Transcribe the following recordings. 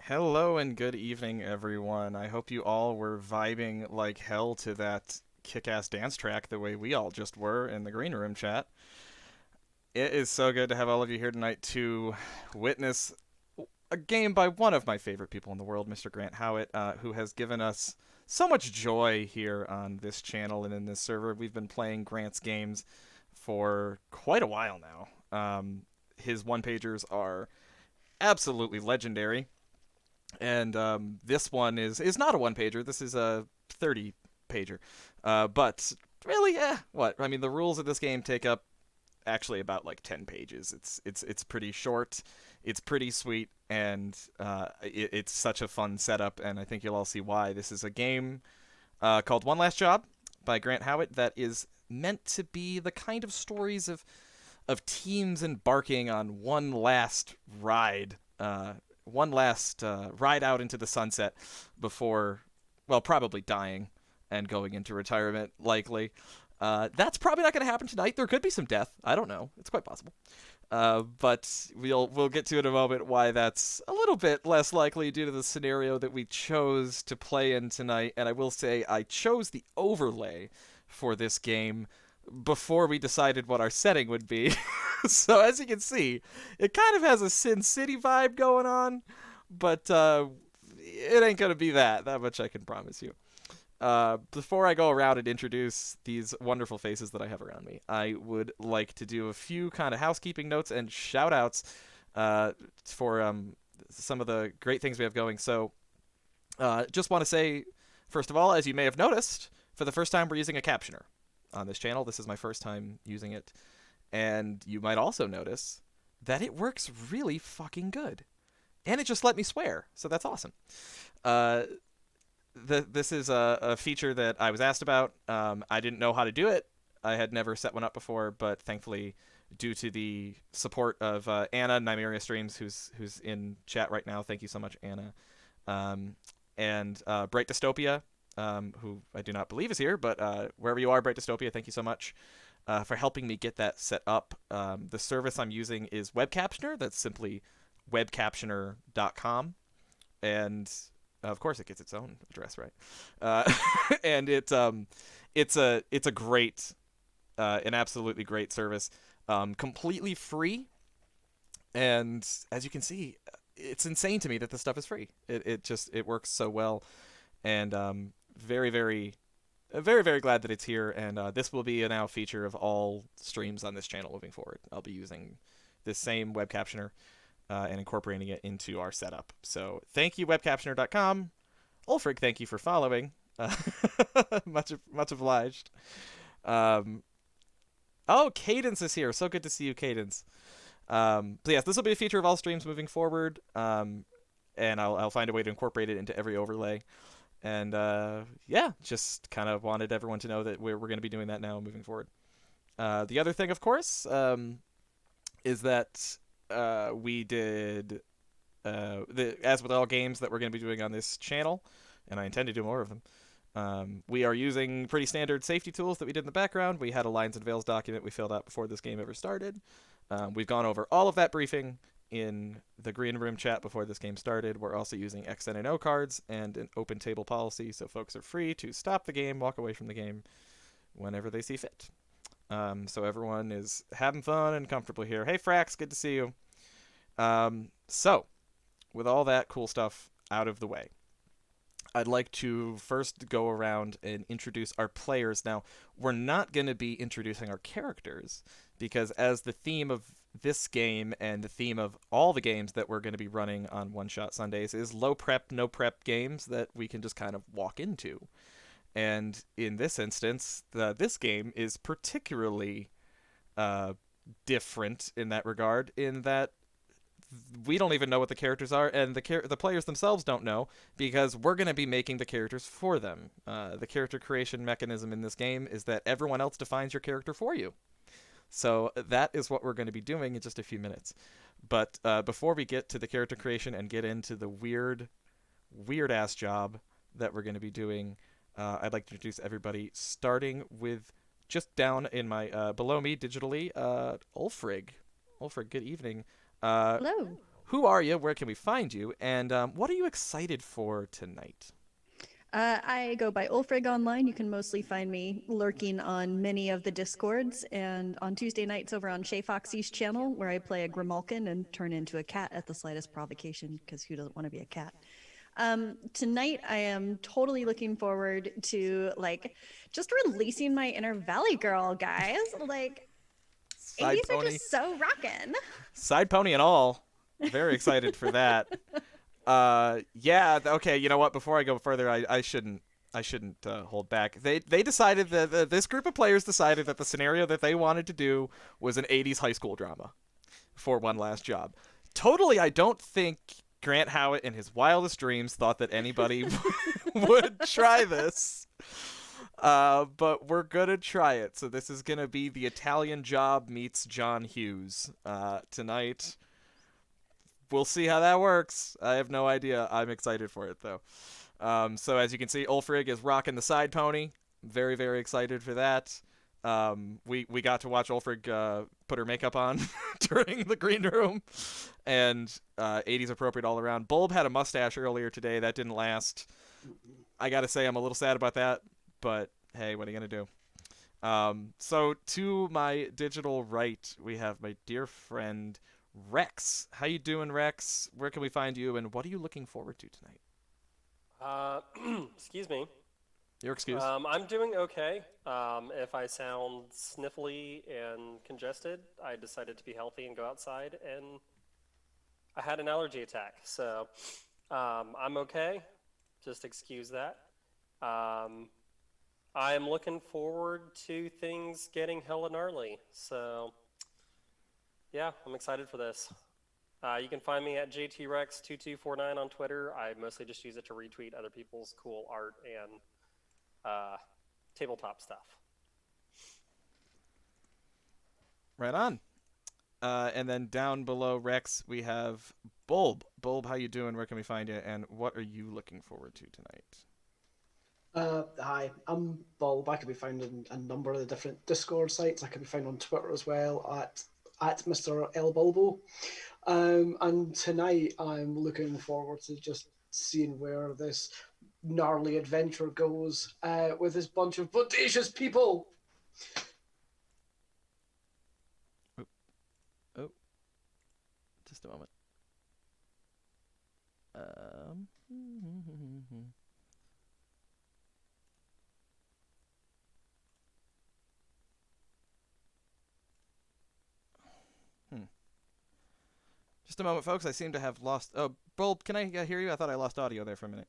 Hello and good evening, everyone. I hope you all were vibing like hell to that kick-ass dance track the way we all just were in the green room chat. It is so good to have all of you here tonight to witness a game by one of my favorite people in the world, Mr. Grant Howitt, who has given us so much joy here on this channel and in this server. We've been playing Grant's games for quite a while now. His one-pagers are absolutely legendary. And this one is not a one pager. This is a 30 pager. But really, what? I mean, the rules of this game take up actually about like 10 pages. It's pretty short. It's pretty sweet, and it's such a fun setup. And I think you'll all see why. This is a game called One Last Job by Grant Howitt that is meant to be the kind of stories of teams embarking on one last ride, ride out into the sunset before, well, probably dying and going into retirement, likely. That's probably not going to happen tonight. There could be some death. I don't know. It's quite possible. But we'll get to in a moment why that's a little bit less likely due to the scenario that we chose to play in tonight. And I will say I chose the overlay for this game before we decided what our setting would be. So as you can see, it kind of has a Sin City vibe going on, but it ain't gonna be that much I can promise you. Before I go around and introduce these wonderful faces that I have around me, I would like to do a few kind of housekeeping notes and shout outs for some of the great things we have going. So just want to say, first of all, as you may have noticed, for the first time we're using a captioner on this channel. This is my first time using it. And you might also notice that it works really fucking good. And it just let me swear, so that's awesome. Uh, this is a feature that I was asked about. I didn't know how to do it. I had never set one up before, but thankfully, due to the support of Anna, Nymeria Streams, who's in chat right now, thank you so much, Anna, and Bright Dystopia, who I do not believe is here, but wherever you are, Bright Dystopia, thank you so much for helping me get that set up. The service I'm using is Web Captioner. That's simply webcaptioner.com. And of course, it gets its own address, right? Uh, and it's a great, an absolutely great service, completely free. And as you can see, it's insane to me that this stuff is free. It works so well, and very very very, very glad that it's here, and this will be a now feature of all streams on this channel moving forward. I'll be using this same web captioner and incorporating it into our setup. So thank you, webcaptioner.com. Ulfrigg, thank you for following. Much obliged. Um, oh, Cadence is here. So good to see you, Cadence. So yes, this will be a feature of all streams moving forward, and I'll find a way to incorporate it into every overlay. And yeah, just kind of wanted everyone to know that we're going to be doing that now moving forward. The other thing, of course, is that we did, as with all games that we're going to be doing on this channel, and I intend to do more of them, we are using pretty standard safety tools that we did in the background. We had a Lines and Veils document we filled out before this game ever started. We've gone over all of that briefing in the green room chat before this game started. We're also using XNNO cards and an open table policy, so folks are free to stop the game, walk away from the game whenever they see fit. So everyone is having fun and comfortable here. Hey, Frax, good to see you. So, with all that cool stuff out of the way, I'd like to first go around and introduce our players. Now, we're not going to be introducing our characters because as the theme of this game and the theme of all the games that we're going to be running on One Shot Sundays is low prep, no prep games that we can just kind of walk into. And in this instance, this game is particularly different in that regard, in that we don't even know what the characters are, and the players themselves don't know because we're going to be making the characters for them. The character creation mechanism in this game is that everyone else defines your character for you. So that is what we're going to be doing in just a few minutes. But before we get to the character creation and get into the weird ass job that we're going to be doing, I'd like to introduce everybody, starting with just down in my below me digitally, Ulfrigg. Ulfrigg, good evening. Uh, Hello. who are you? Where can we find you? And what are you excited for tonight? I go by Ulfrigg online. You can mostly find me lurking on many of the discords and on Tuesday nights over on Shay Foxy's channel, where I play a Grimalkin and turn into a cat at the slightest provocation, because who doesn't want to be a cat? Tonight I am totally looking forward to just releasing my inner Valley Girl, guys. Like Side 80s are pony, just so rockin'. side pony, and all. Very excited for that. Yeah. Okay. You know what? Before I go further, I shouldn't hold back. They decided that this group of players decided that the scenario that they wanted to do was an '80s high school drama for one last job. Totally, I don't think Grant Howitt in his wildest dreams thought that anybody would try this. But we're gonna try it. So this is gonna be the Italian Job meets John Hughes tonight. We'll see how that works. I have no idea. I'm excited for it though. So as you can see, Ulfrigg is rocking the side pony. Very very excited for that. We got to watch Ulfrigg put her makeup on during the green room, and 80s appropriate all around. Bulb had a mustache earlier today that didn't last. I gotta say I'm a little sad about that, but hey, what are you gonna do? So to my digital right, we have my dear friend Rex. How you doing, Rex? Where can we find you, and what are you looking forward to tonight? Uh, excuse me. Your excuse. I'm doing okay. If I sound sniffly and congested, I decided to be healthy and go outside, and I had an allergy attack. So I'm okay. Just excuse that. Um, I am looking forward to things getting hella gnarly. So yeah, I'm excited for this. You can find me at JTRex2249 on Twitter. I mostly just use it to retweet other people's cool art and uh, tabletop stuff. Right on. And then down below Rex, we have Bulb. Bulb, how you doing? Where can we find you? And what are you looking forward to tonight? Hi, I'm Bulb. I can be found in a number of the different Discord sites. I can be found on Twitter as well at Mr. El Bulbo. And tonight I'm looking forward to just seeing where this gnarly adventure goes with this bunch of bodacious people. Oh, oh, just a moment. Um, hmm. Just a moment, folks. I seem to have lost. Oh, Bulb, can I hear you? I thought I lost audio there for a minute.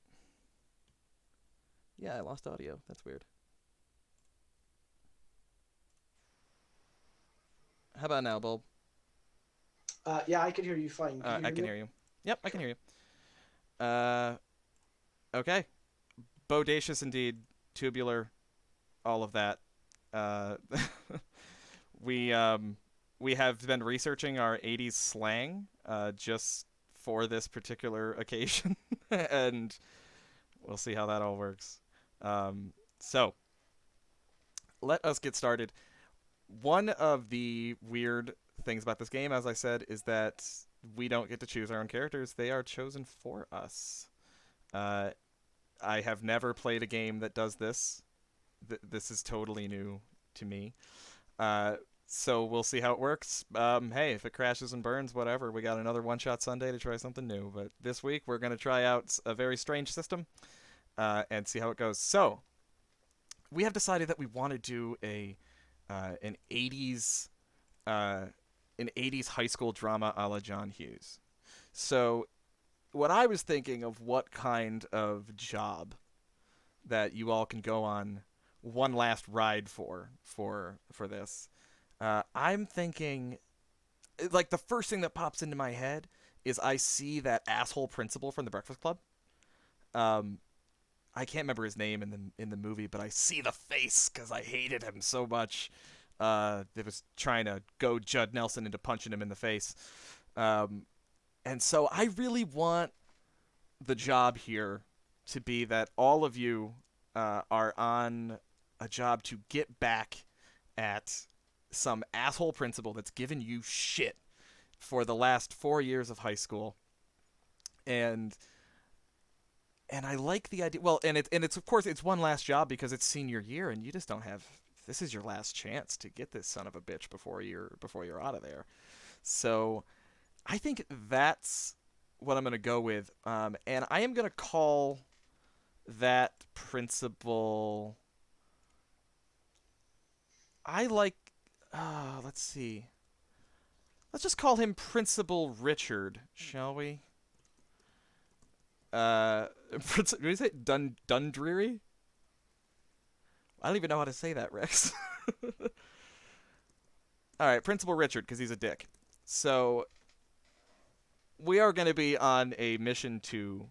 Yeah, I lost audio. That's weird. How about now, Bulb? Yeah, I can hear you fine. Can you I hear can me? hear you. Yep, I can hear you. Okay. Bodacious indeed. Tubular. All of that. Uh, we um, we have been researching our '80s slang just for this particular occasion, and we'll see how that all works. So let us get started. One of the weird things about this game, as I said, is that we don't get to choose our own characters; they are chosen for us. Uh, I have never played a game that does this. This is totally new to me. Uh, so we'll see how it works. Hey, if it crashes and burns, whatever. We got another one-shot Sunday to try something new. But this week we're going to try out a very strange system and see how it goes. So we have decided that we want to do an 80s uh, an 80s high school drama a la John Hughes. So what I was thinking of what kind of job that you all can go on one last ride for this. I'm thinking like the first thing that pops into my head is I see that asshole principal from the Breakfast Club. Um, I can't remember his name in the movie, but I see the face because I hated him so much. That was trying to go Judd Nelson into punching him in the face. Um, and so I really want the job here to be that all of you are on a job to get back at some asshole principal that's given you shit for the last 4 years of high school, and I like the idea. Well, and it's of course it's one last job because it's senior year, and you just don't have. This is your last chance to get this son of a bitch before you're out of there. So I think that's what I'm gonna go with, and I am gonna call that principal. I like. Let's see. Let's just call him Principal Richard, shall we? What do you say? Dundreary? I don't even know how to say that, Rex. All right, Principal Richard, because he's a dick. So we are going to be on a mission to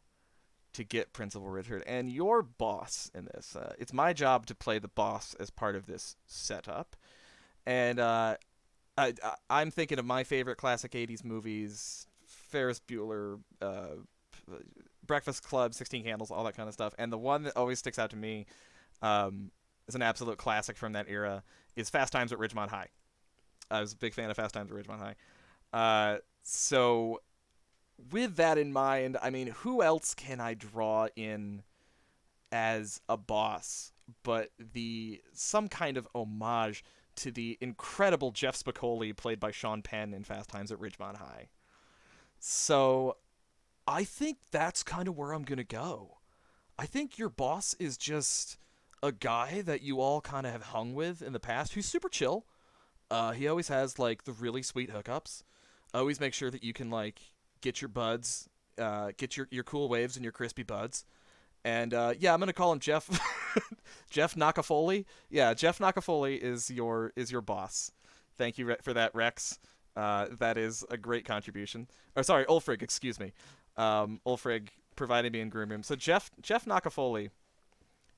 get Principal Richard, and your boss in this. It's my job to play the boss as part of this setup, and I'm thinking of my favorite classic '80s movies: Ferris Bueller, Breakfast Club, 16 Candles, all that kind of stuff. And the one that always sticks out to me, is an absolute classic from that era, is Fast Times at Ridgemont High. I was a big fan of Fast Times at Ridgemont High. So with that in mind, I mean, who else can I draw in as a boss but some kind of homage to the incredible Jeff Spicoli played by Sean Penn in Fast Times at Ridgemont High? So I think that's kind of where I'm going to go. I think your boss is just a guy that you all kind of have hung with in the past who's super chill. He always has, like, the really sweet hookups. Always make sure that you can, like, get your buds, get your cool waves and your crispy buds. And, yeah, I'm going to call him Jeff Jeff Knockoffoli. Yeah, Jeff Knockoffoli is your boss. Thank you for that, Rex. That is a great contribution. Or, sorry, Ulfrigg, excuse me. Ulfrigg provided me in Groom Room. So Jeff Knockoffoli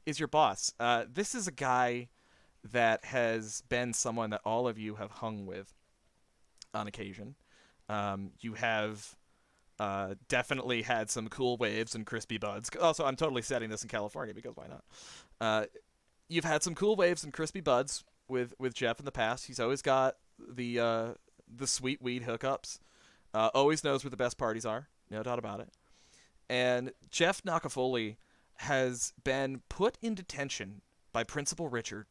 is your boss. This is a guy that has been someone that all of you have hung with on occasion. You have definitely had some cool waves and crispy buds. Also, I'm totally setting this in California because why not? You've had some cool waves and crispy buds with Jeff in the past. He's always got the sweet weed hookups. Always knows where the best parties are. No doubt about it. And Jeff Knockoffoli has been put in detention by Principal Richard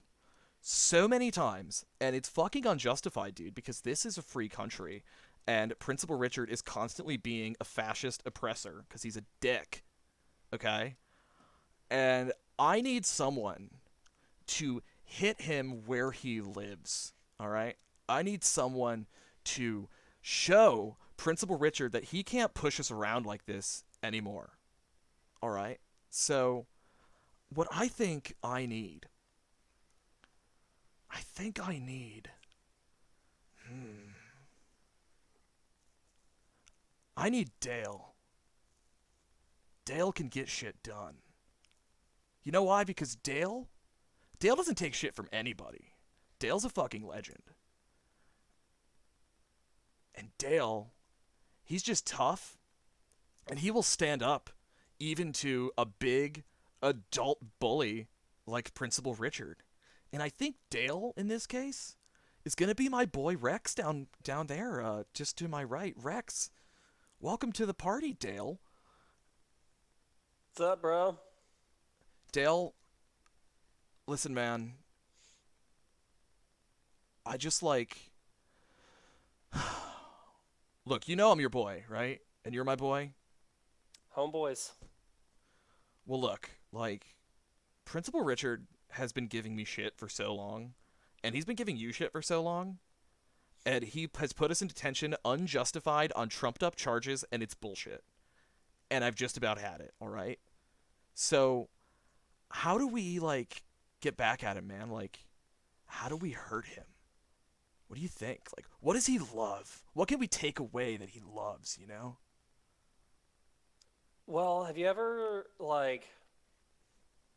so many times, and it's fucking unjustified, dude, because this is a free country, and Principal Richard is constantly being a fascist oppressor because he's a dick, okay? And I need someone to hit him where he lives, all right? I need someone to show Principal Richard that he can't push us around like this anymore, all right? So what I think I need... I need Dale. Dale can get shit done. You know why? Because Dale doesn't take shit from anybody. Dale's a fucking legend. And Dale, he's just tough, and he will stand up even to a big adult bully like Principal Richard. And I think Dale, in this case, is going to be my boy Rex down there, just to my right. Rex, welcome to the party, Dale. What's up, bro? Dale, listen, man. I just, like... Look, you know I'm your boy, right? And you're my boy? Homeboys. Well, look, like, Principal Richard has been giving me shit for so long, and he's been giving you shit for so long, and he has put us in detention unjustified on trumped-up charges, and it's bullshit. And I've just about had it, alright? So, how do we, like, get back at him, man? Like, how do we hurt him? What do you think? Like, what does he love? What can we take away that he loves, you know? Well, have you ever, like,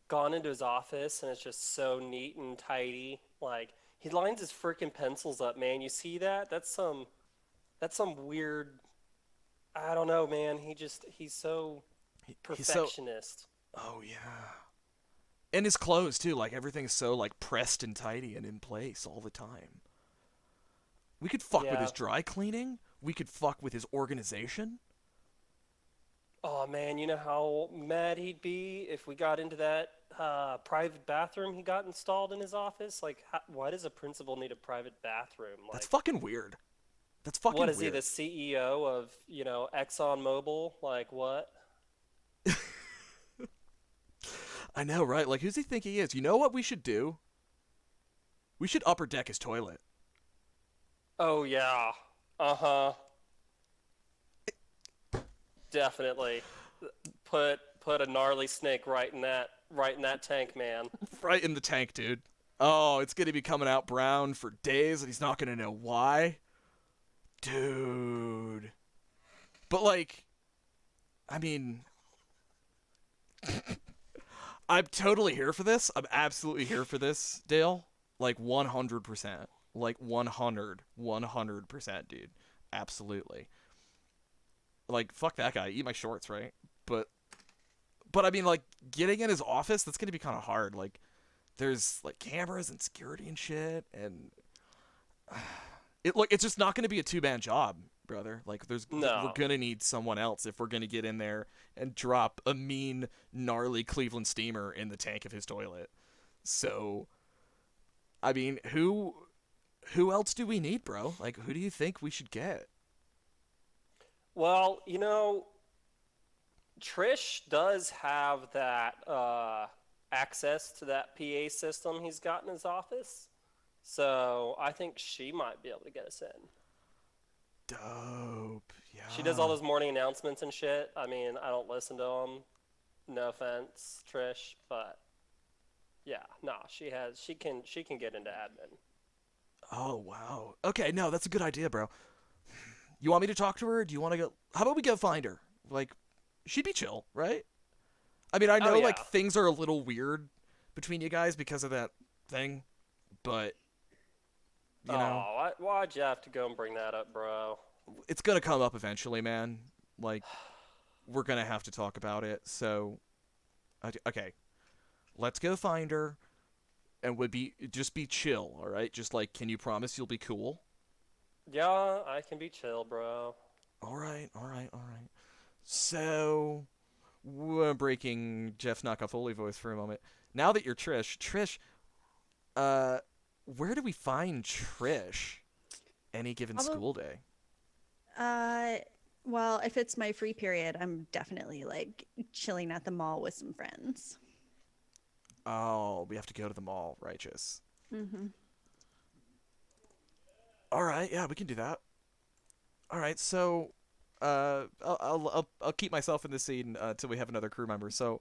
gone into his office and it's just so neat and tidy? Like, he lines his freaking pencils up, man. You see that? That's some weird, I don't know, man. He's so perfectionist. Oh, yeah. And his clothes, too. Like, everything's so, like, pressed and tidy and in place all the time. We could fuck with his dry cleaning. we could fuck with his organization. Oh man, you know how mad he'd be if we got into that private bathroom he got installed in his office? Like, why does a principal need a private bathroom? That's Like, fucking weird. That's what fucking is he, the weird. CEO of, ExxonMobil? Like, what? I know, right? Like, who's he think he is? You know what we should do? We should upper deck his toilet. Oh yeah. Uh-huh. Definitely. Put a gnarly snake right in that tank, man. Right in the tank, dude. Oh, it's gonna be coming out brown for days, and he's not gonna know why. Dude. But, like, I mean, I'm totally here for this. I'm absolutely here for this, Dale. Like, 100%. Like, 100%, dude. Absolutely. Like, fuck that guy. Eat my shorts, right? But I mean, like, getting in his office, that's gonna be kind of hard. Like, there's, like, cameras and security and shit, and it's just not gonna be a two-man job, brother. Like, we're No. gonna need someone else if we're gonna get in there and drop a mean, gnarly Cleveland steamer in the tank of his toilet. So, I mean, who else do we need, bro? Like, who do you think we should get? Well, Trish does have that access to that PA system he's got in his office. So I think she might be able to get us in. Dope. She does all Yeah. those morning announcements and shit. I mean, I don't listen to them. No offense, Trish, but yeah, no, she can get into admin. Oh, wow. Okay, no, that's a good idea, bro. You want me to talk to her? Do you want to go? How about we go find her? Like, she'd be chill, right? I mean, I Oh know, like, yeah. things are a little weird between you guys because of that thing, but, you know, Why'd you have to go and bring that up, bro? it's gonna come up eventually, man. Like, we're gonna have to talk about it, so, okay, let's go find her, and just be chill, alright? Just, like, can you promise you'll be cool? Yeah, I can be chill, bro. Alright, alright, alright. So, we're breaking Jeff Knockoffoli voice for a moment. Now that you're Trish, uh, where do we find Trish any given Probably, school day? uh, well, if it's my free period, I'm definitely like chilling at the mall with some friends. Oh, we have to go to the mall, righteous. Mm-hmm. All right, yeah, we can do that. All right, so I'll keep myself in the scene till we have another crew member. So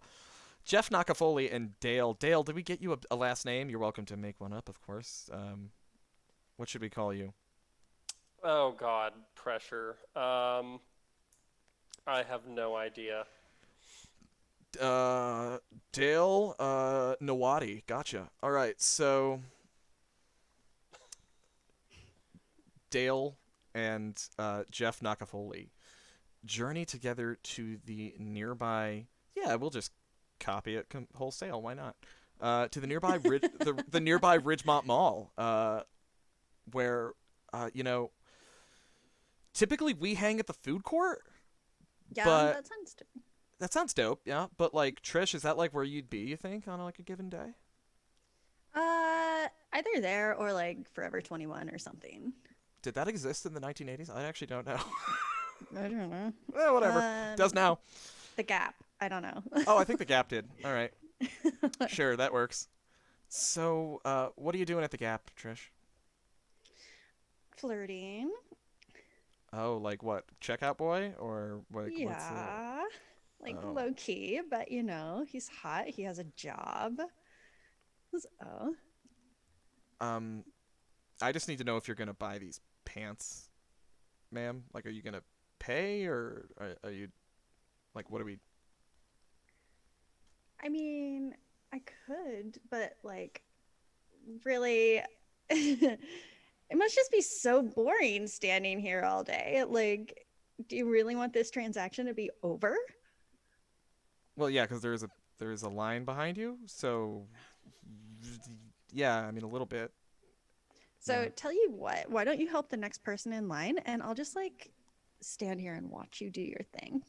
Jeff Knockoffoli and Dale. Dale, did we get you a last name? You're welcome to make one up, of course. What should we call you? Oh God, pressure. I have no idea. Dale Nawati. Gotcha. All right, so Dale and Jeff Knockoffoli journey together to the nearby. Yeah, we'll just copy it wholesale. Why not? To the nearby the nearby Ridgemont Mall, where typically we hang at the food court, Yeah, but that sounds. that sounds dope. Yeah, but like Trish, is that like where you'd be? You think on like a given day? Either there or like Forever 21 or something. Did that exist in the 1980s? I actually don't know. I don't know. Whatever. Does now. The Gap. I don't know. Oh, I think the Gap did. All right. Sure, that works. So, what are you doing at the Gap, Trish? Flirting. Oh, like what? Checkout boy or like what's Yeah. Like oh. low key, but he's hot. He has a job. So, I just need to know if you're gonna buy these pants, ma'am. Like, are you gonna pay or are you like what are we? I mean, I could, but like, really, it must just be so boring standing here all day. Like, do you really want this transaction to be over? Well, yeah, because there's a line behind you, so yeah, I mean a little bit. So tell you what, why don't you help the next person in line, and I'll just like stand here and watch you do your thing.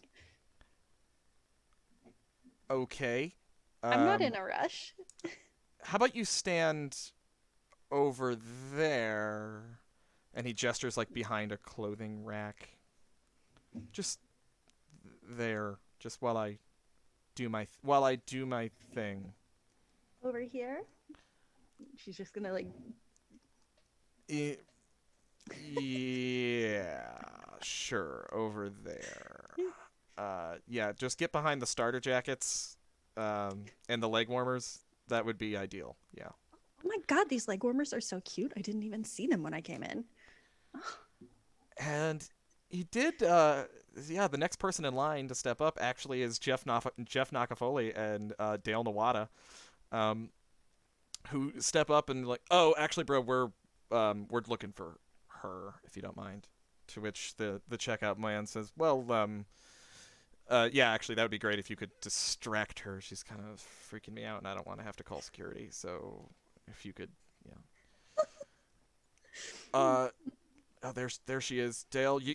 Okay. I'm not in a rush. How about you stand over there? And he gestures like behind a clothing rack. Just there, just while I do my thing. Over here. She's just gonna like. Yeah, sure, over there. Yeah, just get behind the starter jackets, and the leg warmers. That would be ideal. Yeah. Oh my god, these leg warmers are so cute. I didn't even see them when I came in. And he did. Yeah, the next person in line to step up actually is Jeff Knockoffoli and Dale Nawata, who step up and like, oh, actually, bro, we're looking for her, if you don't mind. To which the checkout man says, well, yeah, actually, that would be great if you could distract her. She's kind of freaking me out, and I don't want to have to call security. So, if you could, yeah. Oh, there she is. Dale, you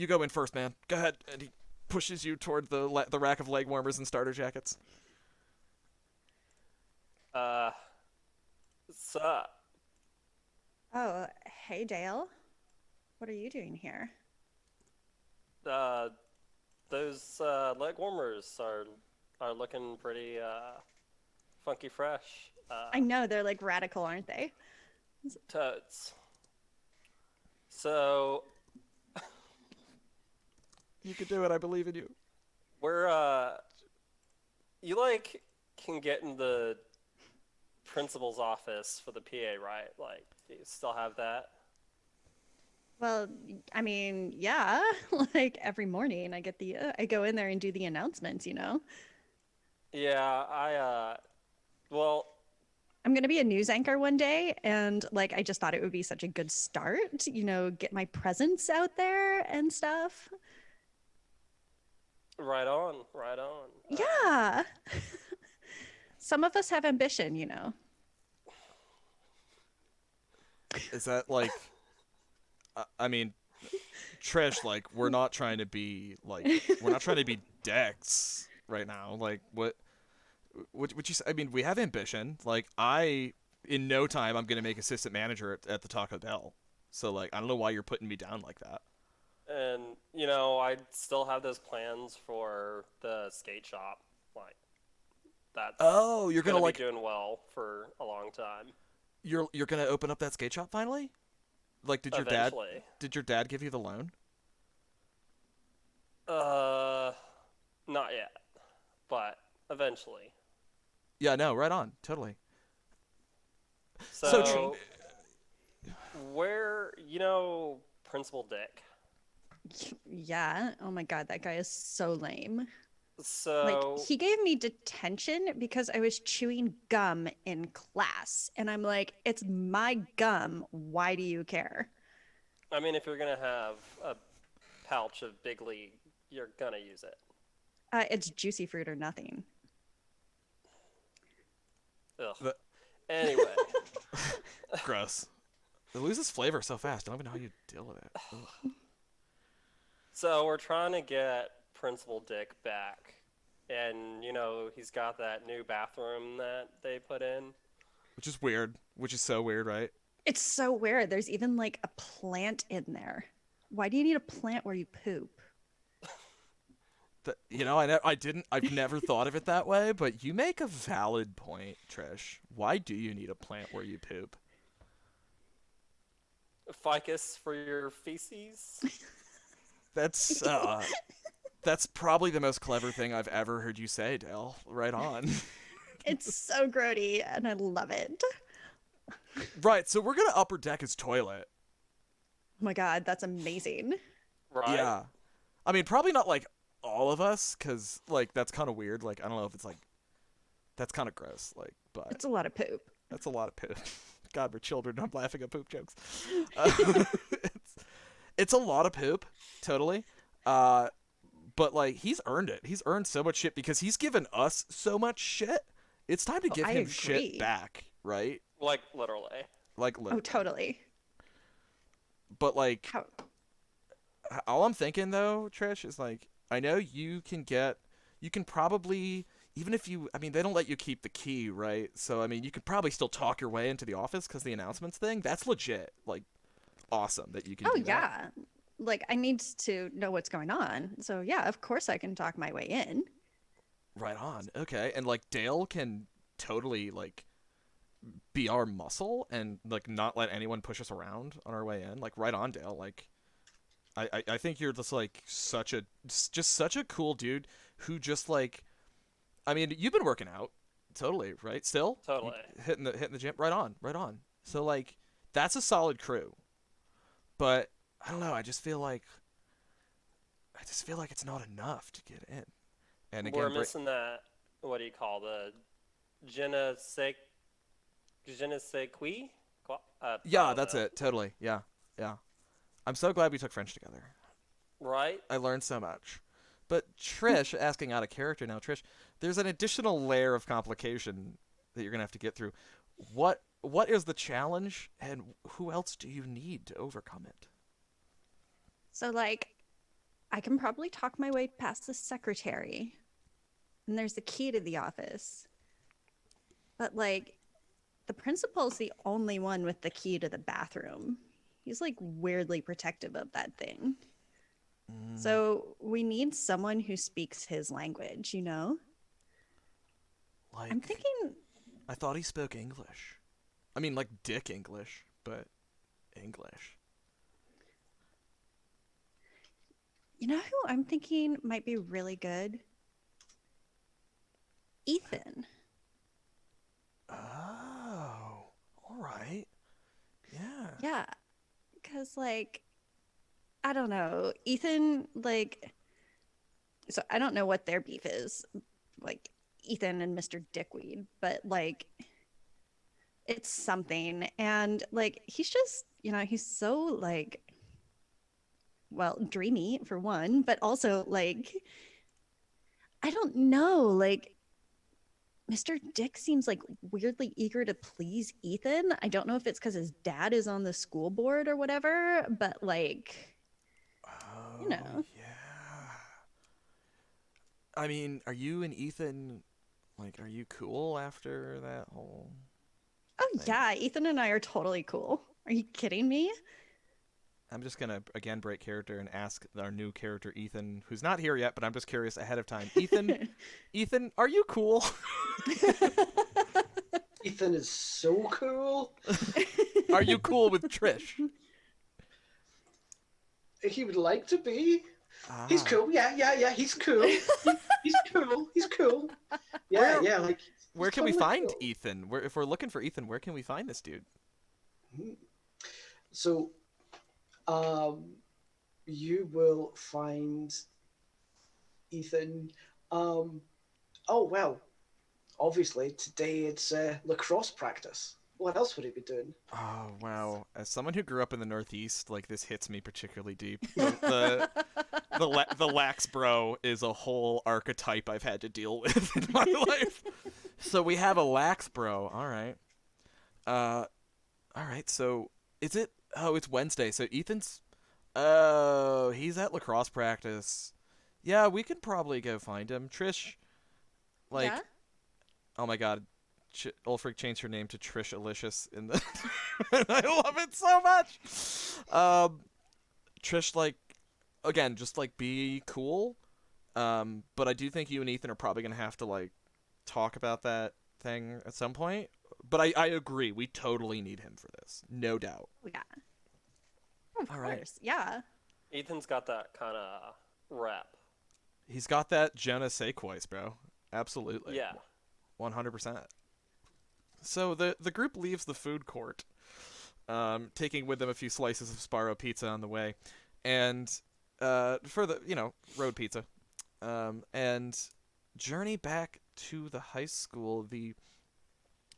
go in first, man. Go ahead. And he pushes you toward the rack of leg warmers and starter jackets. Sup? Oh, hey Dale. What are you doing here? Those leg warmers are looking pretty funky fresh. I know they're like radical, aren't they? Totes. So You can do it. I believe in you. we're you like can get in the principal's office for the PA, right? Like, do you still have that? Well, I mean, yeah. Like every morning, I go in there and do the announcements. Yeah, well, I'm gonna be a news anchor one day, and like I just thought it would be such a good start. Get my presence out there and stuff. right on, right on. Yeah. Some of us have ambition. Is that like? I mean, Trish, like we're not trying to be Dex right now. Like what would you say? I mean, we have ambition. Like in no time, I'm gonna make assistant manager at the Taco Bell. So like, I don't know why you're putting me down like that. And I still have those plans for the skate shop. Like, that's You're gonna be like doing well for a long time. you're gonna open up that skate shop finally? Like, did Eventually. your dad give you the loan? Not yet, but eventually. Yeah, no, right on, totally. So, where Principal Dick? Yeah. Oh my God, that guy is so lame. So Like, he gave me detention because I was chewing gum in class. And I'm like, it's my gum. Why do you care? I mean, if you're gonna have a pouch of Big League, you're gonna use it. It's juicy fruit or nothing. Ugh. Anyway, Gross. It loses flavor so fast. I don't even know how you deal with it. Ugh. so we're trying to get Principal Dick back, and he's got that new bathroom that they put in. Which is weird. Which is so weird, right? It's so weird. There's even like a plant in there. Why do you need a plant where you poop? I've never thought of it that way, but you make a valid point, Trish. Why do you need a plant where you poop? Ficus for your feces. That's probably the most clever thing I've ever heard you say, Dale. Right on. It's so grody and I love it. Right, so we're gonna upper deck his toilet. Oh my God, that's amazing. Right? Yeah. I mean, probably not like all of us, because like that's kind of weird. Like, I don't know if it's like that's kind of gross. Like, but It's a lot of poop. that's a lot of poop. God, we're children. I'm laughing at poop jokes. It's a lot of poop, totally. But like he's earned it. He's earned so much shit because he's given us so much shit. It's time to give I him agree. shit back, right? Like, literally. Like, Oh, totally. but like, How? all I'm thinking though, Trish, is like, I know you can probably, even if you, I mean, they don't let you keep the key, right? So I mean, you could probably still talk your way into the office because the announcements thing, that's legit. Like, awesome that you can Oh, do that. yeah. Like, I need to know what's going on. So, yeah, of course I can talk my way in. Right on. Okay, and like Dale can totally like be our muscle and like not let anyone push us around on our way in. Like, right on, Dale. Like, I think you're just like just such a cool dude who just like, I mean, you've been working out, totally, right? Still, you, Totally. hitting the gym, right on, right on. So like, that's a solid crew. But I don't know. I just feel like it's not enough to get in. And We're again, missing that. What do you call the je ne sais je ne sais qui? I yeah, don't that's know. it. Totally. Yeah, yeah. I'm so glad we took French together. Right? I learned so much. But Trish, asking out of character now, Trish, there's an additional layer of complication that you're gonna have to get through. What is the challenge, and who else do you need to overcome it? So, like, I can probably talk my way past the secretary, and there's the key to the office. But, like, the principal's the only one with the key to the bathroom. He's, like, weirdly protective of that thing. Mm, So, we need someone who speaks his language, you know? I'm like, thinking, I thought he spoke English. I mean, like Dick English, but English. you know who I'm thinking might be really good? Ethan. Oh, all right. Yeah. Yeah, because, like, I don't know. Ethan, like, so I don't know what their beef is, like Ethan and Mr. Dickweed, but like it's something. And like he's just, he's so like, well, dreamy for one, but also like, I don't know, like Mr. Dick seems like weirdly eager to please Ethan. I don't know if it's because his dad is on the school board or whatever, but like, you Oh, know. yeah. I mean, are you and Ethan, like, are you cool after that whole Oh thing? yeah, Ethan and I are totally cool. Are you kidding me? I'm just gonna again break character and ask our new character Ethan, who's not here yet, but I'm just curious ahead of time. Ethan, are you cool? Ethan is so cool. Are you cool with Trish? He would like to be. He's Ah, cool. Yeah. He's cool. He's cool. He's cool. Yeah, where yeah. Like he's where can we totally find cool. Ethan? Where if we're looking for Ethan, where can we find this dude? So, um, you will find Ethan. Um, oh well, obviously today it's lacrosse practice. What else would he be doing? Oh wow! As someone who grew up in the Northeast, like this hits me particularly deep. The lax bro is a whole archetype I've had to deal with in my life. So we have a lax bro. All right. Uh, all right. So is it? Oh, it's Wednesday. So Ethan's. Oh, he's at lacrosse practice. Yeah, we could probably go find him. Trish, Yeah. like, oh my God, Ulfrigg changed her name to Trish Alicious in the. I love it so much. Um, Trish, like, again, just like be cool. But I do think you and Ethan are probably gonna have to like talk about that thing at some point. But I agree, we totally need him for this, no doubt. Yeah. Of All right, course. Yeah. Ethan's got that kind of rep. he's got that je ne sais quoi, bro. Absolutely, Yeah. 100%. So the group leaves the food court, taking with them a few slices of Sparrow pizza on the way, and for the road pizza, and journey back to the high school. The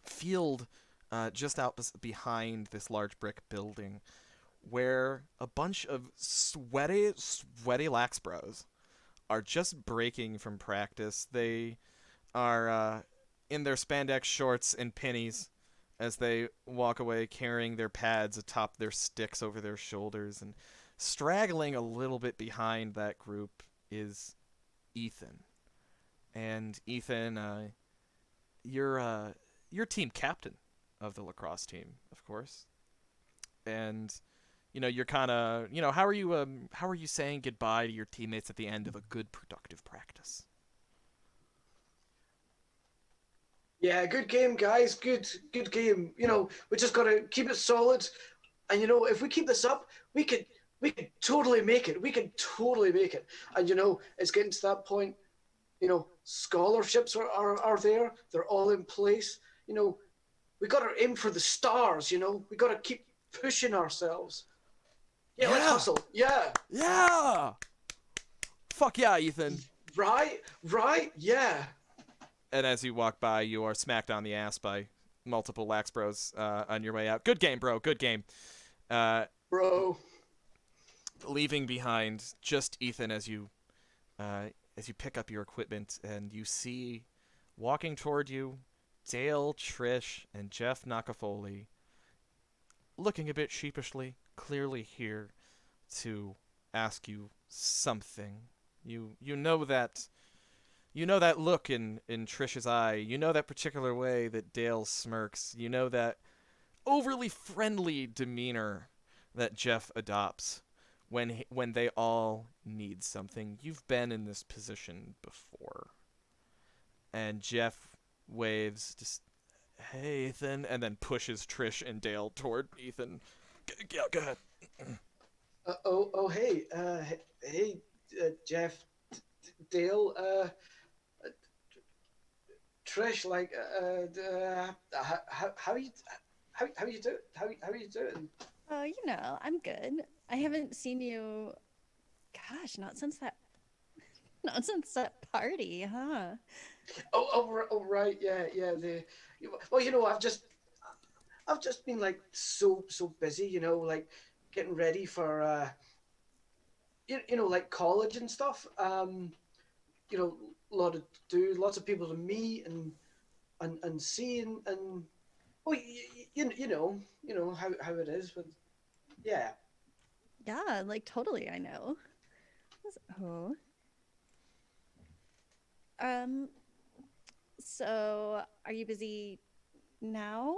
field just out behind this large brick building, where a bunch of sweaty lax bros are just breaking from practice. They are in their spandex shorts and pennies, as they walk away carrying their pads atop their sticks over their shoulders, and straggling a little bit behind that group is Ethan. And Ethan, you're team captain of the lacrosse team, of course. And you're kind of, how are you saying goodbye to your teammates at the end of a good productive practice? Yeah, good game, guys. Good game. We just got to keep it solid. And if we keep this up, we could totally make it. We could totally make it. And it's getting to that point. Scholarships are there. They're all in place. We got to aim for the stars. We got to keep pushing ourselves. Yeah, let's hustle. Yeah. Yeah. Fuck yeah, Ethan. Right. Yeah. And as you walk by, you are smacked on the ass by multiple Lax Bros on your way out. Good game, bro. Good game. Bro. Leaving behind just Ethan as you pick up your equipment, and you see walking toward you Dale, Trish, and Jeff Knockoffoli, looking a bit sheepishly, clearly here to ask you something. You know that look in Trish's eye. You know that particular way that Dale smirks. You know that overly friendly demeanor that Jeff adopts when they all need something. You've been in this position before. And Jeff waves, just, hey, Ethan, and then pushes Trish and Dale toward Ethan. Go ahead. Hey, Jeff, Dale, Trish, like, how you doing? How are you doing? Oh, I'm good. I haven't seen you, gosh, not since that party, huh? Oh, right, yeah. Well, I've just been like so busy, like getting ready for like college and stuff. Lot to do, lots of people to meet and see and well, how it is, but yeah. Yeah, like totally, I know. Oh. So are you busy now?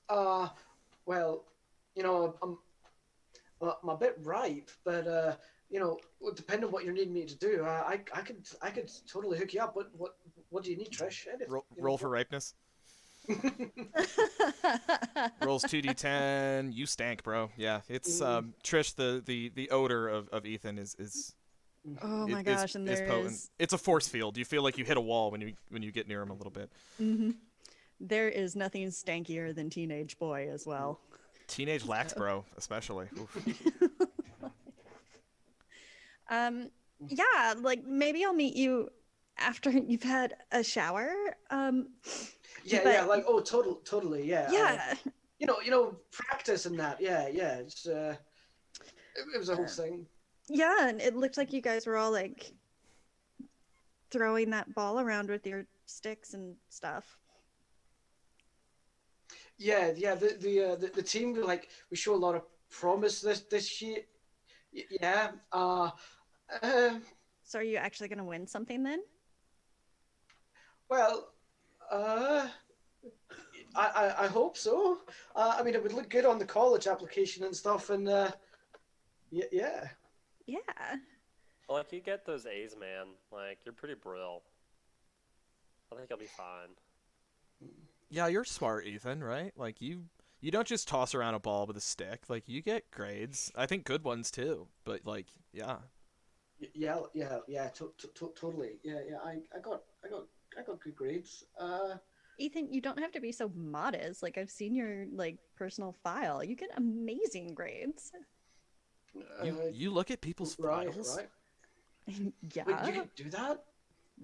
Well, I'm a bit ripe, but depending on what you're needing me to do, I could totally hook you up. What do you need, Trish? Roll for ripeness. Rolls 2d10. You stank, bro. Yeah, it's Trish. The odor of Ethan is Oh my gosh, and is there potent. is It's a force field. You feel like you hit a wall when you get near him a little bit. there is nothing stankier than teenage boy as well. Teenage Lax bro, especially. Yeah, like maybe I'll meet you after you've had a shower. Yeah, like totally, yeah. Yeah. Practice and that. Yeah. It's it was a whole thing. Yeah, and it looked like you guys were all like throwing that ball around with your sticks and stuff. Yeah. The team, like, we show a lot of promise this year. Yeah. So are you actually going to win something then? Well, I hope so. I mean, it would look good on the college application and stuff, and yeah. Yeah. Like, you get those A's, man. Like, you're pretty brilliant. I think I'll be fine. Yeah, you're smart, Ethan, right? Like, you don't just toss around a ball with a stick. Like, you get grades. I think good ones too. But like, yeah. Yeah. Totally. Yeah. I got good grades. Ethan, you don't have to be so modest. Like, I've seen your like personal file. You get amazing grades. You look at people's files. Right. Yeah. Wait, you could do that?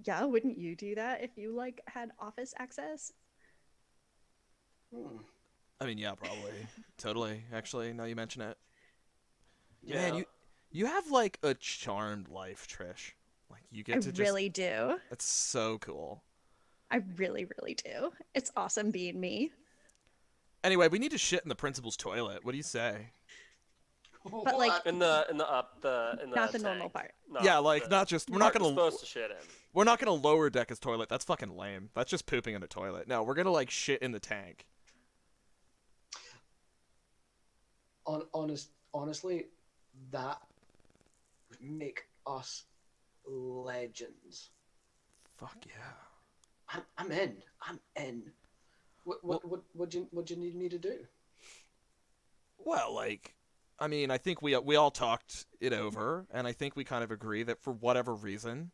Yeah, wouldn't you do that if you like had office access? I mean, yeah, probably. Totally. Actually, now you mention it. Yeah. Man, you have like a charmed life, Trish. Like, you get to just really do. That's so cool. I really, really do. It's awesome being me. Anyway, we need to shit in the principal's toilet. What do you say? But like, In the not the tank. normal part. Yeah, like not just we're supposed to shit in. we're not gonna lower deck his toilet. That's fucking lame. That's just pooping in a toilet. No, we're gonna like shit in the tank. Honestly, that would make us legends. Fuck yeah. I'm in. I'm in. What do you need me to do? Well, like, I mean, I think we all talked it over, and I think we kind of agree that for whatever reason,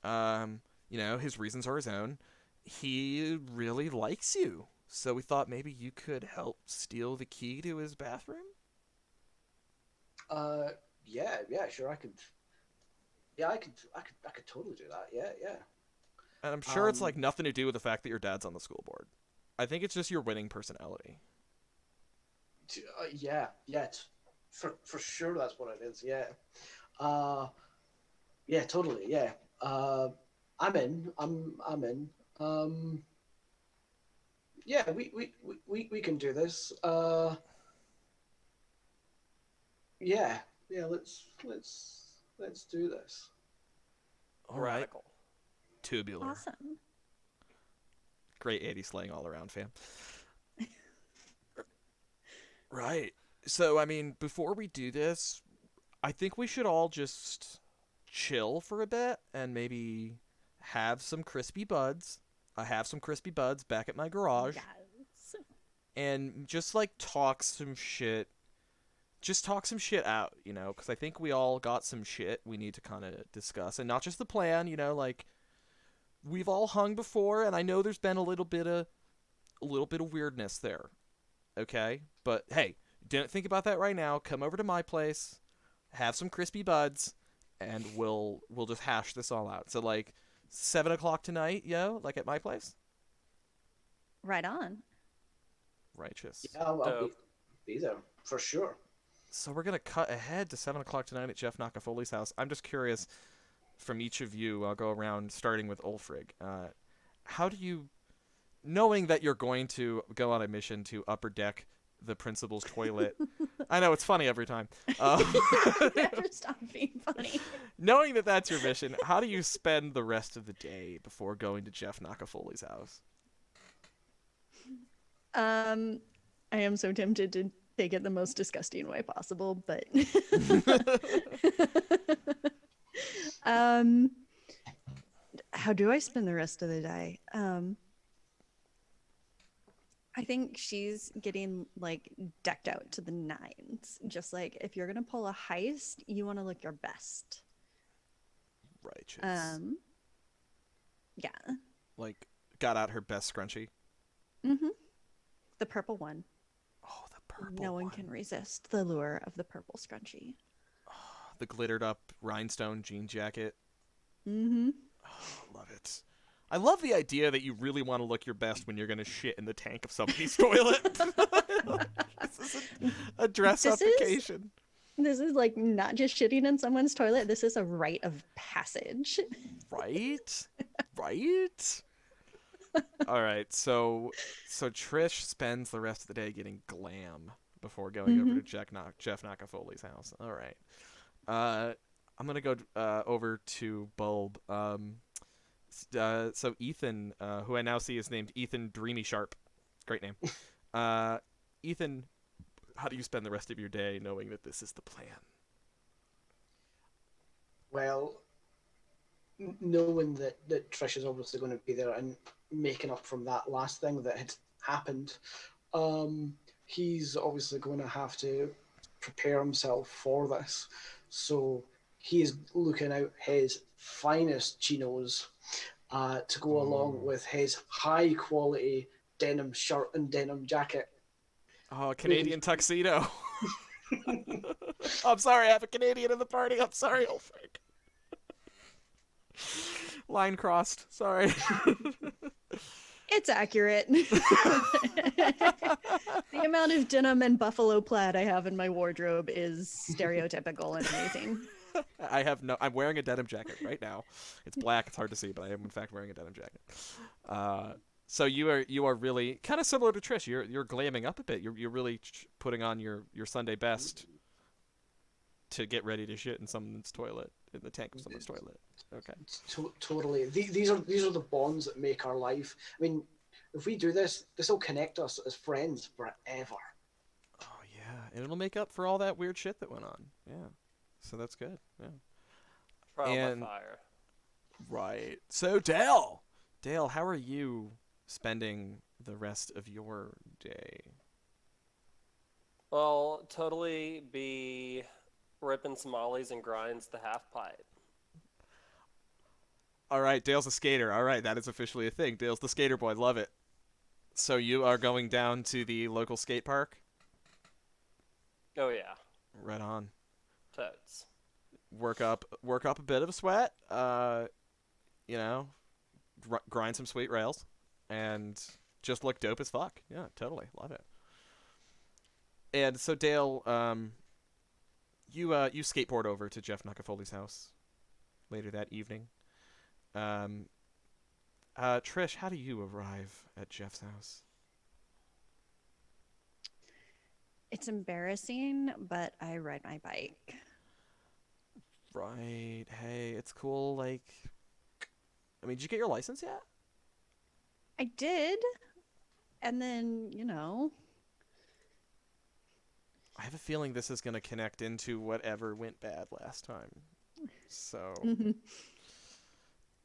his reasons are his own. He really likes you, so we thought maybe you could help steal the key to his bathroom. Yeah, sure, I could. Yeah, I could totally do that. Yeah. And I'm sure it's like nothing to do with the fact that your dad's on the school board. I think it's just your winning personality. Yeah, for sure that's what it is. Yeah, yeah, totally. Yeah, I'm in. I'm in. Yeah, we can do this. Yeah, let's do this. All right. Radical. Tubular. Awesome. Great 80s slang all around, fam. Right. So, I mean, before we do this, I think we should all just chill for a bit and maybe have some crispy buds. I have some crispy buds back at my garage. Yes. And just, like, talk some shit. Just talk some shit out, because I think we all got some shit we need to kind of discuss. And not just the plan, like, we've all hung before, and I know there's been a little bit of weirdness there. Okay? But hey, don't think about that right now. Come over to my place, have some crispy buds, and we'll just hash this all out. So like 7:00 tonight, like at my place? Right on. Righteous. Yeah, I'll be there for sure. So we're gonna cut ahead to 7:00 tonight at Jeff Knockoffoli's house. I'm just curious from each of you, I'll go around starting with Ulfrigg. How do you, knowing that you're going to go on a mission to upper deck the principal's toilet, I know it's funny every time. Never stop being funny. Knowing that that's your mission, how do you spend the rest of the day before going to Jeff Knockoffoli's house? I am so tempted to take it the most disgusting way possible, but how do I spend the rest of the day? I think she's getting like decked out to the nines. Just like if you're gonna pull a heist, you want to look your best. Righteous. Yeah. Like got out her best scrunchie. Mm-hmm. The purple one. Oh, the purple. No one can resist the lure of the purple scrunchie. Oh, the glittered up rhinestone jean jacket. Mm-hmm. Oh, love it. I love the idea that you really want to look your best when you're going to shit in the tank of somebody's toilet. This is a dress-up occasion. This is like not just shitting in someone's toilet. This is a rite of passage. Right? Right? All right, so Trish spends the rest of the day getting glam before going over to Jeff Knockoffoli's house. All right. I'm going to go over to Bulb. So Ethan, who I now see is named Ethan Dreamy Sharp. Great name. Ethan, how do you spend the rest of your day knowing that this is the plan? Well, knowing that Trish is obviously going to be there and making up from that last thing that had happened, he's obviously going to have to prepare himself for this. So he's looking out his finest chinos to go along with his high quality denim shirt and denim jacket. Oh, Canadian tuxedo. I'm sorry, I have a Canadian in the party. I'm sorry, Ulfrigg. Line crossed. Sorry. It's accurate. The amount of denim and buffalo plaid I have in my wardrobe is stereotypical and amazing. I'm wearing a denim jacket right now. It's black. It's hard to see, but I am in fact wearing a denim jacket. Uh, so you are really kind of similar to Trish. You're glamming up a bit. You're really putting on your Sunday best to get ready to shit in someone's toilet, in the tank of someone's toilet. Okay. Totally. These are the bonds that make our life. I mean, if we do this, this will connect us as friends forever. Oh yeah, and it'll make up for all that weird shit that went on. Yeah. So that's good. Yeah. Trial by And fire. right. So Dale, how are you spending the rest of your day? Well, totally be ripping some ollies and grinds the half pipe. All right, Dale's a skater. All right, that is officially a thing. Dale's the skater boy. Love it. So you are going down to the local skate park? Oh yeah, Right on. totes. Work up a bit of a sweat. You know, grind some sweet rails, and just look dope as fuck. Yeah, totally love it. And so Dale, you skateboard over to Jeff Knockoffoli's house later that evening. Um, Trish, how do you arrive at Jeff's house? It's embarrassing, but I ride my bike. Right. Hey, it's cool. Like, I mean, did you get your license yet? I did, and then, I have a feeling this is going to connect into whatever went bad last time. So,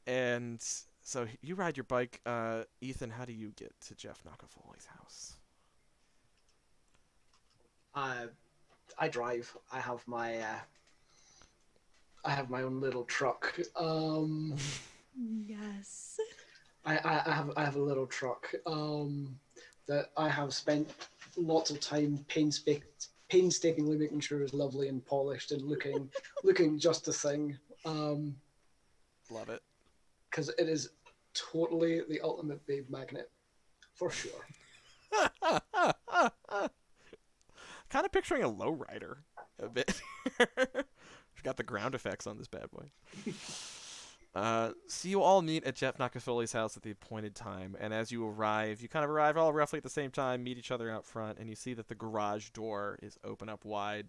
and so you ride your bike. Ethan, how do you get to Jeff Knockoffoli's house? I drive. I have my own little truck. Yes. I have a little truck that I have spent lots of time painstakingly making sure is lovely and polished and looking just the thing. Love it. Because it is totally the ultimate babe magnet, for sure. Kind of picturing a lowrider a bit. We've got the ground effects on this bad boy. So you all meet at Jeff Knockoffoli's house at the appointed time, and as you arrive, you kind of arrive all roughly at the same time, meet each other out front, and you see that the garage door is open up wide.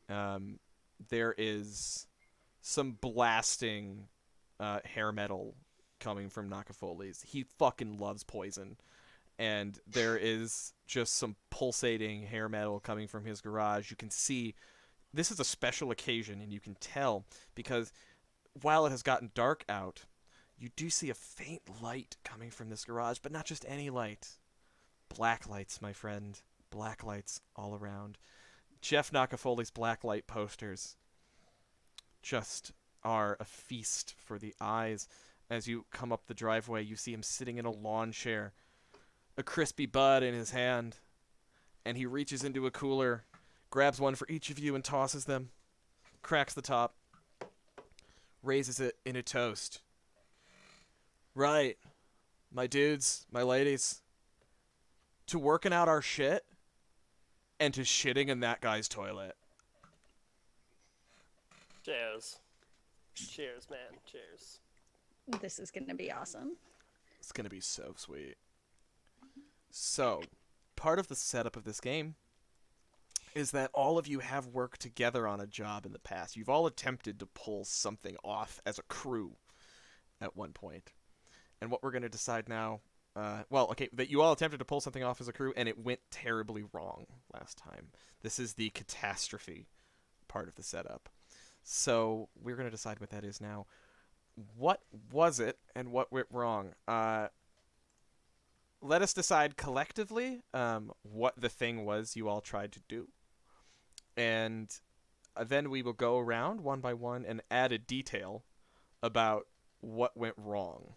There is some blasting hair metal coming from Knockoffoli's. He fucking loves Poison. And there is just some pulsating hair metal coming from his garage. You can see this is a special occasion, and you can tell because while it has gotten dark out, you do see a faint light coming from this garage, but not just any light. Black lights, my friend. Black lights all around. Jeff Knockoffoli's black light posters just are a feast for the eyes. As you come up the driveway, you see him sitting in a lawn chair, a crispy bud in his hand, and he reaches into a cooler, grabs one for each of you and tosses them, cracks the top, raises it in a toast. Right, my dudes, my ladies, to working out our shit and to shitting in that guy's toilet. Cheers. Cheers, man. Cheers. This is going to be awesome. It's going to be so sweet. So, part of the setup of this game is that all of you have worked together on a job in the past. You've all attempted to pull something off as a crew at one point. And what we're going to decide now, that you all attempted to pull something off as a crew, and it went terribly wrong last time. This is the catastrophe part of the setup. So, we're going to decide what that is now. What was it, and what went wrong? Let us decide collectively what the thing was you all tried to do. And then we will go around one by one and add a detail about what went wrong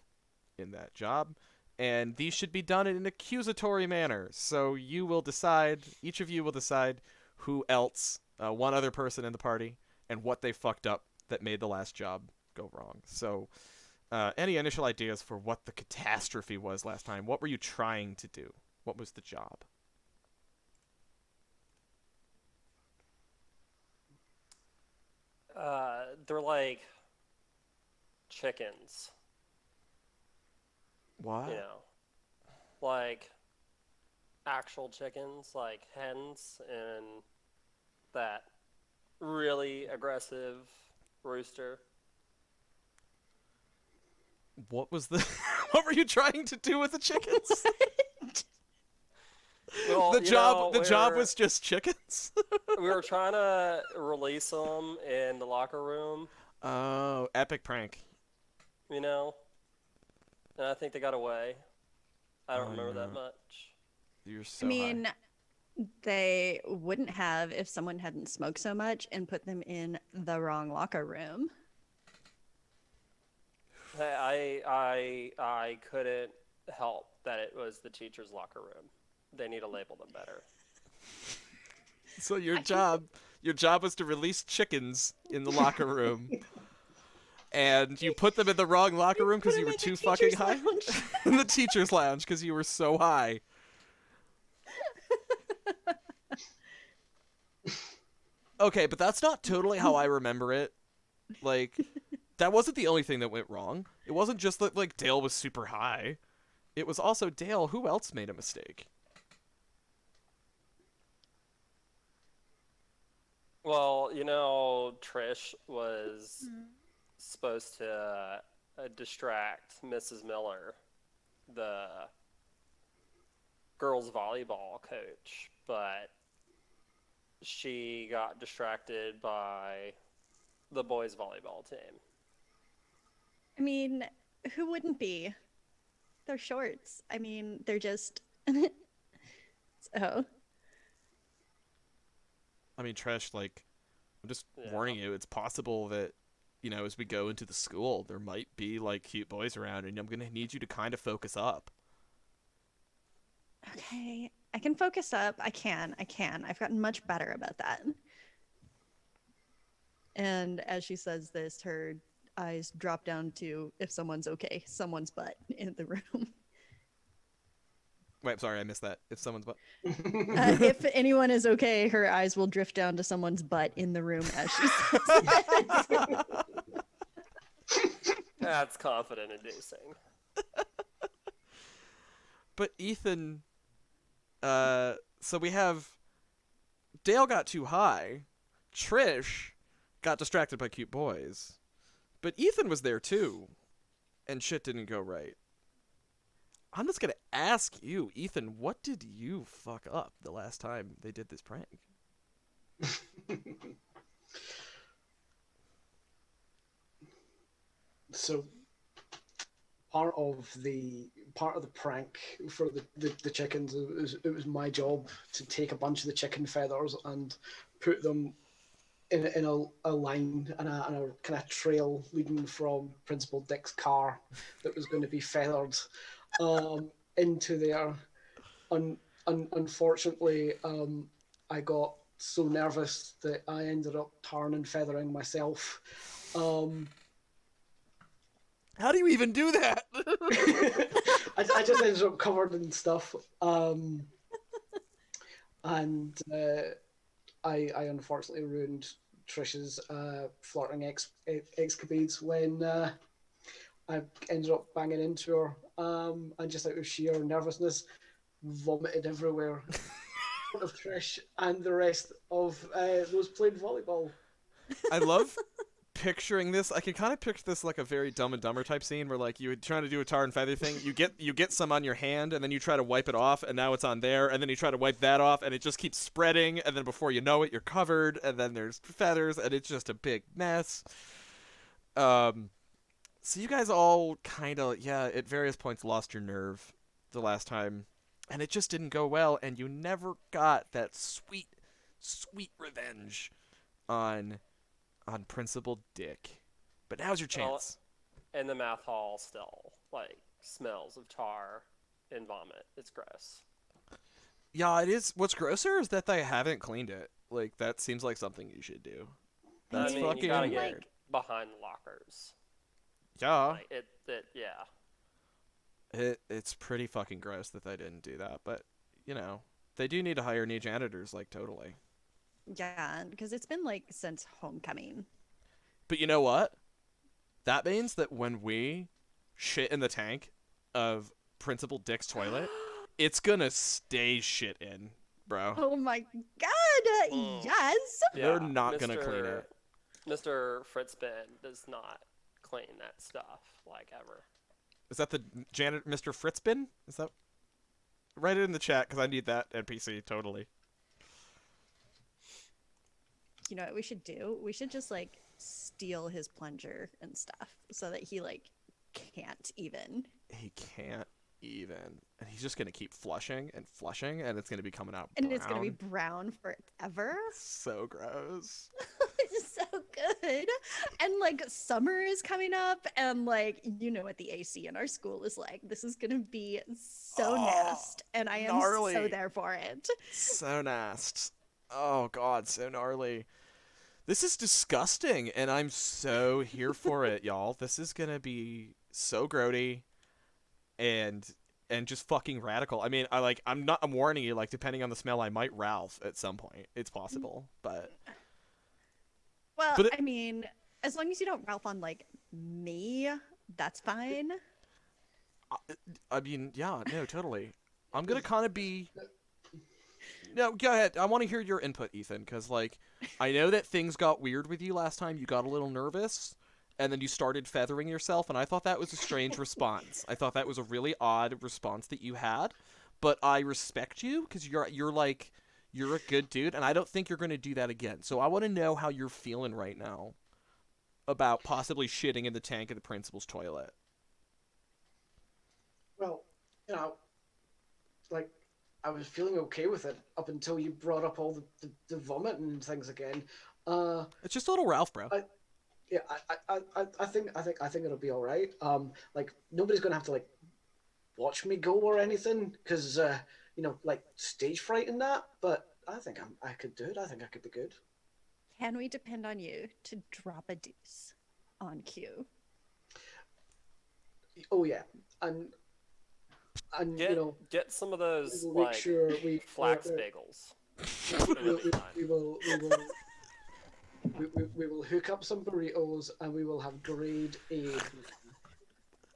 in that job. And these should be done in an accusatory manner. So you will decide, each of you will decide who else, one other person in the party, and what they fucked up that made the last job go wrong. So any initial ideas for what the catastrophe was last time? What were you trying to do? What was the job? They're like chickens, What? you know, like actual chickens, like hens, and that really aggressive rooster. What was the? What were you trying to do with the chickens? Well, The job was just chickens. we were trying to release them in the locker room, Oh, epic prank. you know, and I think they got away. I don't Oh remember that no, much. you're I so high. mean, they wouldn't have if someone hadn't smoked so much and put them in the wrong locker room. I couldn't help that it was the teacher's locker room. They need to label them better. So I- your job was to release chickens in the locker room, and you put them in the wrong locker room Put because you them were in the too fucking teacher's high. lounge. In the teacher's lounge because you were so high. Okay, but that's not totally how I remember it. Like, that wasn't the only thing that went wrong. It wasn't just that like Dale was super high. It was also Dale. Who else made a mistake? Well, Trish was supposed to distract Mrs. Miller, the girls' volleyball coach, but she got distracted by the boys' volleyball team. I mean, who wouldn't be? They're shorts. I mean, they're just. So, I mean, Trish, like, I'm just Yeah. warning you, it's possible that, as we go into the school, there might be, like, cute boys around, and I'm going to need you to kind of focus up. okay. I can focus up. I can. I've gotten much better about that. And as she says this, her eyes drop down to if someone's okay, someone's butt in the room. Wait, sorry, I missed that. If someone's but If anyone is okay, her eyes will drift down to someone's butt in the room as she says that. That's confident inducing. But Ethan, so we have Dale got too high, Trish got distracted by cute boys, but Ethan was there too, and shit didn't go right. I'm just gonna ask you, Ethan, what did you fuck up the last time they did this prank? So part of the prank for the chickens, it was my job to take a bunch of the chicken feathers and put them in a line and a kind of trail leading from Principal Dick's car that was going to be feathered into there. Unfortunately, I got so nervous that I ended up tarring and feathering myself. How do you even do that? I just ended up covered in stuff. And I unfortunately ruined Trish's flirting escapades when I ended up banging into her, and just out of sheer nervousness, vomited everywhere in front of Trish and the rest of those playing volleyball. I love picturing this. I can kind of picture this like a very Dumb and Dumber type scene where like you would try to do a tar and feather thing. You get some on your hand and then you try to wipe it off and now it's on there and then you try to wipe that off and it just keeps spreading and then before you know it you're covered and then there's feathers and it's just a big mess. So you guys all kind of at various points lost your nerve the last time and it just didn't go well and you never got that sweet revenge on Principal Dick. But now's your chance. And the math hall still, like, smells of tar and vomit. It's gross. Yeah, it is. What's grosser is that they haven't cleaned it. Like, that seems like something you should do. That's I mean, fucking you gotta weird. get behind the lockers. Yeah. Like, yeah. It's pretty fucking gross that they didn't do that. But, they do need to hire new janitors, like, totally. Yeah, because it's been like since homecoming. But you know what? That means that when we shit in the tank of Principal Dick's toilet, it's gonna stay shit in, bro. Oh my god! Mm. Yes. They're Yeah, not gonna clean it. Mr. Fritzben does not clean that stuff like ever. Is that the janitor, Mr. Fritzbin? Is that? Write it in the chat because I need that NPC totally. You know what we should do? We should just like steal his plunger and stuff so that he like can't even. He can't even, and he's just gonna keep flushing, and it's gonna be coming out And brown. it's gonna be brown forever. So gross. It's so good. And like summer is coming up, and like you know what the AC in our school is like. This is gonna be so nasty, and I am gnarly. so there for it. So nasty. Oh god, so gnarly. This is disgusting, and I'm so here for it, y'all. This is gonna be so grody and just fucking radical. I mean, I'm warning you, like, depending on the smell, I might Ralph at some point. It's possible, but Well, But it- I mean, as long as you don't Ralph on like me, that's fine. I mean, yeah, no, totally. I'm gonna kind of be. No, go ahead. I want to hear your input, Ethan, because like I know that things got weird with you last time. You got a little nervous, and then you started feathering yourself, and I thought that was a strange response. I thought that was a really odd response that you had, but I respect you because you're a good dude, and I don't think you're gonna do that again. So I want to know how you're feeling right now about possibly shitting in the tank of the principal's toilet. Well, you know, like I was feeling okay with it up until you brought up all the vomit and things again. It's just a little Ralph, bro. Yeah, I think it'll be all right. Like nobody's gonna have to like watch me go or anything because you know, like stage fright and that. But I could do it. I think I could be good. Can we depend on you to drop a deuce on cue? Oh yeah, and you know, Get some of those we'll make like sure flax bagels. It'll be fine. we will hook up some burritos and we will have grade A.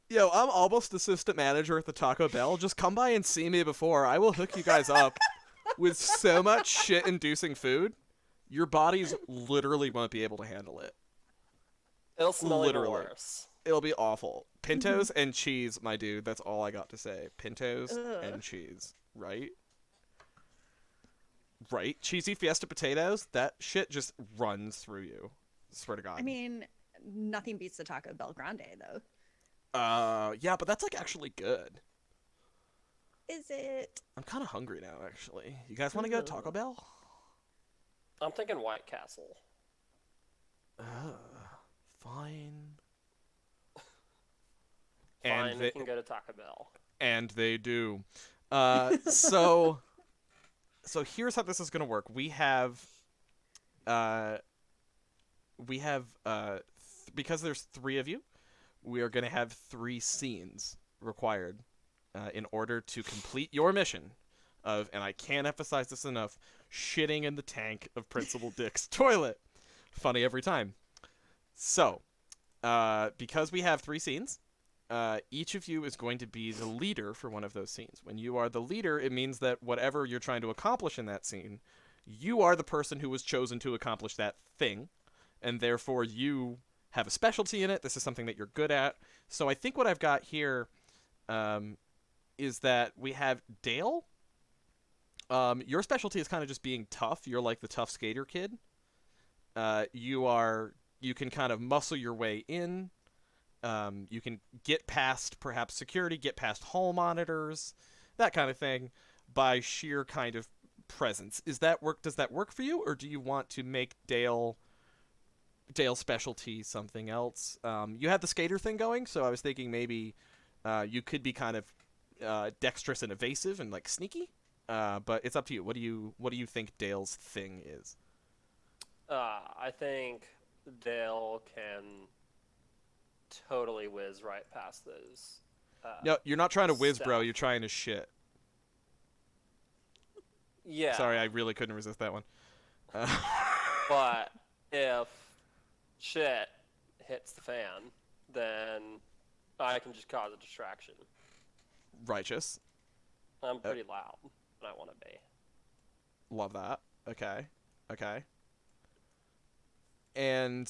Yo, I'm almost assistant manager at the Taco Bell. Just come by and see me before. I will hook you guys up with so much shit-inducing food. Your bodies literally won't be able to handle it. It'll smell even Literally. worse. It'll be awful. Pintos and cheese, my dude. That's all I got to say. Pintos Ugh. and cheese. Right? Right? Cheesy Fiesta potatoes? That shit just runs through you. Swear to God. I mean, nothing beats the Taco Bell Grande though. Yeah, but that's like actually good. Is it? I'm kind of hungry now, actually. You guys want to go to Taco Bell? I'm thinking White Castle. Fine. Fine, we can go to Taco Bell. And they do. So here's how this is gonna work. We have because there's 3 of you, we are gonna have 3 scenes required in order to complete your mission of, and I can't emphasize this enough, shitting in the tank of Principal Dick's toilet. Funny every time. So, because we have 3 scenes, each of you is going to be the leader for one of those scenes. When you are the leader, it means that whatever you're trying to accomplish in that scene, you are the person who was chosen to accomplish that thing, and therefore you have a specialty in it. This is something that you're good at. So I think what I've got here is that we have Dale. Your specialty is kind of just being tough. You're like the tough skater kid. You can kind of muscle your way in. You can get past perhaps security, get past hall monitors, that kind of thing, by sheer kind of presence. Does that work for you, or do you want to make Dale's specialty something else? You had the skater thing going, so I was thinking maybe you could be kind of dexterous and evasive and like sneaky. But it's up to you. What do you think Dale's thing is? I think Dale can totally whiz right past those. No, you're not trying to whiz, bro. Stuff. You're trying to shit. Yeah. Sorry, I really couldn't resist that one. But if shit hits the fan, then I can just cause a distraction. Righteous. I'm pretty loud when I want to be. Love that. Okay. Okay. And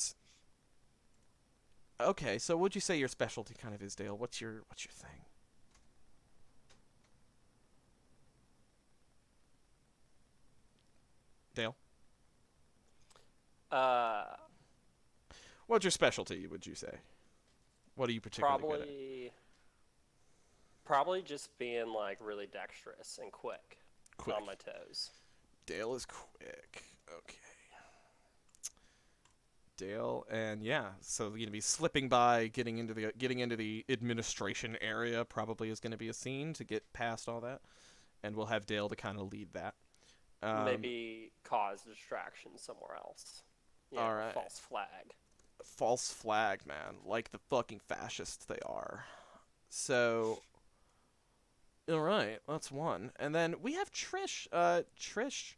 okay, so what'd you say your specialty kind of is, Dale? What's your thing? Dale? What's your specialty, would you say? What are you particularly good at? Probably just being like really dexterous and quick on my toes. Dale is quick. Okay. Dale, and yeah, so you're gonna be slipping by, getting into the administration area. Probably is gonna be a scene to get past all that, and we'll have Dale to kind of lead that. Maybe cause distraction somewhere else. All right. False flag. False flag, man, like the fucking fascists they are. So, all right, that's one, and then we have Trish. Trish.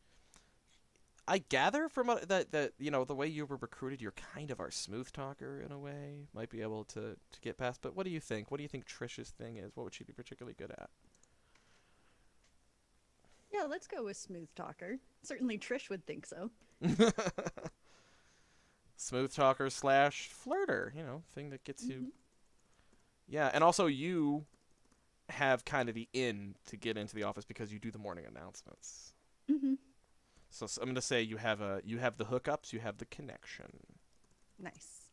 I gather from that the way you were recruited, you're kind of our smooth talker in a way. Might be able to get past. But what do you think? What do you think Trish's thing is? What would she be particularly good at? Yeah, let's go with smooth talker. Certainly Trish would think so. Smooth talker / flirter, thing that gets you. Yeah, and also you have kind of the in to get into the office because you do the morning announcements. Mm-hmm. So I'm going to say you have the hookups, you have the connection. Nice.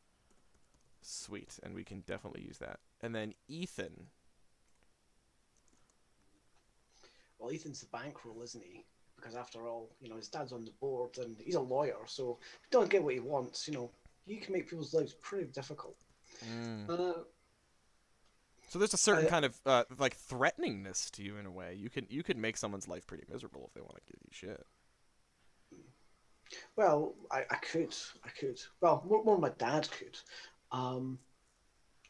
Sweet, and we can definitely use that. And then Ethan. Well, Ethan's the bankroll, isn't he? Because after all, his dad's on the board and he's a lawyer, so if he don't get what he wants, he can make people's lives pretty difficult. So there's a certain kind of like threateningness to you in a way. You could make someone's life pretty miserable if they want to give you shit. Well, I could. Well, more my dad could.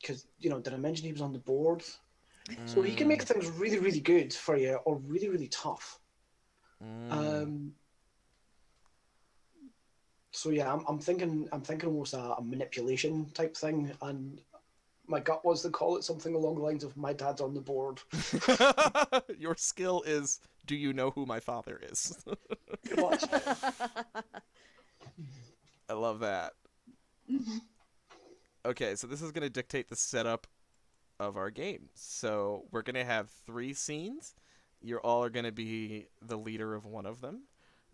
Because, did I mention he was on the board? So he can make things really, really good for you or really, really tough. So yeah, I'm thinking almost a manipulation type thing, and my gut wants to call it something along the lines of my dad's on the board. Your skill is, do you know who my father is? I love that. Okay, so this is going to dictate the setup of our game. So we're going to have 3 scenes. You all are going to be the leader of one of them.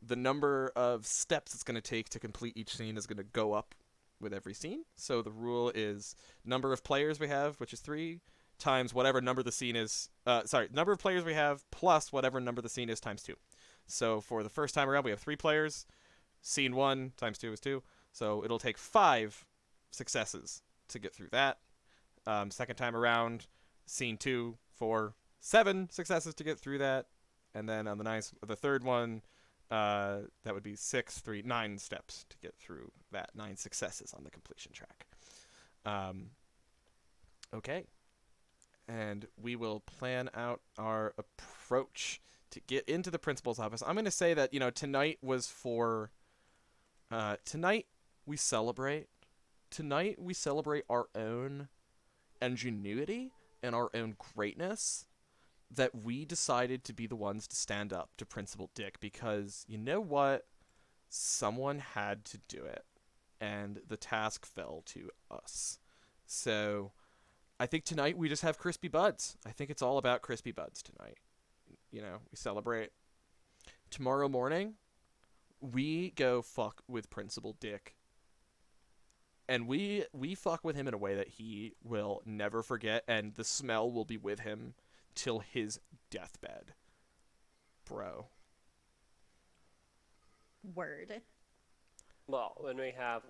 The number of steps it's going to take to complete each scene is going to go up with every scene. So the rule is number of players we have, which is 3, times whatever number the scene is. Number of players we have plus whatever number the scene is times 2. So for the first time around, we have 3 players. Scene 1 times 2 is 2. So it'll take 5 successes to get through that. Second time around, scene 2, 4, 7 successes to get through that. And then on the third one, that would be 6, 3, 9 steps to get through that. 9 successes on the completion track. Okay. And we will plan out our approach to get into the principal's office. I'm going to say that, tonight was for... tonight we celebrate. Tonight we celebrate our own ingenuity and our own greatness, that we decided to be the ones to stand up to Principal Dick, because you know what? Someone had to do it, and the task fell to us. So I think tonight we just have crispy buds. I think it's all about crispy buds tonight. We celebrate. Tomorrow morning, we go fuck with Principal Dick. And we fuck with him in a way that he will never forget, and the smell will be with him till his deathbed. Bro. Word. Well, when we have,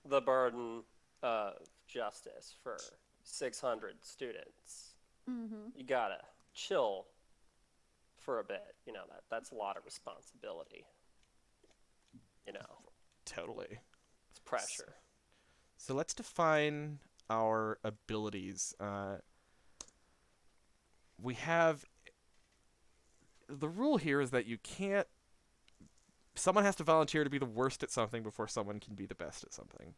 the burden of justice for 600 students, you gotta chill for a bit. That's a lot of responsibility. Totally. It's pressure. So let's define our abilities. We have... The rule here is that you can't... Someone has to volunteer to be the worst at something before someone can be the best at something.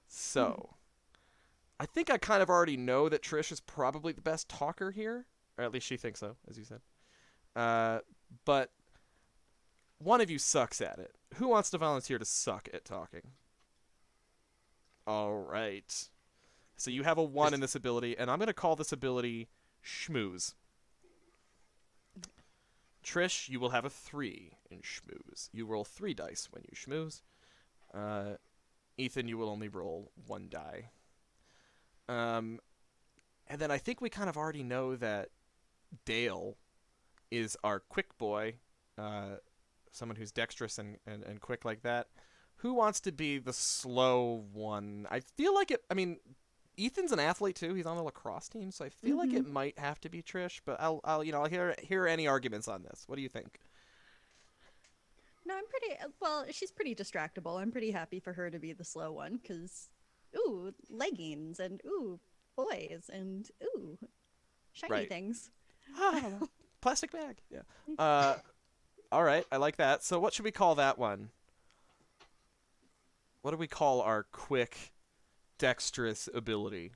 So, I think I kind of already know that Trish is probably the best talker here, or at least she thinks so, as you said. But one of you sucks at it. Who wants to volunteer to suck at talking? All right. So you have a 1 in this ability, and I'm going to call this ability Schmooze. Trish, you will have a 3 in Schmooze. You roll 3 dice when you schmooze. Ethan, you will only roll 1 die. And then I think we kind of already know that Dale is our quick boy, someone who's dexterous and quick like that. Who wants to be the slow one? I feel like it. I mean, Ethan's an athlete too. He's on the lacrosse team, so I feel like it might have to be Trish. But I'll hear any arguments on this. What do you think? No, I'm pretty well. She's pretty distractible. I'm pretty happy for her to be the slow one because, ooh, leggings and ooh, boys and ooh, shiny things. Plastic bag. Yeah. All right, I like that. So what should we call that one? What do we call our quick, dexterous ability?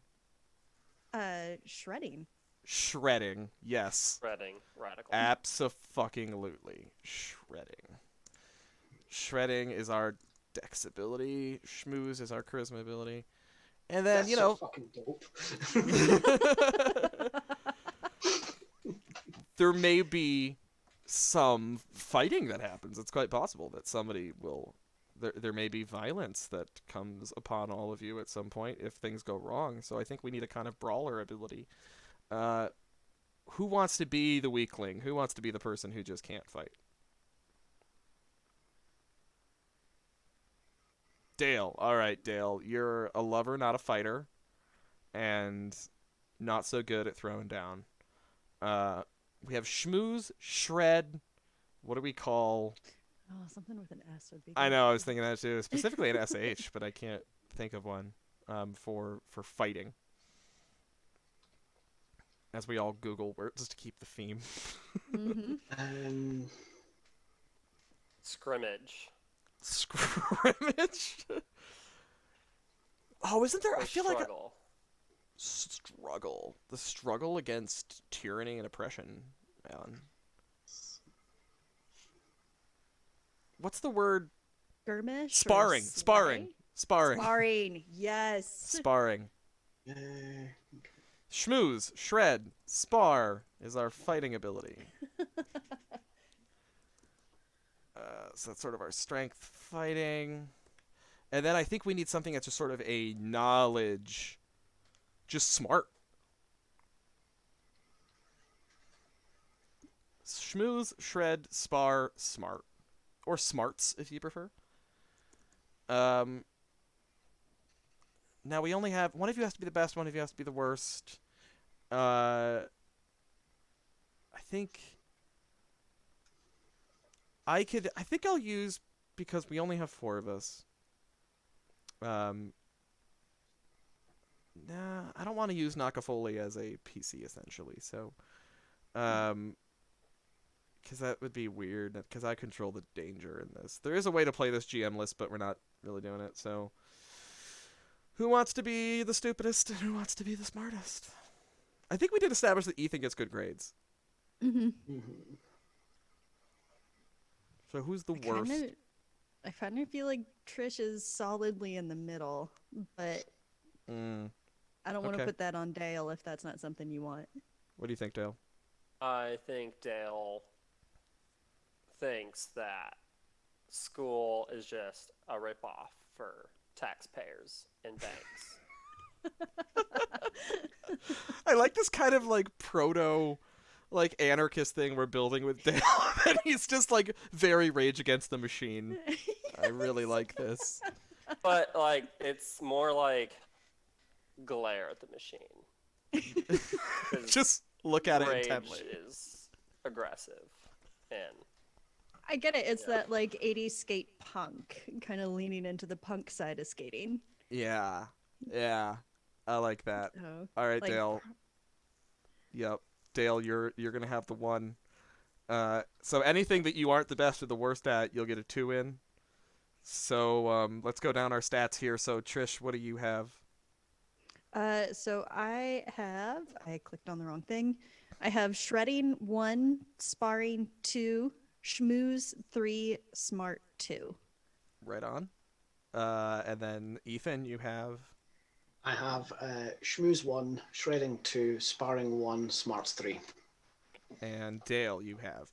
Shredding. Shredding. Yes. Shredding. Radical. Abso-fucking-lutely. Shredding. Shredding is our dex ability. Schmooze is our charisma ability. And then, That's so fucking dope. there may be some fighting that happens. It's quite possible that somebody will... There may be violence that comes upon all of you at some point if things go wrong. So I think we need a kind of brawler ability. Who wants to be the weakling? Who wants to be the person who just can't fight? Dale. All right, Dale. You're a lover, not a fighter. And not so good at throwing down. We have schmooze, shred. What do we call... Oh, something with an S would be good. I know, I was thinking that too. Specifically an SH, but I can't think of one for fighting. As we all Google words to keep the theme. Scrimmage. Scrimmage? Oh, isn't there... Or I feel struggle. Struggle. The struggle against tyranny and oppression, Alan. What's the word? Skirmish? Sparring. Sparring, yes. Sparring. Schmooze, shred, spar is our fighting ability. So that's sort of our strength fighting. And then I think we need something that's just sort of a knowledge. Just smart. Schmooze, shred, spar, smart. Or smarts, if you prefer. Now we only have... One of you has to be the best, one of you has to be the worst. I think I'll use... Because we only have 4 of us. Nah, I don't want to use Knockoffoli as a PC, essentially, so... Because that would be weird, because I control the danger in this. There is a way to play this GM list, but we're not really doing it, so... Who wants to be the stupidest, and who wants to be the smartest? I think we did establish that Ethan gets good grades. So who's the worst? I kind of feel like Trish is solidly in the middle, but I don't want to put that on Dale if that's not something you want. What do you think, Dale? I think Dale thinks that school is just a ripoff for taxpayers and banks. I like this kind of like proto like anarchist thing we're building with Dale. And he's just like very Rage Against the Machine. I really like this. But like it's more like glare at the machine. Just look at it Rage intently. is aggressive and I get it. It's that like 80s skate punk, kind of leaning into the punk side of skating. Yeah. I like that. Oh, All right, like, Dale. Yep. Dale, you're gonna have the 1. So anything that you aren't the best or the worst at, you'll get a 2 in. So let's go down our stats here. So Trish, what do you have? So I clicked on the wrong thing. I have shredding 1, sparring 2, schmooze 3, smart 2. Right on. And then Ethan, you have. I have Schmooze 1, Shredding 2, Sparring 1, Smarts 3. And Dale, you have.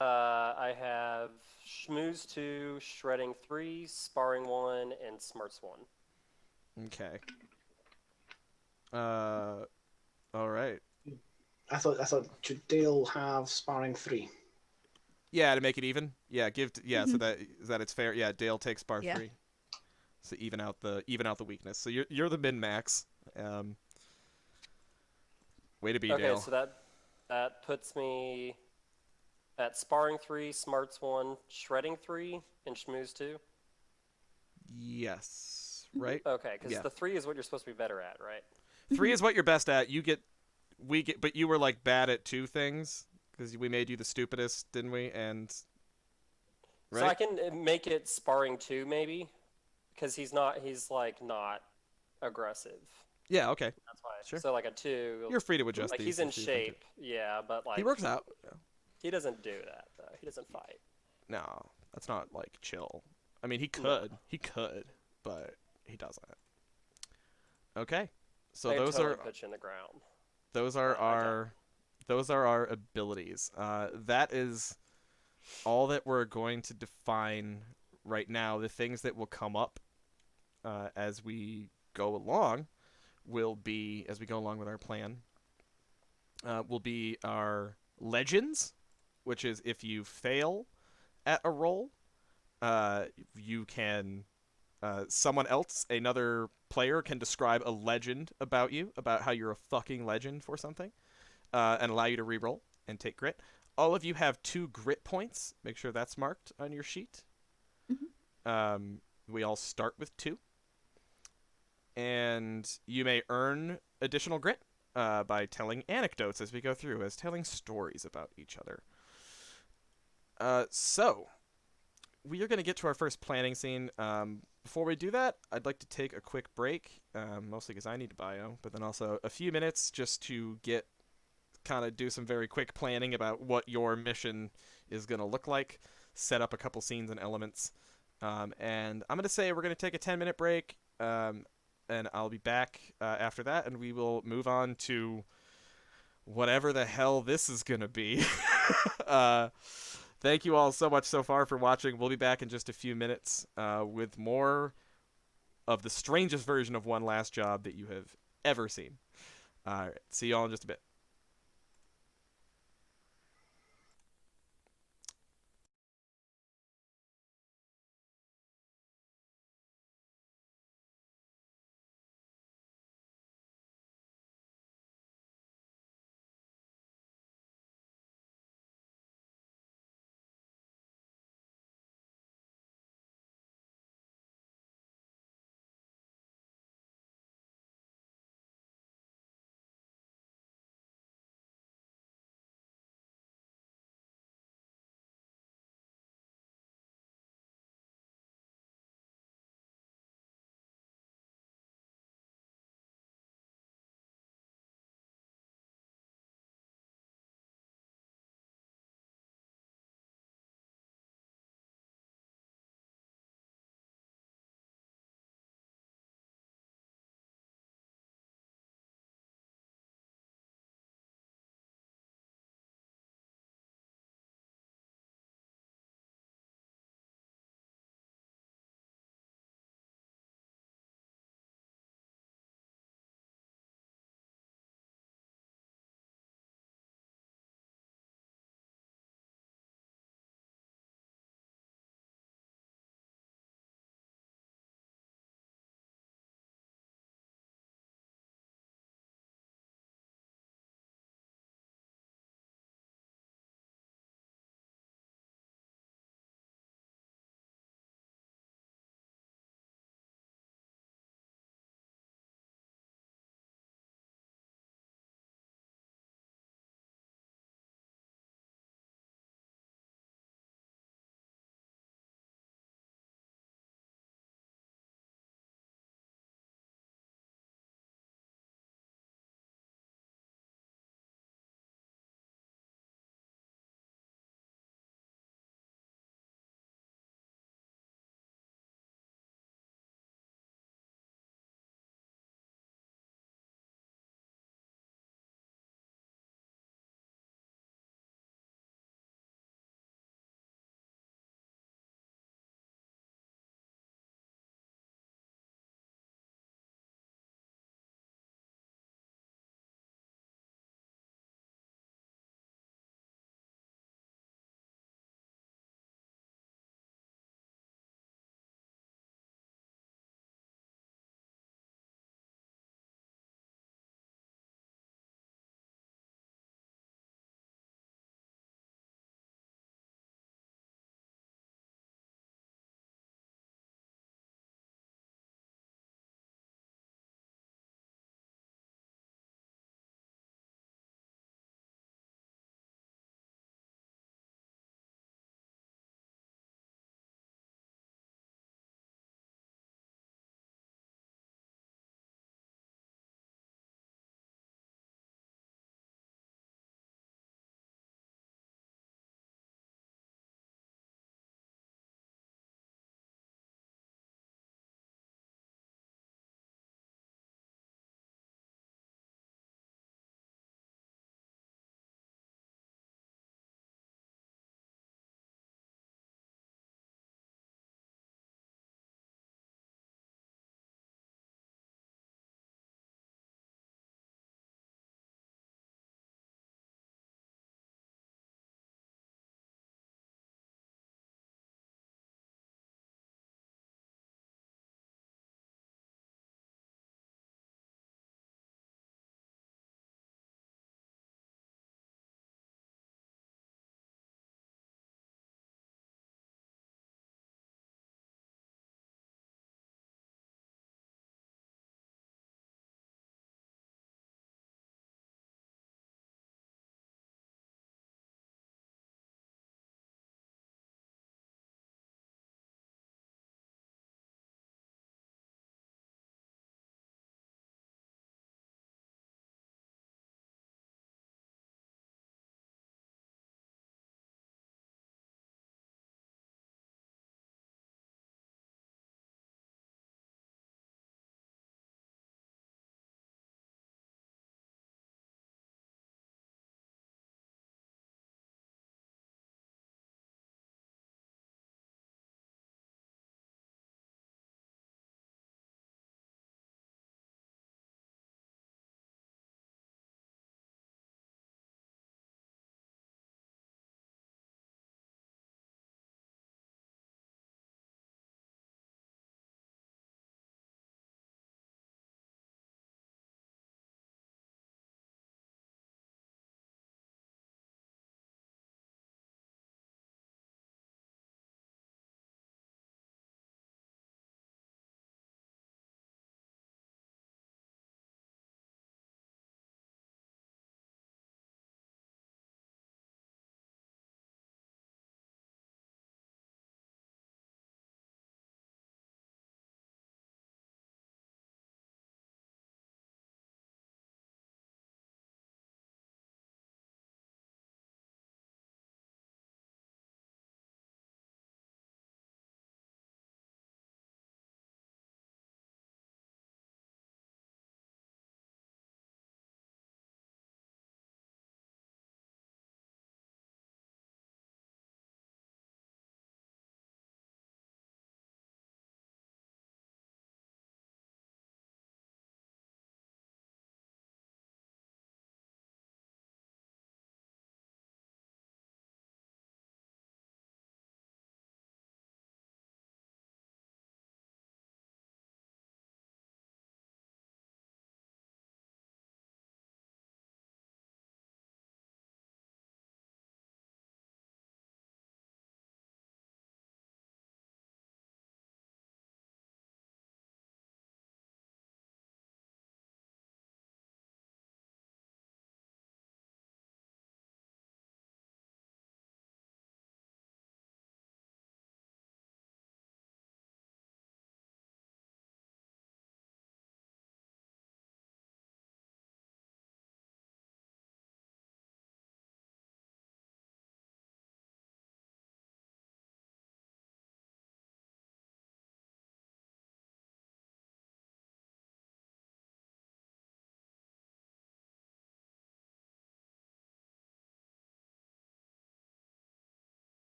I have schmooze 2, shredding 3, sparring 1, and smarts 1. Okay. All right. I thought should Dale have Sparring 3? Yeah, to make it even. Yeah, so Mhm. that it's fair. Yeah, Dale takes bar Yeah. 3. So even out the weakness. So you're the min max. Um, way to be, Okay, Dale. so that puts me at sparring 3, smarts 1, shredding 3, and schmooze 2. Yes. Right? Okay, because Yeah. the 3 is what you're supposed to be better at, right? 3 is what you're best at. But you were like bad at 2 things because we made you the stupidest, didn't we? And So I right? can make it sparring 2 maybe, because he's like not aggressive. Yeah, okay. That's why. Sure. So like a 2, You're free to adjust like these he's in if you think it. shape, yeah, but He like works out. Yeah. he doesn't do that though. He doesn't fight. No, that's not like chill. I mean, he No, could. He could, but he doesn't. Okay. So I could totally put you in the ground, those are but I don't. our those are our abilities. That is all that we're going to define right now. The things that will come up as we go along will be as we go along with our plan. Will be our legends, which is if you fail at a roll, you can someone else, another player, can describe a legend about you, about how you're a fucking legend for something, and allow you to reroll and take grit. All of you have 2 grit points. Make sure that's marked on your sheet. Mhm. We all start with 2, and you may earn additional grit by telling anecdotes as we go through, as telling stories about each other. So we are going to get to our first planning scene. Before we do that, I'd like to take a quick break, mostly because I need to bio, but then also a few minutes just to do some very quick planning about what your mission is going to look like, set up a couple scenes and elements. And I'm going to say we're going to take a 10-minute break, and I'll be back after that, and we will move on to whatever the hell this is going to be. uh, Thank you all so much so far for watching. We'll be back in just a few minutes with more of the strangest version of One Last Job that you have ever seen. All right, see you all in just a bit.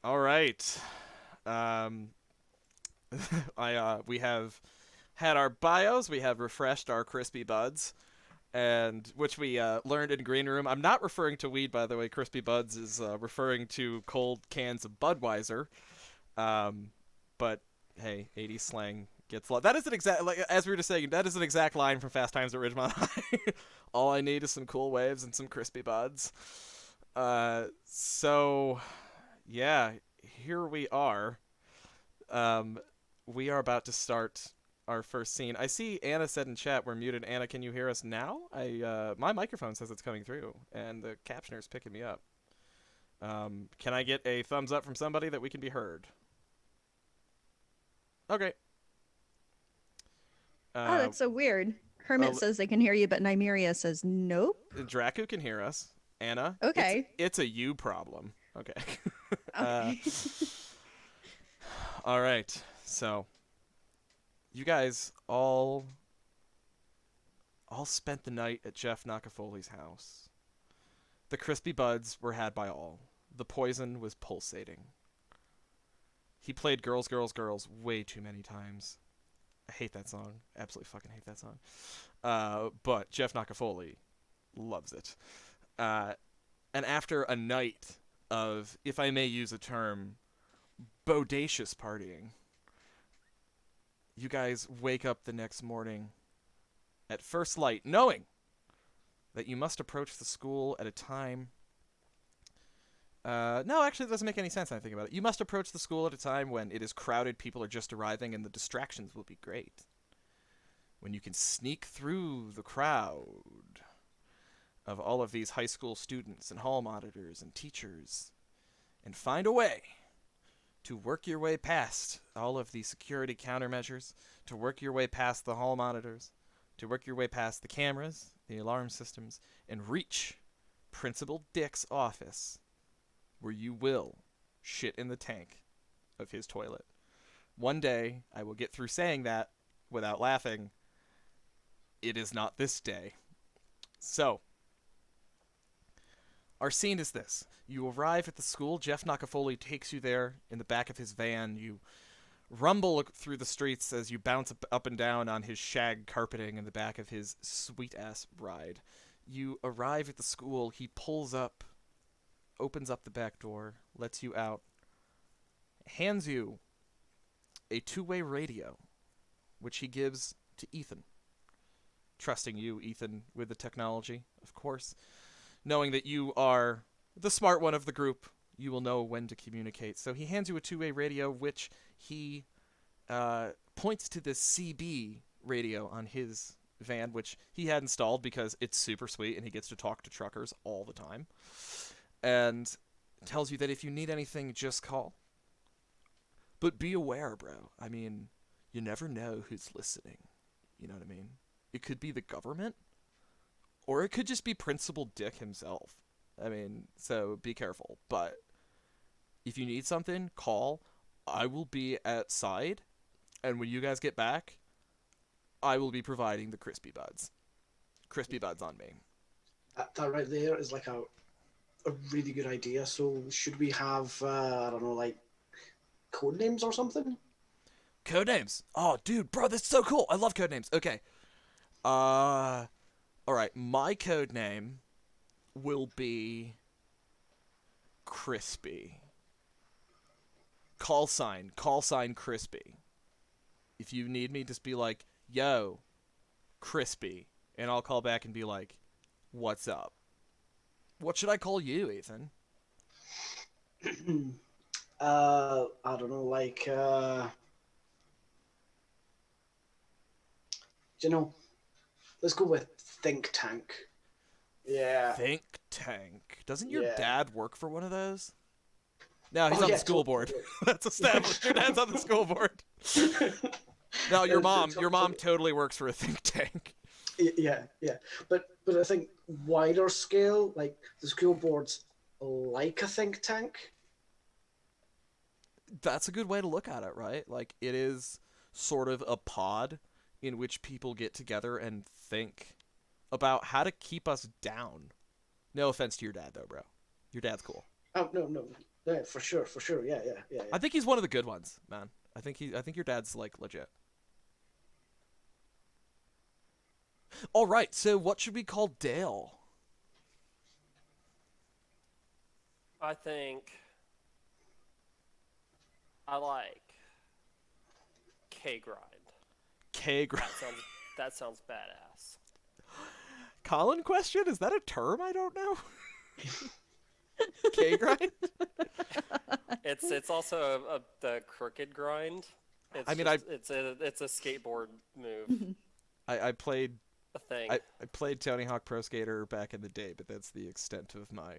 All right. Um, we have had our bios. We have refreshed our crispy buds, and which we learned in green room. I'm not referring to weed, by the way. Crispy buds is referring to cold cans of Budweiser. But hey, 80s slang gets that is an exact, like as we were just saying, that is an exact line from Fast Times at Ridgemont High. All I need is some cool waves and some crispy buds. So yeah, here we are. Um, we are about to start our first scene. I see Anna said in chat we're muted. Anna, can you hear us now? My microphone says it's coming through, and the captioner's picking me up. Can I get a thumbs up from somebody that we can be heard? Okay. Oh, that's so weird. Hermit says they can hear you, but Nymeria says nope. Dracu can hear us. Anna, Okay. it's a you problem. Okay. Okay. All right. So, you guys all spent the night at Jeff Knockoffoli's house. The crispy buds were had by all. The poison was pulsating. He played Girls, Girls, Girls way too many times. I hate that song. Absolutely fucking hate that song. But Jeff Knockoffoli loves it. And after a night of, if I may use a term, bodacious partying, you guys wake up the next morning at first light, knowing that you must approach the school at a time. No, actually, it doesn't make any sense when I think about it. You must approach the school at a time when it is crowded, people are just arriving, and the distractions will be great. When you can sneak through the crowd of all of these high school students and hall monitors and teachers and find a way to work your way past all of the security countermeasures, to work your way past the hall monitors, to work your way past the cameras, the alarm systems, and reach Principal Dick's office, where you will shit in the tank of his toilet. One day, I will get through saying that without laughing. It is not this day. So, our scene is this. You arrive at the school. Jeff Knockoffoli takes you there in the back of his van. You rumble through the streets as you bounce up and down on his shag carpeting in the back of his sweet-ass ride. You arrive at the school. He pulls up, opens up the back door, lets you out, hands you a two-way radio, which he gives to Ethan. Trusting you, Ethan, with the technology, of course. Knowing that you are the smart one of the group, you will know when to communicate. So he hands you a two-way radio, which he points to this CB radio on his van, which he had installed because it's super sweet and he gets to talk to truckers all the time. And tells you that if you need anything, just call. But be aware, bro. I mean, you never know who's listening. You know what I mean? It could be the government, or it could just be Principal Dick himself. I mean, so be careful. But if you need something, call. I will be outside, and when you guys get back, I will be providing the crispy buds. Crispy buds on me. That right there is like a really good idea. So should we have, I don't know, like code names or something? Code names. Oh, dude, bro, that's so cool. I love code names. Okay. All right. My code name will be Crispy. Callsign Crispy. If you need me, just be like, yo, Crispy. And I'll call back and be like, what's up? What should I call you, Ethan? I don't know, like, you know, let's go with Think Tank. Yeah. Think Tank. Doesn't your Yeah. dad work for one of those? No, he's Oh, on yeah, the school board. That's established. Your dad's on the school board. No, your mom totally works for a think tank. Yeah. But I think wider scale, like the school board's like a think tank. That's a good way to look at it, right? Like, it is sort of a pod in which people get together and think about how to keep us down. No offense to your dad, though, bro. Your dad's cool. Oh no, Yeah, for sure. Yeah. I think he's one of the good ones, man. I think your dad's like legit. All right, so what should we call Dale? I think I like K grind. K. That sounds badass. Colin question? Is that a term? I don't know. K grind? It's also the crooked grind. It's I mean, it's a skateboard move. I played A thing. I played Tony Hawk Pro Skater back in the day, but that's the extent of my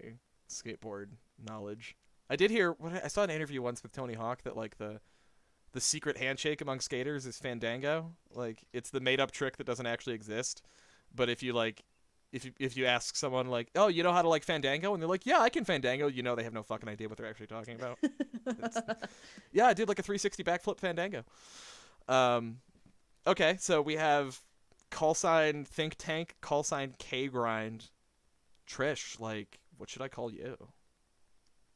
skateboard knowledge. I did hear I saw an interview once with Tony Hawk that like the secret handshake among skaters is Fandango. Like it's the made up trick that doesn't actually exist. But if you like if you ask someone like, "Oh, you know how to like Fandango?" and they're like, "Yeah, I can Fandango," you know they have no fucking idea what they're actually talking about. Yeah, I did like a 360 backflip Fandango. Okay, so we have callsign think tank, callsign K grind. Trish, like, what should I call you?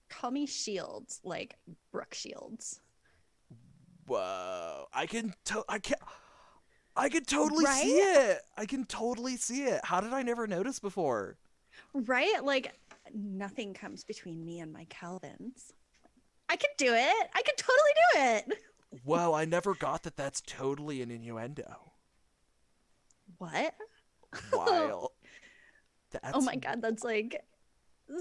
Call me Shields, like Brooke Shields. Whoa, I can totally Right? see it. I can totally see it. How did I never notice before? Right? Like, nothing comes between me and my Calvins. I could do it. I could totally do it. Whoa, I never got that that's totally an innuendo. What? Wild. That's... Oh my god, that's like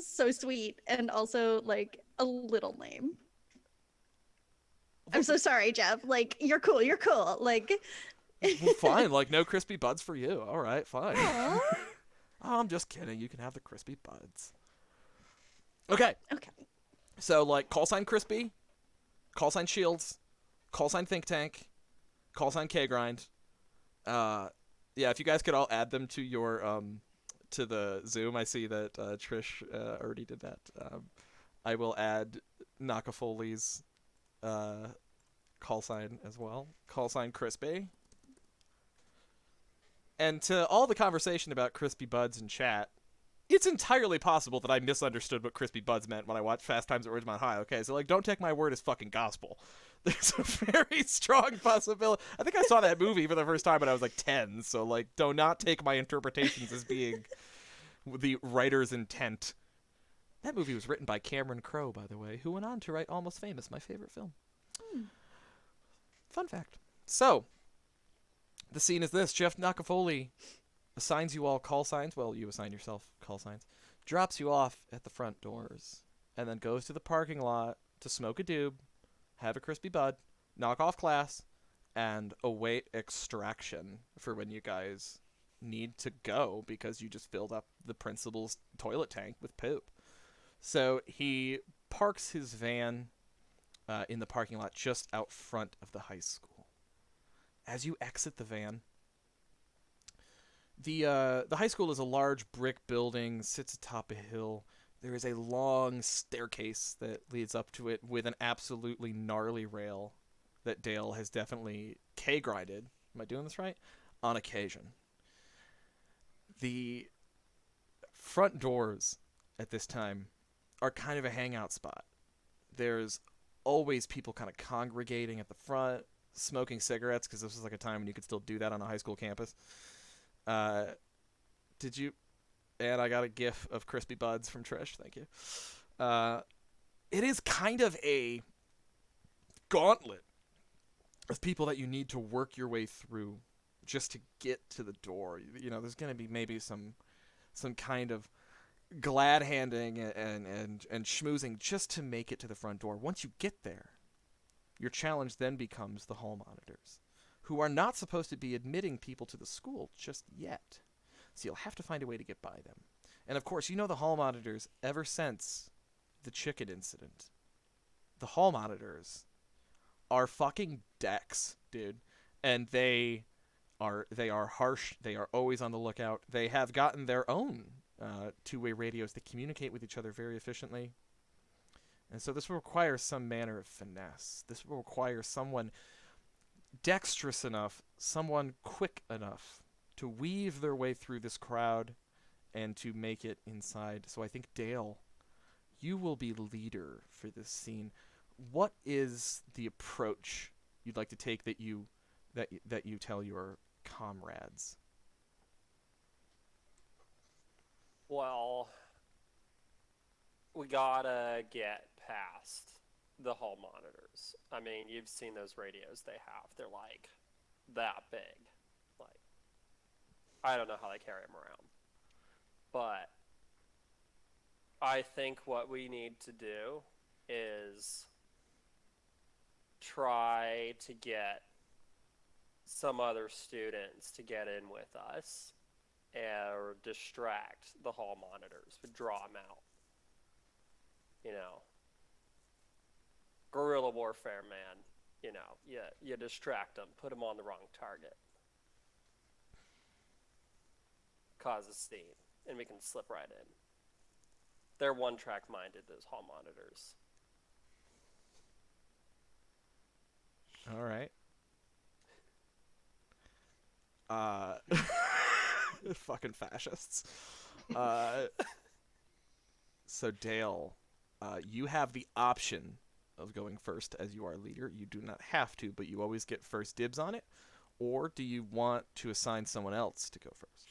so sweet and also like a little lame. I'm so sorry, Jeff. Like, you're cool. You're cool. Like, well, fine. Like, no crispy buds for you. All right, fine. Aww. Oh, I'm just kidding. You can have the crispy buds. Okay. Okay. So, like, call sign crispy, call sign shields, call sign think tank, call sign K grind. Yeah, if you guys could all add them to your to the Zoom. I see that Trish already did that. I will add Knockoffoli's call sign as well. Call sign crispy. And to all the conversation about crispy buds in chat, it's entirely possible that I misunderstood what crispy buds meant when I watched Fast Times at Ridgemont High. Okay, so like, don't take my word as fucking gospel. There's a very strong possibility. I think I saw that movie for the first time when I was like 10. So like, do not take my interpretations as being the writer's intent. That movie was written by Cameron Crowe, by the way, who went on to write Almost Famous, my favorite film. Fun fact. So, the scene is this. Jeff Knockoffoli assigns you all call signs. Well, you assign yourself call signs. Drops you off at the front doors. And then goes to the parking lot to smoke a doob, have a crispy bud, knock off class, and await extraction for when you guys need to go because you just filled up the principal's toilet tank with poop. So he parks his van in the parking lot just out front of the high school. As you exit the van, the high school is a large brick building, sits atop a hill. There is a long staircase that leads up to it with an absolutely gnarly rail that Dale has definitely K-grinded. Am I doing this right? On occasion. The front doors at this time are kind of a hangout spot. There's always people kind of congregating at the front, smoking cigarettes, because this was like a time when you could still do that on a high school campus. Did you... And I got a gif of crispy buds from Trish. Thank you. It is kind of a gauntlet of people that you need to work your way through just to get to the door. You know, there's going to be maybe some kind of glad handing and schmoozing just to make it to the front door. Once you get there, your challenge then becomes the hall monitors, who are not supposed to be admitting people to the school just yet. So you'll have to find a way to get by them. And of course, you know the hall monitors, ever since the chicken incident, the hall monitors are fucking decks, dude. And they are harsh. They are always on the lookout. They have gotten their own two-way radios that communicate with each other very efficiently. And so this will require some manner of finesse. This will require someone dexterous enough, someone quick enough to weave their way through this crowd and to make it inside. So I think, Dale, you will be leader for this scene. What is the approach you'd like to take that you tell your comrades? Well, we gotta get past the hall monitors. I mean, you've seen those radios they have. They're like that big. Like, I don't know how they carry them around. But I think what we need to do is try to get some other students to get in with us or distract the hall monitors, but draw them out. You know, guerrilla warfare, man. You know, you distract them, put them on the wrong target, cause a scene, and we can slip right in. They're one-track minded, those hall monitors. All right. Fucking fascists. So Dale, you have the option of going first as you are leader. You do not have to, but you always get first dibs on it. Or do you want to assign someone else to go first?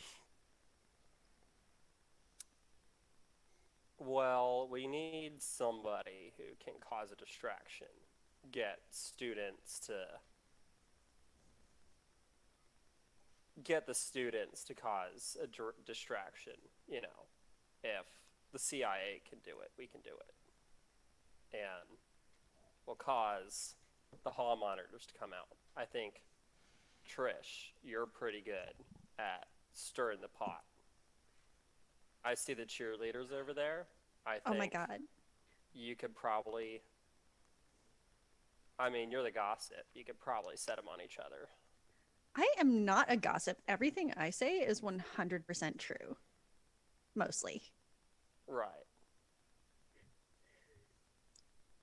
Well, we need somebody who can cause a distraction. Get the students to cause a distraction. You know, if the CIA can do it, we can do it. And we'll cause the hall monitors to come out. I think, Trish, you're pretty good at stirring the pot. I see the cheerleaders over there. I think Oh my god. you could probably, I mean, you're the gossip. You could probably set them on each other. I am not a gossip. Everything I say is 100% true. Mostly. Right.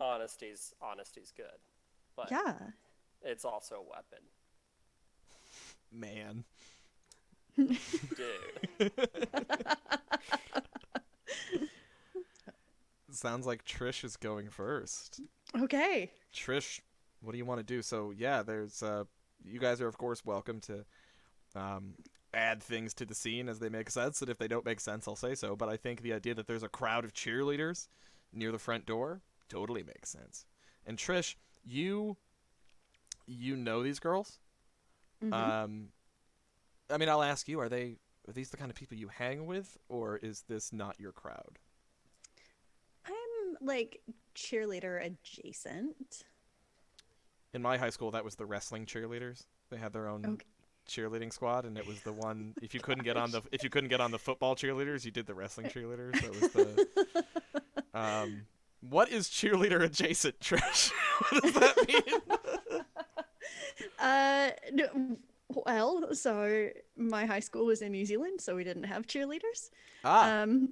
Honesty's good, but Yeah. it's also a weapon, Man. dude. Sounds like Trish is going first. Okay. Trish, what do you want to do? So yeah, there's you guys are of course welcome to add things to the scene as they make sense, and if they don't make sense, I'll say so. But I think the idea that there's a crowd of cheerleaders near the front door totally makes sense. And Trish, you know these girls. Mm-hmm. I mean, I'll ask you: are these the kind of people you hang with, or is this not your crowd? I'm like cheerleader adjacent. In my high school, that was the wrestling cheerleaders. They had their own Okay. cheerleading squad, and it was the one. If you couldn't get on the football cheerleaders, you did the wrestling cheerleaders. So it was the. What is cheerleader adjacent, Trish? What does that mean? Well, so my high school was in New Zealand, so we didn't have cheerleaders. Ah, And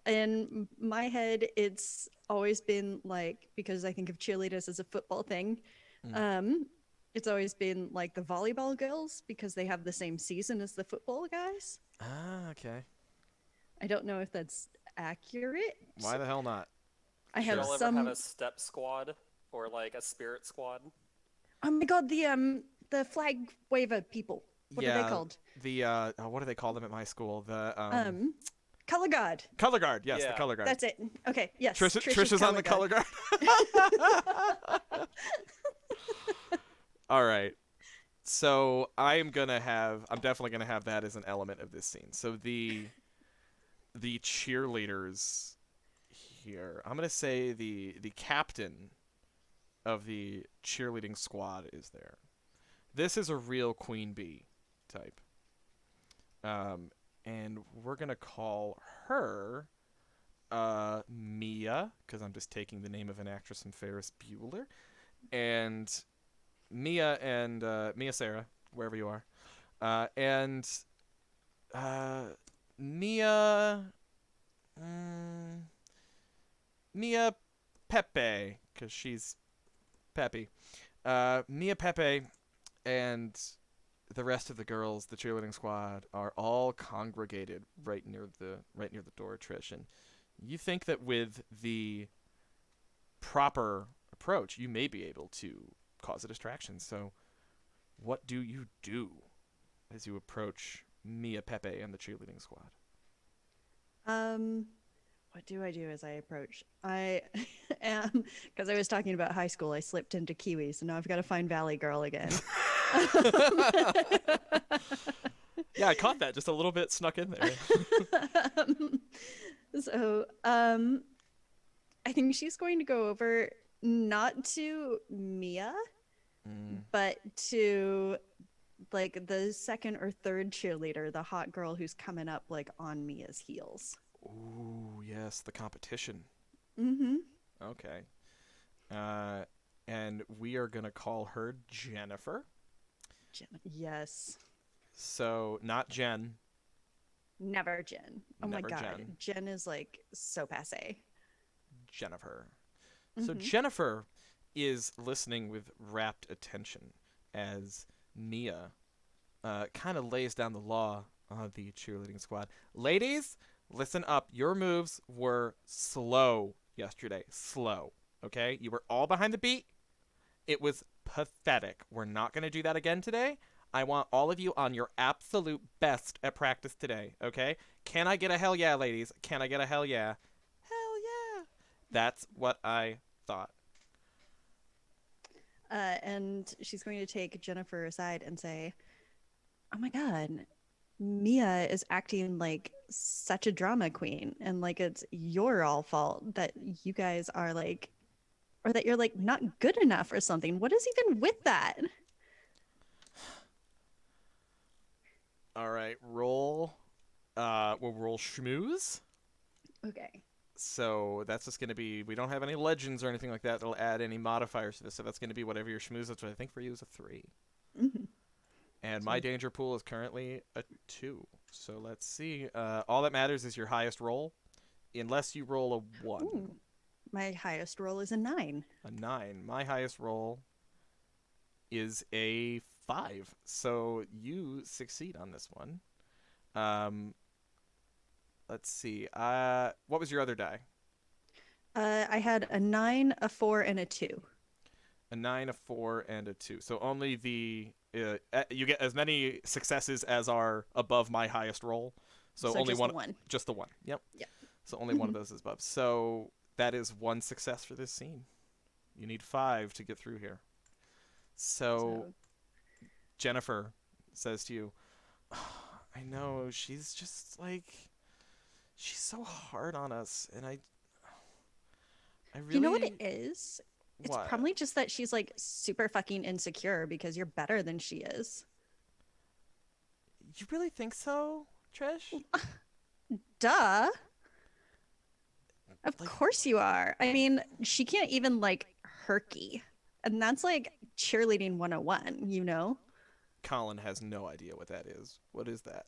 in my head, it's always been like, because I think of cheerleaders as a football thing. It's always been like the volleyball girls because they have the same season as the football guys. okay. I don't know if that's accurate. Why the hell not? I Did have y'all ever some. have a step squad or like a spirit squad? Oh my god, the flag waver people. What are they called? The what do they call them at my school? The Color guard. color guard. Yes, the Yeah. color guard. That's it. Okay, yes. Trish is on the color guard. All right. So I'm definitely gonna have that as an element of this scene. So the cheerleaders here. I'm gonna say the captain of the cheerleading squad is there. This is a real queen bee type. And we're gonna call her Mia, because I'm just taking the name of an actress from Ferris Bueller. And Mia Sarah, wherever you are. And Mia Mia Pepe, because she's Peppy. Mia Pepe and the rest of the girls, the cheerleading squad, are all congregated right near the door, Trish, and You think that with the proper approach, you may be able to cause a distraction. So, what do you do as you approach Mia, Pepe, and the cheerleading squad? What do I do as I approach? I am, because I was talking about high school, I slipped into Kiwi, so now I've got to find Valley Girl again. Yeah, I caught that. Just a little bit snuck in there. So, I think she's going to go over not to Mia, but to like the second or third cheerleader, the hot girl who's coming up like on Mia's heels. Ooh, yes, the competition. Mm-hmm. Okay. And we are going to call her Jennifer. Yes. So, not Jen. Never Jen. Oh Never my god. Jen. Jen is like so passe. Jennifer. So Jennifer is listening with rapt attention as Mia kind of lays down the law on the cheerleading squad. Ladies, listen up. Your moves were slow yesterday. Slow. Okay? You were all behind the beat. It was pathetic. We're not going to do that again today. I want all of you on your absolute best at practice today. Okay? Can I get a hell yeah, ladies? Can I get a hell yeah? Hell yeah. That's what I thought. And she's going to take Jennifer aside and say, "Oh my god, Mia is acting like such a drama queen, and like it's your all fault that you guys are like, or that you're like not good enough or something. What is even with that?" All right, roll. We'll roll schmooze. Okay. So that's just going to be, we don't have any legends or anything like that that'll add any modifiers to this. So that's going to be whatever your schmooze is, which I think for you is a 3. Mm-hmm. And my danger pool is currently a 2. So let's see. All that matters is your highest roll, unless you roll a 1. Ooh, my highest roll is a 9. A 9. My highest roll is a 5. So you succeed on this one. Let's see. What was your other die? I had a 9, a 4, and a 2. A 9, a 4, and a 2. So only the you get as many successes as are above my highest roll. So only just one, the one. Just the one. Yep. Yep. So only one of those is above. So that is 1 success for this scene. You need 5 to get through here. So Jennifer says to you, "I know she's just like." She's so hard on us, and I really... You know what it is? It's What? probably just that she's like super fucking insecure because you're better than she is. You really think so, Trish? Duh. Of course you are. I mean, she can't even like herky. And that's like cheerleading 101, you know? Colin has no idea what that is. What is that?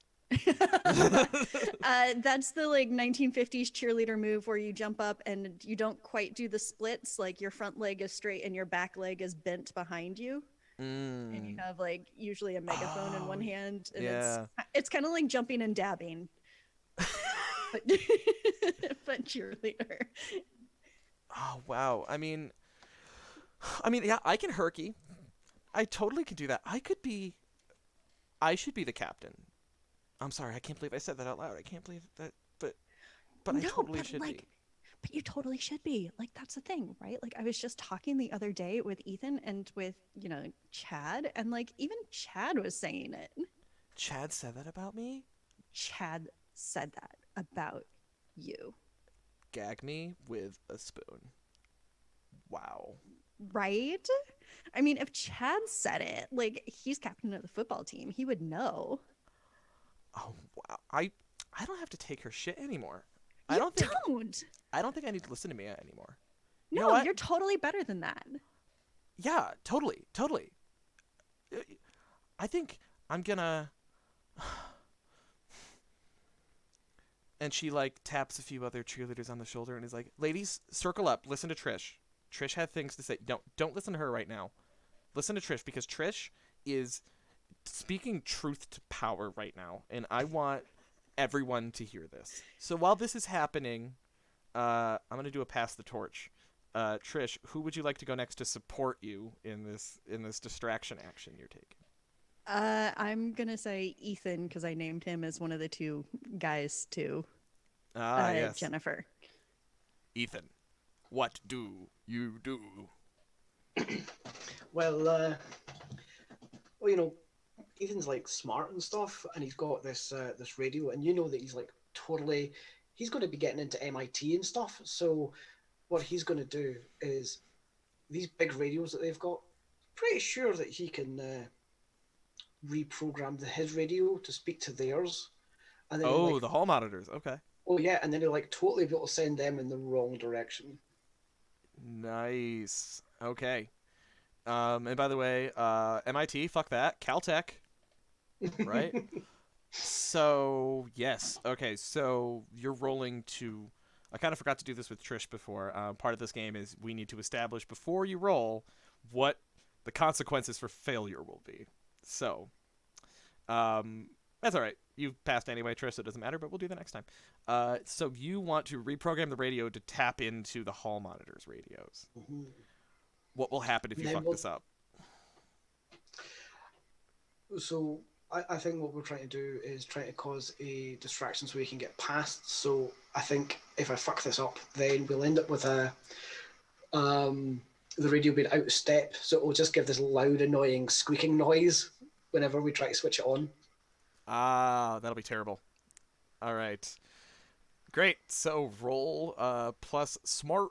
That's the like 1950s cheerleader move where you jump up and you don't quite do the splits, like your front leg is straight and your back leg is bent behind you, and you have like usually a megaphone in one hand, and yeah. it's kind of like jumping and dabbing, but, but cheerleader. Oh wow. I mean, yeah, I can herky. I totally could do that. I should be the captain. I'm sorry, I can't believe I said that out loud. I can't believe that, but No, I totally but should like, be. But you totally should be. Like, that's the thing, right? Like, I was just talking the other day with Ethan and with, Chad, and like, even Chad was saying it. Chad said that about me? Chad said that about you. Gag me with a spoon. Wow. Right? I mean, if Chad said it, like, he's captain of the football team, he would know. Oh wow. I don't have to take her shit anymore. I don't think I need to listen to Mia anymore. No, you know what? You're totally better than that. Yeah, totally. I think I'm gonna... And she like taps a few other cheerleaders on the shoulder and is like, "Ladies, circle up. Listen to Trish. Trish had things to say. Don't listen to her right now. Listen to Trish, because Trish is speaking truth to power right now, and I want everyone to hear this. So while this is happening, I'm gonna do a pass the torch. Trish, who would you like to go next to support you in this distraction action you're taking? I'm gonna say Ethan because I named him as one of the two guys to Ah, yes, Jennifer. Ethan. What do you do? Well, Ethan's like smart and stuff, and he's got this radio, and you know that he's like totally. He's going to be getting into MIT and stuff. So what he's going to do is these big radios that they've got. Pretty sure that he can reprogram his radio to speak to theirs, and then he'll Oh, like, the hall monitors. Okay. oh yeah, and then he'll like totally be able to send them in the wrong direction. Nice. Okay. And by the way, MIT, fuck that. Caltech, right? So, yes. Okay, so you're rolling to. I kind of forgot to do this with Trish before. Part of this game is we need to establish before you roll what the consequences for failure will be. So, that's all right. You've passed anyway, Trish, so it doesn't matter, but we'll do that next time. So you want to reprogram the radio to tap into the hall monitors radios. Mm-hmm. What will happen if you fuck this up? So I think what we're trying to do is trying to cause a distraction so we can get past. So I think if I fuck this up, then we'll end up with the radio being out of step. So it will just give this loud, annoying squeaking noise whenever we try to switch it on. Ah, that'll be terrible. All right. Great. So roll plus smart.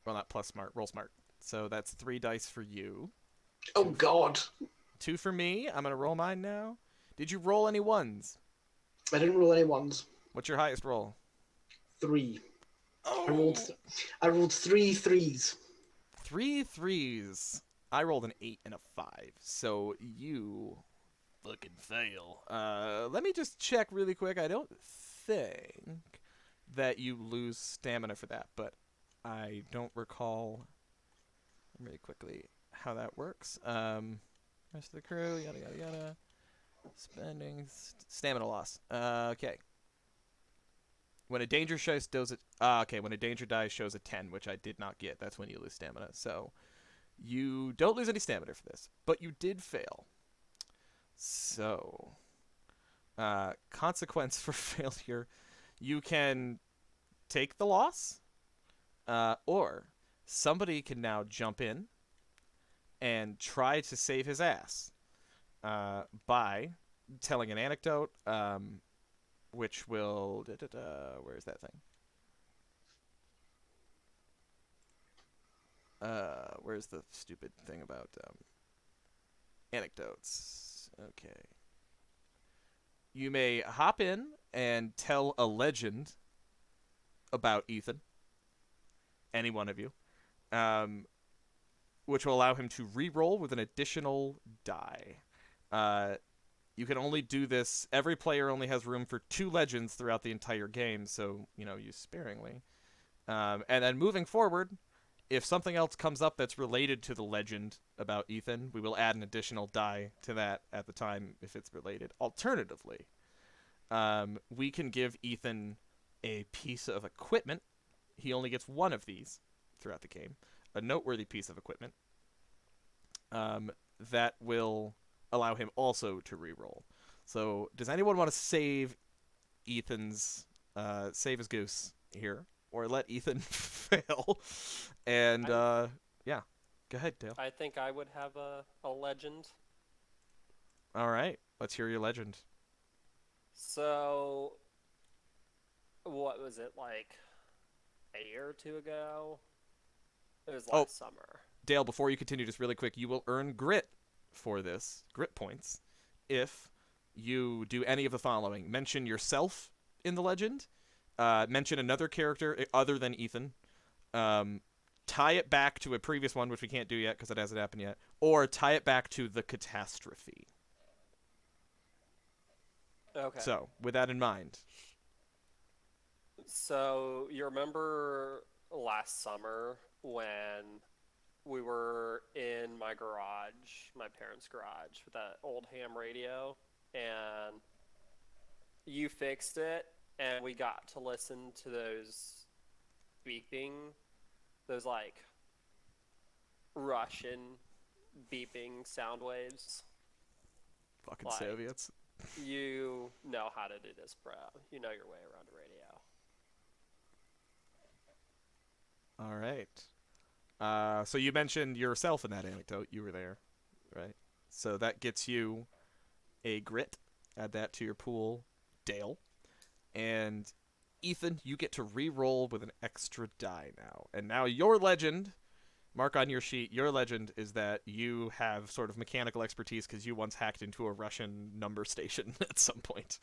Well, not plus smart. Roll smart. So that's 3 dice for you. Oh God! 2 for me. I'm gonna roll mine now. Did you roll any ones? I didn't roll any ones. What's your highest roll? 3. Oh. I rolled 3 threes. 3 threes. I rolled an 8 and a 5. So you fucking fail. Let me just check really quick. I don't think that you lose stamina for that, but I don't recall really quickly how that works. Rest of the crew, yada yada yada. Spending stamina loss. Okay. When a danger shows it. Okay. When a danger die shows a 10, which I did not get, that's when you lose stamina. So you don't lose any stamina for this, but you did fail. So, consequence for failure, you can take the loss, or somebody can now jump in and try to save his ass by telling an anecdote, which will... where's that thing? Where's the stupid thing about anecdotes? Okay. You may hop in and tell a legend about Ethan, any one of you, which will allow him to re-roll with an additional die. You can only do this. Every player only has room for 2 legends throughout the entire game, so use sparingly. And then moving forward, if something else comes up that's related to the legend about Ethan, we will add an additional die to that at the time if it's related. Alternatively, we can give Ethan a piece of equipment. He only gets 1 of these throughout the game. A noteworthy piece of equipment that will allow him also to re-roll. So does anyone want to save Ethan's... save his goose here? Or let Ethan fail? And, yeah. Go ahead, Dale. I think I would have a legend. All right. Let's hear your legend. So, what was it, like a year or 2 ago? It was last summer. Dale, before you continue, just really quick, you will earn grit for this, grit points, if you do any of the following. Mention yourself in the legend. Mention another character other than Ethan. Tie it back to a previous one, which we can't do yet because it hasn't happened yet. Or tie it back to the catastrophe. Okay. So, with that in mind. So, you remember last summer when we were in my garage, my parents' garage, with that old ham radio, and you fixed it, and we got to listen to those beeping, those like Russian beeping sound waves. Fucking Like, Soviets. you know how to do this, bro. You know your way around a radio. All right. So you mentioned yourself in that anecdote. You were there, right? So that gets you a grit. Add that to your pool, Dale. And Ethan, you get to re-roll with an extra die now. And now your legend, mark on your sheet, your legend is that you have sort of mechanical expertise because you once hacked into a Russian number station at some point.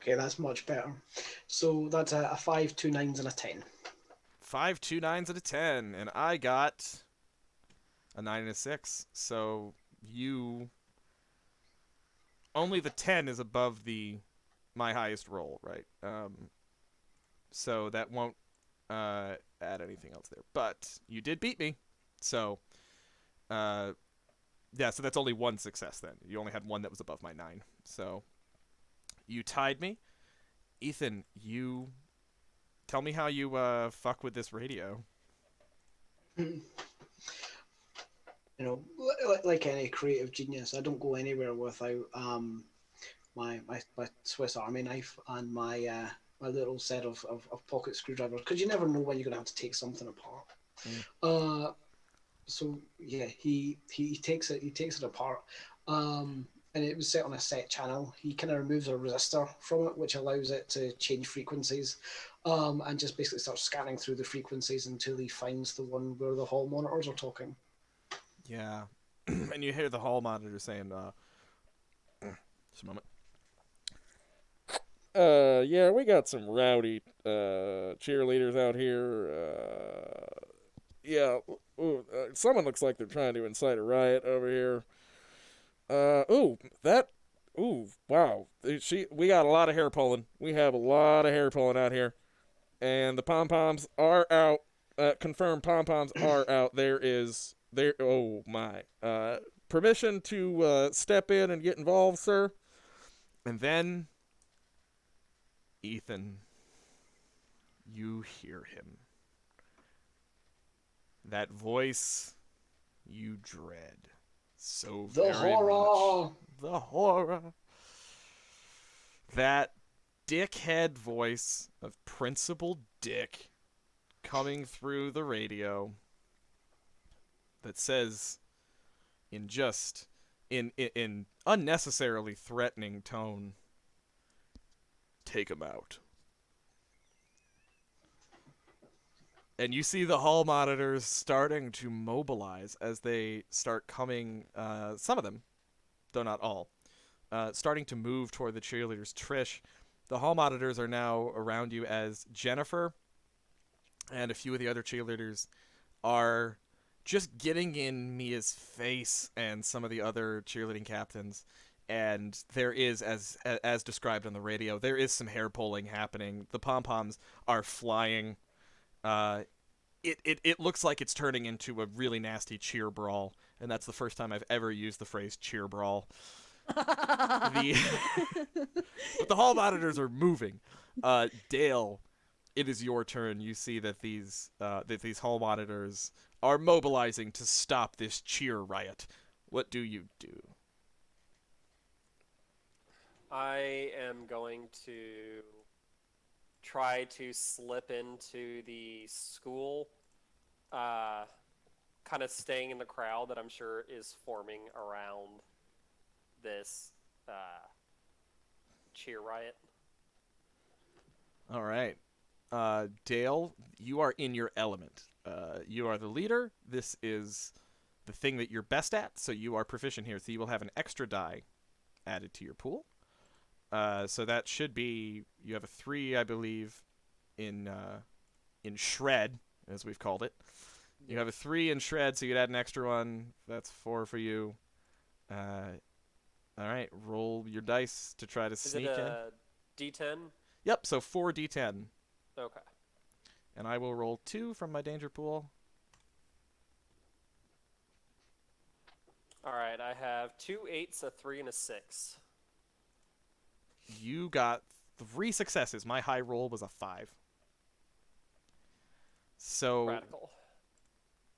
Okay, that's much better. So that's a 5, 2 9s, and a 10. 5, 2 9s, and a 10. And I got a 9 and a 6. So you... Only the 10 is above my highest roll, right? So that won't add anything else there. But you did beat me. So, yeah, so that's only one success then. You only had one that was above my 9. So you tied me. Ethan, you tell me how you fuck with this radio. You know, like any creative genius, I don't go anywhere without my Swiss Army knife and my little set of pocket screwdrivers, because you never know when you're going to have to take something apart. So yeah, he takes it apart, and it was set on a set channel. He kind of removes a resistor from it, which allows it to change frequencies, and just basically starts scanning through the frequencies until he finds the one where the hall monitors are talking. Yeah. And you hear the hall monitor saying, just a moment. Yeah, we got some rowdy cheerleaders out here. Yeah, someone looks like they're trying to incite a riot over here. Wow. We got a lot of hair pulling. We have a lot of hair pulling out here. And the pom-poms are out. Confirmed pom-poms are out. Oh my. Permission to step in and get involved, sir? And then, Ethan, you hear him. That voice you dread so The very horror! much. The horror. That dickhead voice of Principal Dick coming through the radio that says in unnecessarily threatening tone, take him out. And you see the hall monitors starting to mobilize as they start coming, some of them, though not all, starting to move toward the cheerleaders. Trish, the hall monitors are now around you as Jennifer and a few of the other cheerleaders are just getting in Mia's face and some of the other cheerleading captains. And there is, as described on the radio, there is some hair pulling happening. The pom-poms are flying. It looks like it's turning into a really nasty cheer brawl, and that's the first time I've ever used the phrase cheer brawl. But the hall monitors are moving. Dale, it is your turn. You see that these hall monitors are mobilizing to stop this cheer riot. What do you do? I am going to try to slip into the school, kind of staying in the crowd that I'm sure is forming around this cheer riot. All right. Dale, you are in your element. You are the leader. This is the thing that you're best at, so you are proficient here. So you will have an extra die added to your pool. So that should be, you have a 3, I believe, in shred, as we've called it. You have a 3 in shred, so you'd add an extra one. That's 4 for you. All right, roll your dice to try to sneak in. Is it a D10? Yep, so 4d10. Okay. and I will roll 2 from my danger pool. All right, I have 2 8s, a 3, and a 6. You got 3 successes. My high roll was a 5. So, Radical.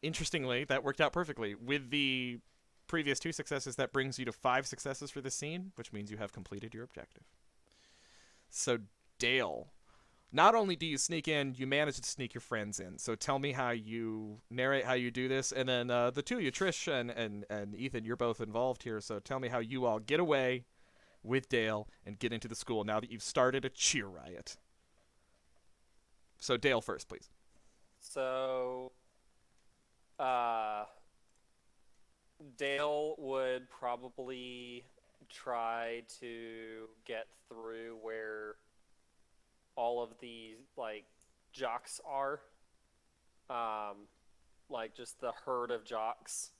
interestingly, that worked out perfectly. With the previous 2 successes, that brings you to 5 successes for this scene, which means you have completed your objective. So, Dale, not only do you sneak in, you manage to sneak your friends in. So tell me how you narrate how you do this, and then the two of you, Trish and Ethan, you're both involved here. So tell me how you all get away with Dale and get into the school now that you've started a cheer riot. So Dale first, please. So, Dale would probably try to get through where all of the like jocks are, like just the herd of jocks,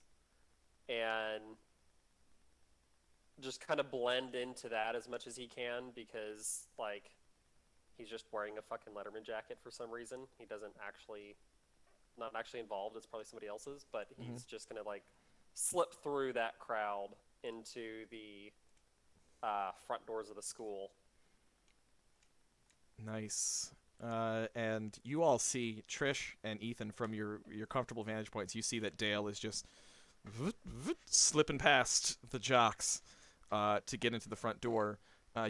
and just kind of blend into that as much as he can, because like he's just wearing a fucking Letterman jacket for some reason. He doesn't actually, not actually involved, it's probably somebody else's, but he's just gonna like slip through that crowd into the front doors of the school. Nice. And you all see, Trish and Ethan, from your comfortable vantage points, you see that Dale is just slipping past the jocks to get into the front door.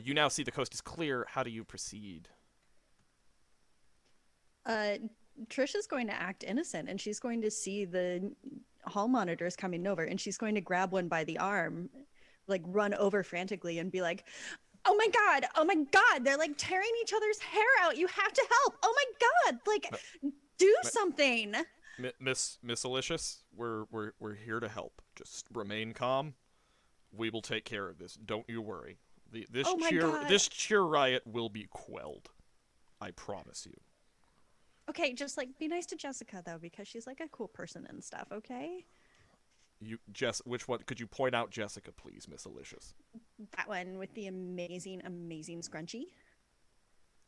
You now see the coast is clear. How do you proceed? Trish is going to act innocent, and she's going to see the hall monitors coming over, and she's going to grab one by the arm, like run over frantically and be like, oh my god, they're like tearing each other's hair out, you have to help, oh my god, like do something. Miss Alicious, we're here to help. Just remain calm. We will take care of this. Don't you worry. This cheer riot will be quelled. I promise you. Okay, just like be nice to Jessica though, because she's like a cool person and stuff, okay? Which one? Could you point out Jessica, please, Miss Alicious? That one with the amazing scrunchie.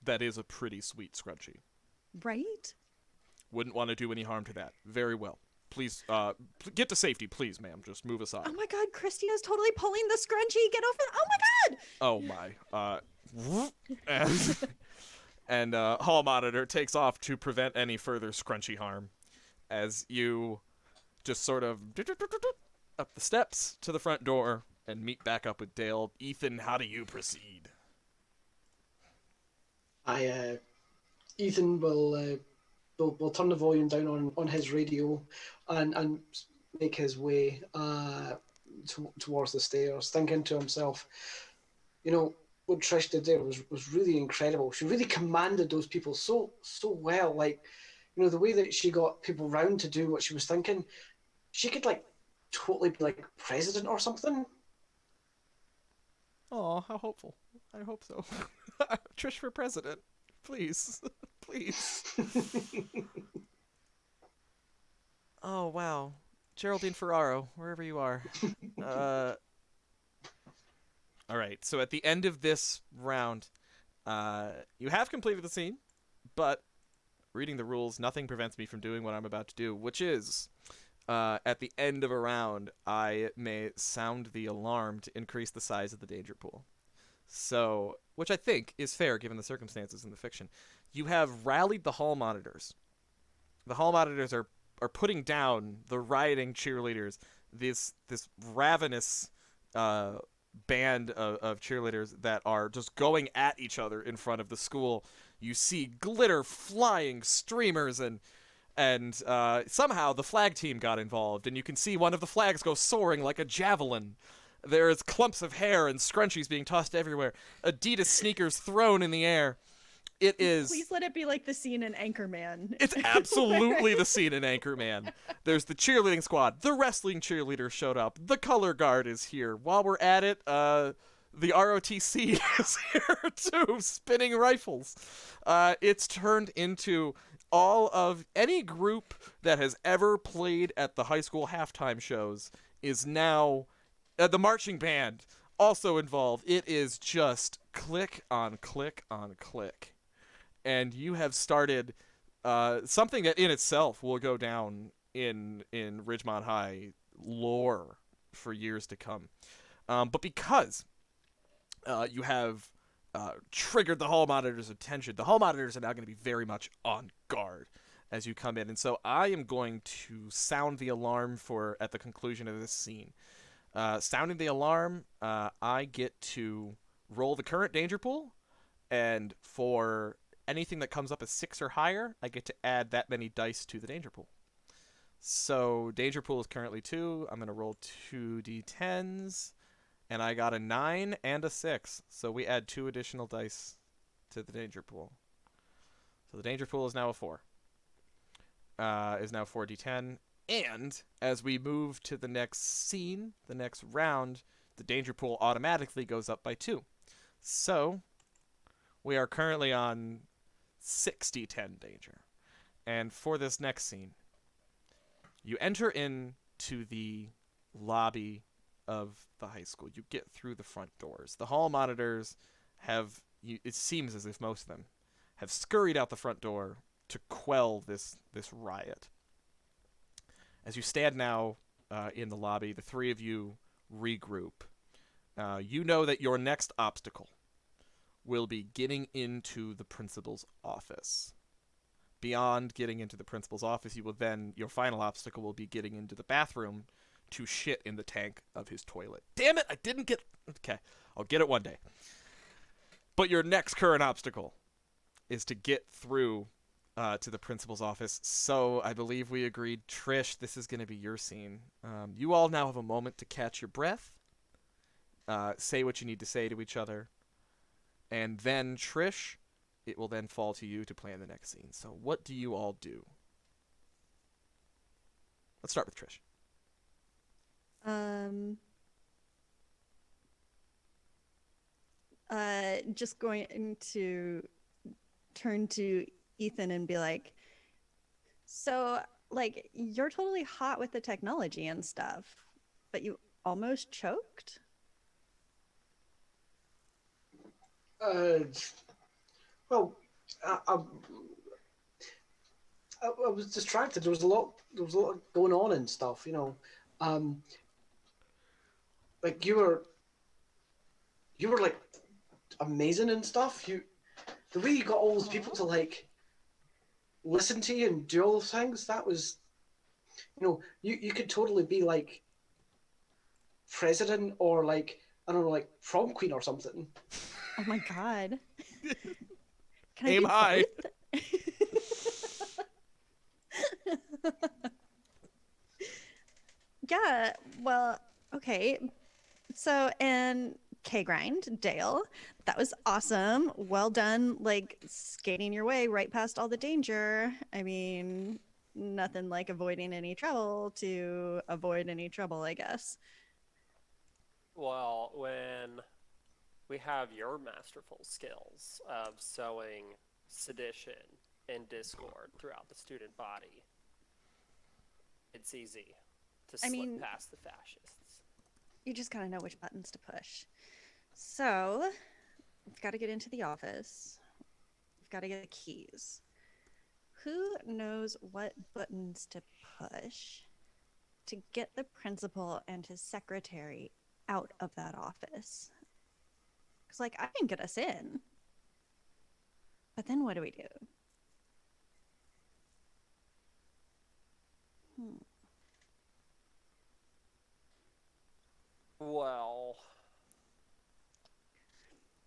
That is a pretty sweet scrunchie. Right? Wouldn't want to do any harm to that. Very well. Please, get to safety, please, ma'am. Just move aside. Oh my god, Christina's totally pulling the scrunchie. Get over. Oh my god! Oh my. And hall monitor takes off to prevent any further scrunchy harm, as you just sort of up the steps to the front door and meet back up with Dale. Ethan, how do you proceed? Ethan will turn the volume down on his radio and make his way towards the stairs, thinking to himself, you know, what Trish did there was really incredible. She really commanded those people so well. Like, you know, the way that she got people round to do what she was thinking, she could like totally be like president or something. Oh, how hopeful. I hope so. Trish for president. Please. Please. Oh, wow. Geraldine Ferraro, wherever you are. All right, so at the end of this round, you have completed the scene, but reading the rules, nothing prevents me from doing what I'm about to do, which is, at the end of a round, I may sound the alarm to increase the size of the danger pool. So, which I think is fair given the circumstances in the fiction. You have rallied the hall monitors. The hall monitors are putting down the rioting cheerleaders, this ravenous band of cheerleaders that are just going at each other in front of the school. You see glitter flying streamers, and somehow the flag team got involved, and you can see one of the flags go soaring like a javelin. There's clumps of hair and scrunchies being tossed everywhere. Adidas sneakers thrown in the air. It is... Please let it be like the scene in Anchorman. It's absolutely the scene in Anchorman. There's the cheerleading squad. The wrestling cheerleaders showed up. The color guard is here. While we're at it, the ROTC is here too, spinning rifles. It's turned into all of any group that has ever played at the high school halftime shows is now... the marching band also involved. It is just click on click on click. And you have started something that in itself will go down in Ridgemont High lore for years to come. But because you have triggered the hall monitor's attention, the hall monitors are now going to be very much on guard as you come in, and so I am going to sound the alarm for at the conclusion of this scene. Sounding the alarm, I get to roll the current danger pool, and for anything that comes up as 6 or higher, I get to add that many dice to the danger pool. So danger pool is currently 2. I'm going to roll 2d10s, and I got a 9 and a 6. So we add 2 additional dice to the danger pool. So the danger pool is now a 4. Is now 4d10. And as we move to the next scene, the next round, the danger pool automatically goes up by 2. So we are currently on 6d10 danger. And for this next scene, you enter into the lobby of the high school. You get through the front doors. The hall monitors have, it seems as if most of them, have scurried out the front door to quell this riot. As you stand now in the lobby, the 3 of you regroup. You know that your next obstacle will be getting into the principal's office. Beyond getting into the principal's office, your final obstacle will be getting into the bathroom to shit in the tank of his toilet. Damn it, I didn't get... Okay, I'll get it one day. But your next current obstacle is to get through to the principal's office. So I believe we agreed, Trish, this is going to be your scene. You all now have a moment to catch your breath, say what you need to say to each other, and then, Trish, it will then fall to you to plan the next scene. So what do you all do? Let's start with Trish. Just going to turn to Ethan and be like, so, like, you're totally hot with the technology and stuff, but you almost choked? Well, I was distracted. There was a lot going on and stuff, you know. Like you were like amazing and stuff. The way you got all those people to like listen to you and do all those things, that was, you know, you could totally be like president or like, I don't know, like prom queen or something. Oh my god. Can Aim high. Yeah, well, okay. So, and K-Grind, Dale, that was awesome. Well done, like skating your way right past all the danger. I mean, nothing like avoiding any trouble to avoid any trouble, I guess. Well, when we have your masterful skills of sowing sedition and discord throughout the student body, it's easy to slip past the fascists. You just gotta know which buttons to push. So, we've got to get into the office. We've got to get the keys. Who knows what buttons to push to get the principal and his secretary out of that office? Because, like, I can get us in. But then what do we do? Well,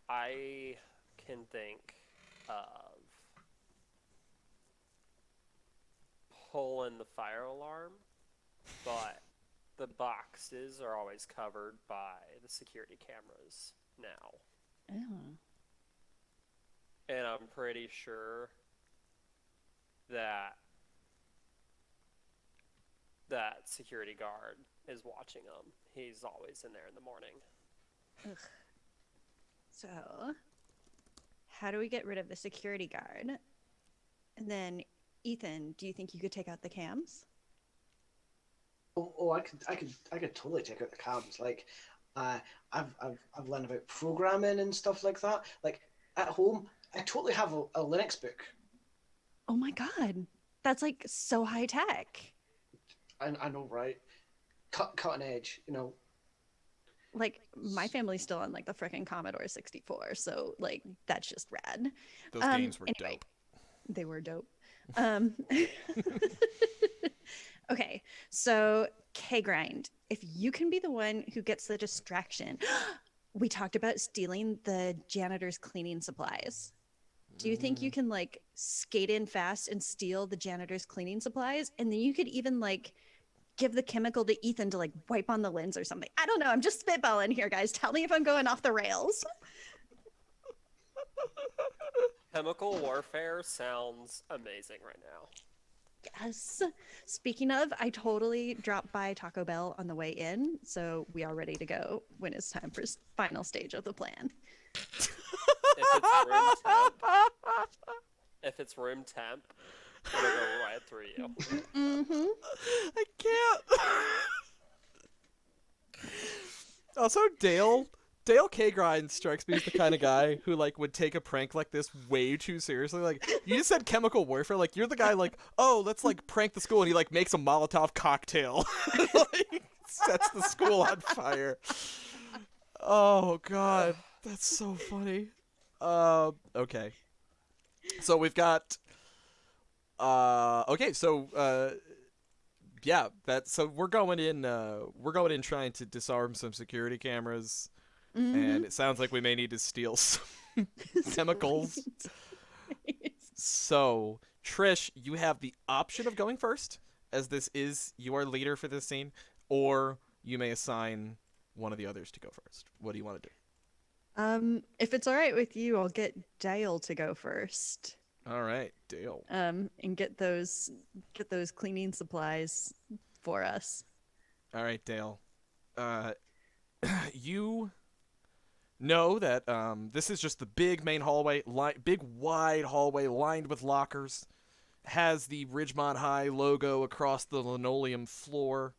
I can think of pulling the fire alarm, but the boxes are always covered by the security cameras now. Oh. And I'm pretty sure that that security guard is watching them. He's always in there in the morning. Ugh. So, how do we get rid of the security guard? And then, Ethan, do you think you could take out the cams? I could totally take out the cams. Like, I've learned about programming and stuff like that. Like at home, I totally have a Linux book Oh my god. That's like so high tech. I know, right? Cutting edge, you know. Like my family's still on like the freaking Commodore 64, so like that's just rad. Those games were Anyway, dope. they were dope. Um Okay, so K grind. If you can be the one who gets the distraction, we talked about stealing the janitor's cleaning supplies. Do you think you Mm, can like skate in fast and steal the janitor's cleaning supplies? And then you could even like give the chemical to Ethan to like wipe on the lens or something. I don't know. I'm just spitballing here, guys. Tell me if I'm going off the rails. Chemical warfare sounds amazing right now. Yes. Speaking of, I totally dropped by Taco Bell on the way in, so we are ready to go when it's time for final stage of the plan. If it's room temp, if it's room temp, it'll go right through you. Mm-hmm. I can't. Also, Dale K. Grind strikes me as the kind of guy who like would take a prank like this way too seriously. Like you just said chemical warfare. Like you're the guy like, oh, let's like prank the school, and he like makes a Molotov cocktail, like sets the school on fire. Oh god, that's so funny. Okay. So we've got okay, so yeah, that so we're going in trying to disarm some security cameras, Mm-hmm. and it sounds like we may need to steal some chemicals. Right. So, Trish, you have the option of going first, as this is you are leader for this scene, or you may assign one of the others to go first. What do you want to do? If it's all right with you, I'll get Dale to go first. All right, Dale. And get those cleaning supplies for us. All right, Dale. Uh, you know that this is just the big main hallway, big wide hallway lined with lockers. Has the Ridgemont High logo across the linoleum floor.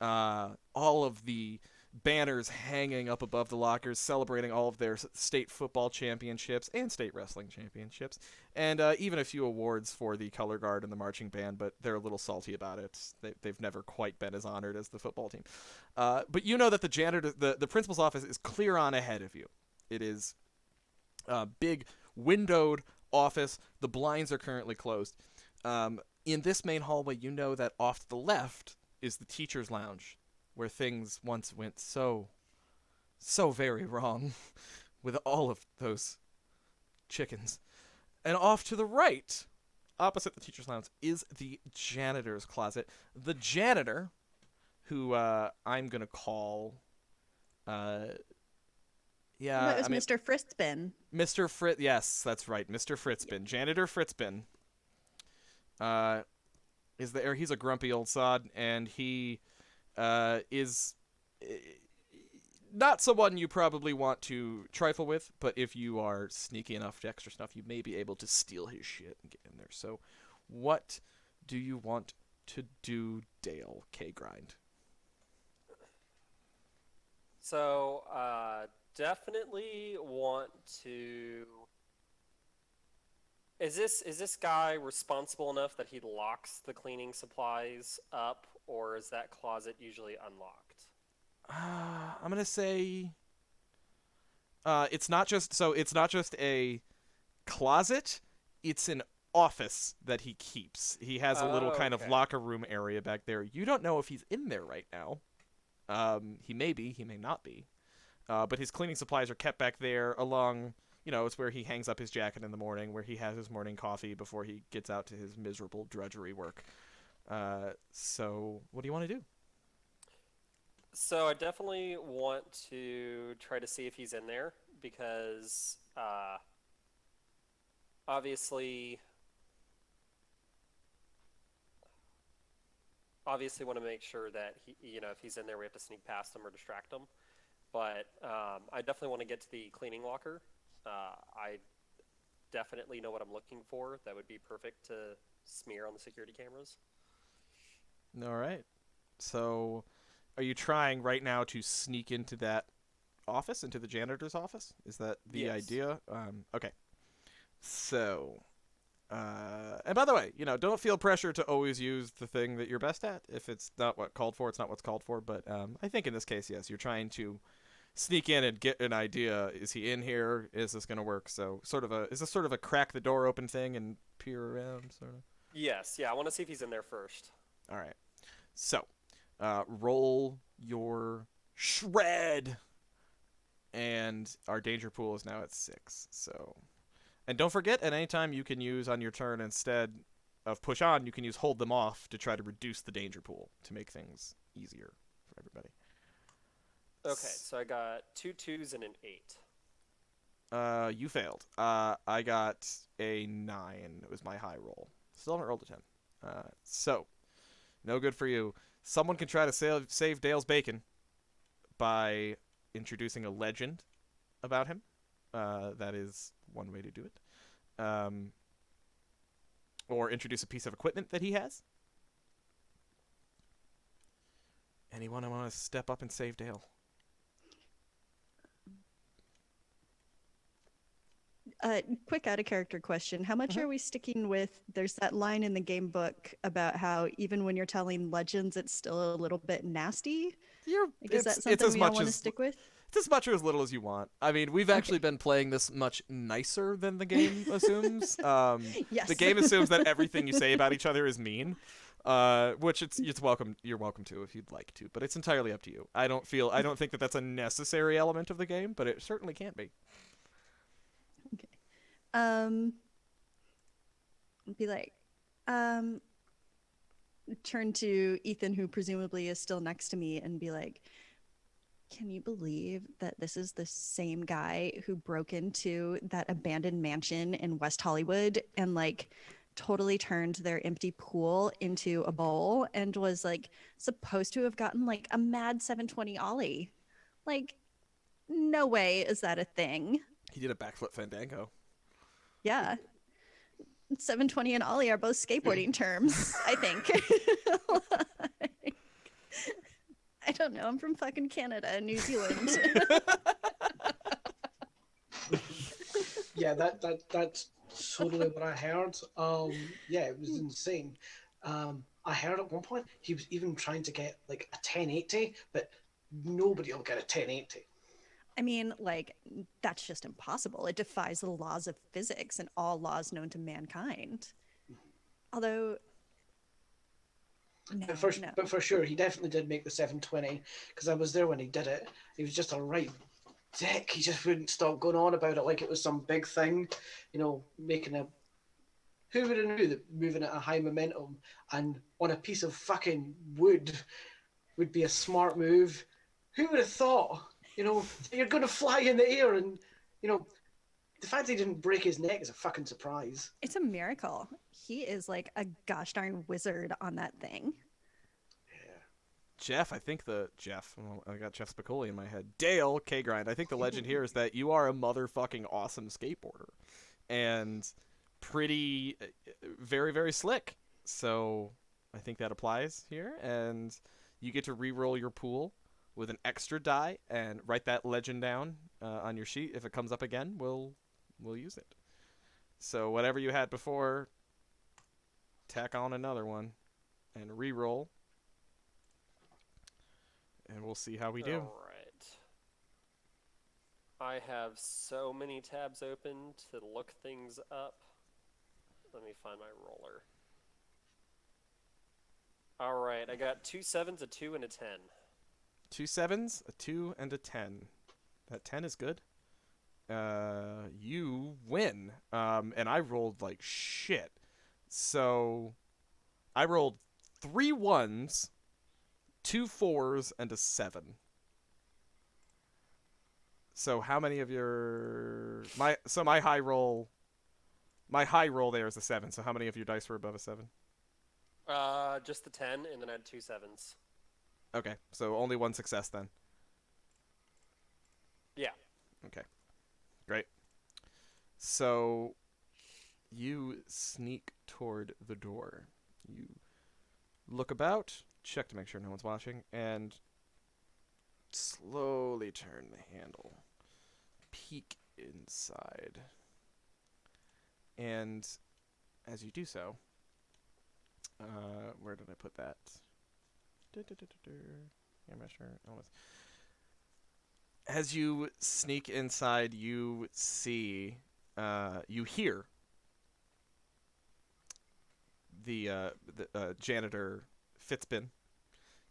All of the banners hanging up above the lockers celebrating all of their state football championships and state wrestling championships, and even a few awards for the color guard and the marching band, but they're a little salty about it. They've never quite been as honored as the football team. But you know that the janitor, the principal's office is clear on ahead of you. It is a big windowed office. The blinds are currently closed. In this main hallway, you know that off to the left is the teacher's lounge, where things once went so very wrong with all of those chickens. And off to the right, opposite the teacher's lounge, is the janitor's closet. The janitor, who I'm going to call, That yeah, was I mean, Mr. Fritzbin. Mr. Fritz, yes, that's right, Mr. Fritzbin. Janitor Fritzbin. Uh, is there? He's a grumpy old sod, and he is not someone you probably want to trifle with, but if you are sneaky enough to extra stuff, you may be able to steal his shit and get in there. So, what do you want to do, Dale K. Grind? So, definitely want to. Is this guy responsible enough that he locks the cleaning supplies up, or is that closet usually unlocked? I'm gonna say it's not just a closet. It's an office that he keeps. He has a little Oh, kind of okay. locker room area back there. You don't know if he's in there right now. He may be, he may not be. But his cleaning supplies are kept back there along, it's where he hangs up his jacket in the morning, where he has his morning coffee before he gets out to his miserable drudgery work. So, what do you want to do? So I definitely want to try to see if he's in there because obviously, obviously want to make sure that if he's in there, we have to sneak past him or distract him. But I definitely want to get to the cleaning locker. I definitely know what I'm looking for. That would be perfect to smear on the security cameras. All right. So, are you trying right now to sneak into that office, into the janitor's office? Is that the Yes. idea? Okay. So, And by the way, don't feel pressure to always use the thing that you're best at. If it's not what called for, it's not what's called for. But I think in this case, yes, you're trying to sneak in and get an idea. Is he in here? Is this going to work? So is this sort of a crack the door open thing and peer around, sort of? Yes, yeah, I want to see if he's in there first. All right. So, roll your shred. And our danger pool is now at 6. So, and don't forget, at any time you can use on your turn, instead of push on, you can use hold them off to try to reduce the danger pool to make things easier for everybody. Okay, so I got 2 2s and an 8. You failed. I got a 9. It was my high roll. Still haven't rolled a 10. So, no good for you. Someone can try to save Dale's bacon by introducing a legend about him. That is one way to do it. Or introduce a piece of equipment that he has. Anyone want to step up and save Dale? Quick out of character question. How much are we sticking with? There's that line in the game book about how even when you're telling legends, it's still a little bit nasty. Is that something we all want to stick with? It's as much or as little as you want. I mean, we've actually been playing this much nicer than the game assumes. Yes. The game assumes that everything you say about each other is mean, which it's welcome. You're welcome to if you'd like to, but it's entirely up to you. I don't think that that's a necessary element of the game, but it certainly can be. Okay. Be like, turn to Ethan, who presumably is still next to me, and be like, can you believe that this is the same guy who broke into that abandoned mansion in West Hollywood and like totally turned their empty pool into a bowl and was like supposed to have gotten like a mad 720 ollie? Like, no way is that a thing. He did a backflip fandango. Yeah. 720 and ollie are both skateboarding terms, I think. I don't know. I'm from fucking Canada and New Zealand. Yeah, that's totally what I heard. Yeah, it was insane. I heard at one point he was even trying to get like a 1080, but nobody will get a 1080. I mean, like, that's just impossible. It defies the laws of physics and all laws known to mankind. Although, no. But for sure, he definitely did make the 720 because I was there when he did it. He was just a right dick. He just wouldn't stop going on about it like it was some big thing, making a. Who would have knew that moving at a high momentum and on a piece of fucking wood would be a smart move? Who would have thought? You're going to fly in the air, and the fact that he didn't break his neck is a fucking surprise. It's a miracle. He is like a gosh darn wizard on that thing. Yeah. Jeff, I got Jeff Spicoli in my head. Dale, K-Grind, I think the legend here is that you are a motherfucking awesome skateboarder. And pretty, very, very slick. So I think that applies here. And you get to re-roll your pool with an extra die and write that legend down on your sheet. If it comes up again, we'll use it. So whatever you had before, tack on another one and re-roll. And we'll see how we do. All right. I have so many tabs open to look things up. Let me find my roller. All right, I got 2 7s, a 2, and a 10. 2 7s, a 2, and a 10. That 10 is good. You win. And I rolled like shit. So I rolled 3 1s, 2 4s, and a 7. So how many of your my high roll there is a 7. So how many of your dice were above a 7? Just the 10, and then I had 2 7s. Okay, so only one success then. Yeah. Okay, great. So you sneak toward the door. You look about, check to make sure no one's watching, and slowly turn the handle. Peek inside. And as you do so, where did I put that? I'm not sure. Almost. As you sneak inside, you see, you hear the janitor Fitzbin.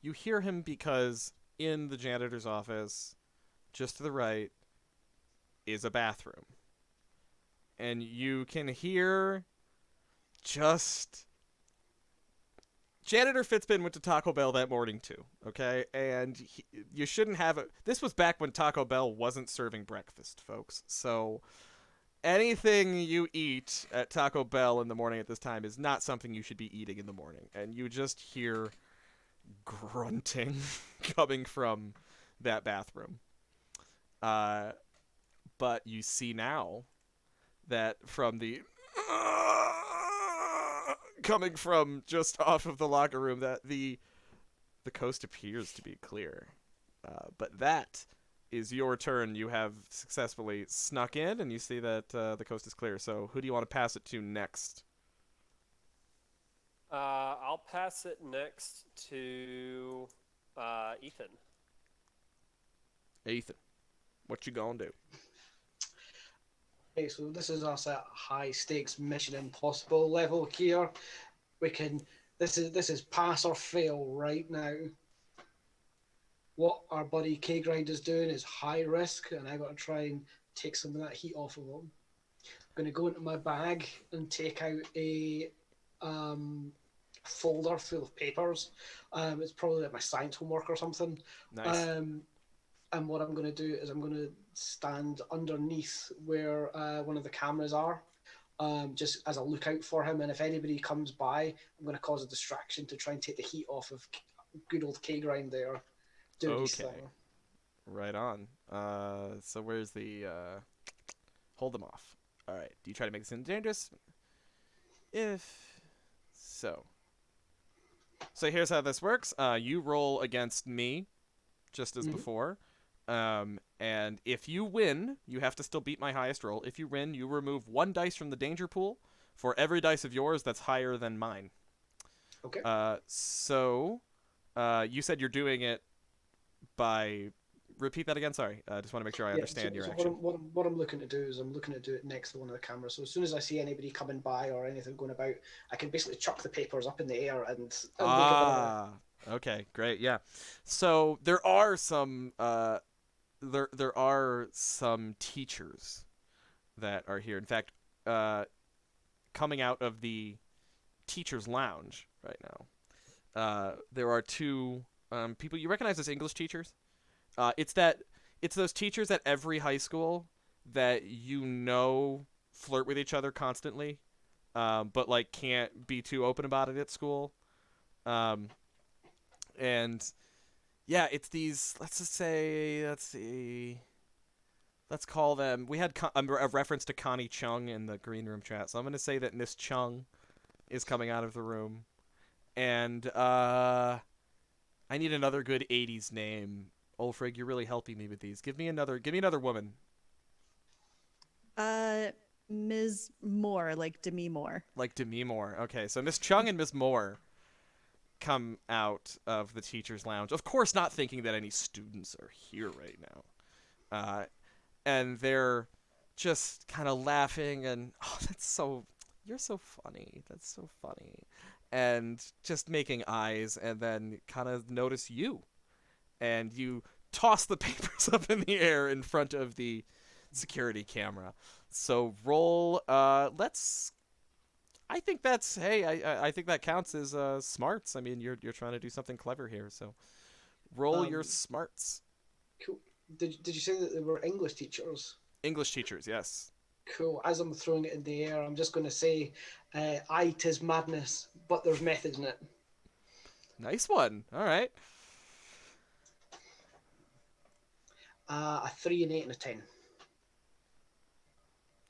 You hear him because in the janitor's office, just to the right, is a bathroom. And you can hear just... Janitor Fitzbin went to Taco Bell that morning too, okay? And you shouldn't have it. This was back when Taco Bell wasn't serving breakfast, folks. So anything you eat at Taco Bell in the morning at this time is not something you should be eating in the morning. And you just hear grunting coming from that bathroom. But you see now that from the coming from just off of the locker room that the coast appears to be clear. But that is your turn. You have successfully snuck in, and you see that the coast is clear. So who do you want to pass it to next? I'll pass it next to Ethan. Ethan, what you gonna do? Okay, so this is us at high stakes Mission Impossible level here. We can this is pass or fail right now. What our buddy K Grind is doing is high risk, and I got to try and take some of that heat off of him. I'm gonna go into my bag and take out a folder full of papers. It's probably like my science homework or something. Nice. And what I'm going to do is I'm going to stand underneath where one of the cameras are, just as a lookout for him. And if anybody comes by, I'm going to cause a distraction to try and take the heat off of good old K-Grind there. Doing his Okay. thing. Right on. So where's the hold them off? All right. Do you try to make this dangerous? If so. So here's how this works. You roll against me, just as before. And if you win, you have to still beat my highest roll. If you win, you remove 1 dice from the danger pool for every dice of yours that's higher than mine. Okay. So you said you're doing it by... Repeat that again, sorry. I just want to make sure I understand your action. What I'm looking to do is I'm looking to do it next to one of the cameras. So as soon as I see anybody coming by or anything going about, I can basically chuck the papers up in the air and make it better. Okay, great, yeah. So there are some there are some teachers that are here. In fact, coming out of the teachers' lounge right now, there are 2 people you recognize as English teachers. It's those teachers at every high school that flirt with each other constantly, but like can't be too open about it at school. And yeah, it's these. Let's call them. We had a reference to Connie Chung in the green room chat, so I'm gonna say that Miss Chung is coming out of the room, and I need another good '80s name. Ulfrigg, you're really helping me with these. Give me another woman. Ms. Moore, like Demi Moore. Like Demi Moore. Okay, so Miss Chung and Miss Moore come out of the teacher's lounge. Of course, not thinking that any students are here right now. And they're just kind of laughing and, oh, you're so funny. That's so funny. And just making eyes, and then kind of notice you. And you toss the papers up in the air in front of the security camera. So roll, I think I think that counts as smarts. I mean, you're trying to do something clever here, so roll your smarts. Cool. Did you say that they were English teachers? English teachers, yes. Cool. As I'm throwing it in the air, I'm just going to say, aye, 'tis madness, but there's method in it. Nice one. All right. A 3, an 8, and a 10.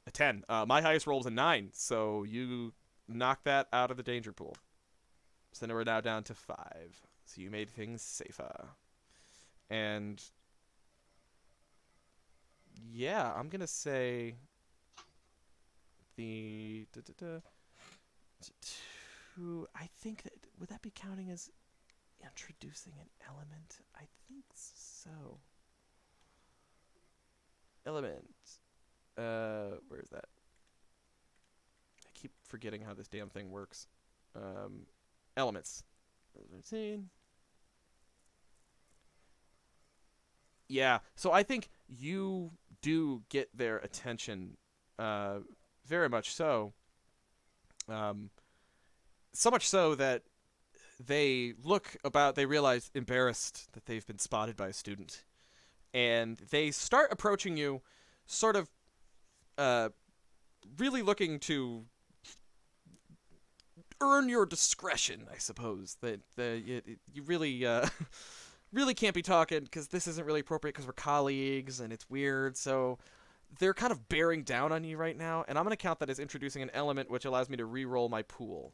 A 10. My highest roll is a 9, so you knock that out of the danger pool. So then we're now down to 5. So you made things safer. And yeah, I'm going to say I think that would that be counting as introducing an element? I think so. Element. Where is that? I keep forgetting how this damn thing works. Elements. 13. Yeah, so I think you do get their attention, very much so. So much so that they realize embarrassed that they've been spotted by a student. And they start approaching you, sort of, really looking to earn your discretion, I suppose. That you really, really can't be talking because this isn't really appropriate because we're colleagues and it's weird. So they're kind of bearing down on you right now, and I'm going to count that as introducing an element, which allows me to re-roll my pool.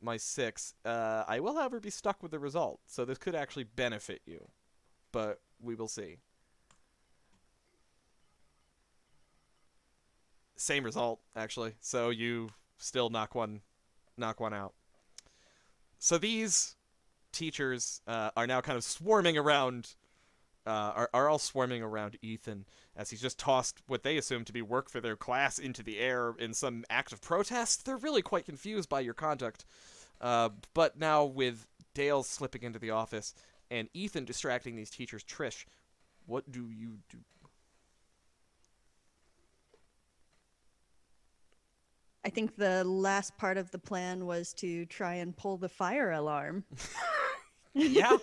My 6. I will, however, be stuck with the result, so this could actually benefit you, but we will see. Same result, actually. So you still knock one out. So these teachers are now kind of swarming around. Are all swarming around Ethan as he's just tossed what they assume to be work for their class into the air in some act of protest. They're really quite confused by your conduct. But now with Dale slipping into the office and Ethan distracting these teachers, Trish, what do you do? I think the last part of the plan was to try and pull the fire alarm. Yeah.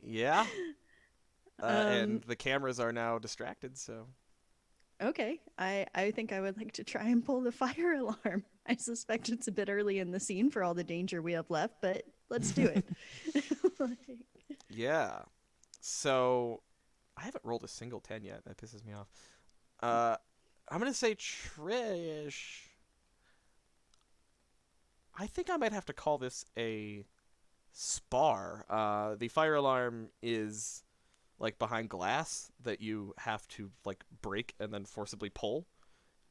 Yeah. And the cameras are now distracted, so. Okay, I think I would like to try and pull the fire alarm. I suspect it's a bit early in the scene for all the danger we have left, but let's do it. Yeah. So, I haven't rolled a single 10 yet. That pisses me off. I'm going to say Trish. I think I might have to call this a spar. The fire alarm is like behind glass that you have to like break and then forcibly pull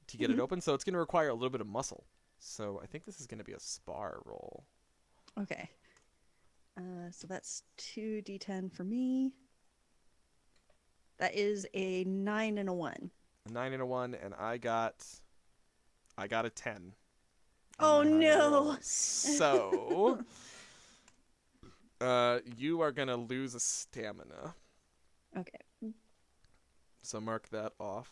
to get it open. So it's going to require a little bit of muscle. So I think this is going to be a spar roll. Okay. So that's 2d10 for me. That is a 9 and a 1. A 9 and a 1, and I got a 10. Oh no! Roll. So you are going to lose a stamina. Okay. So mark that off.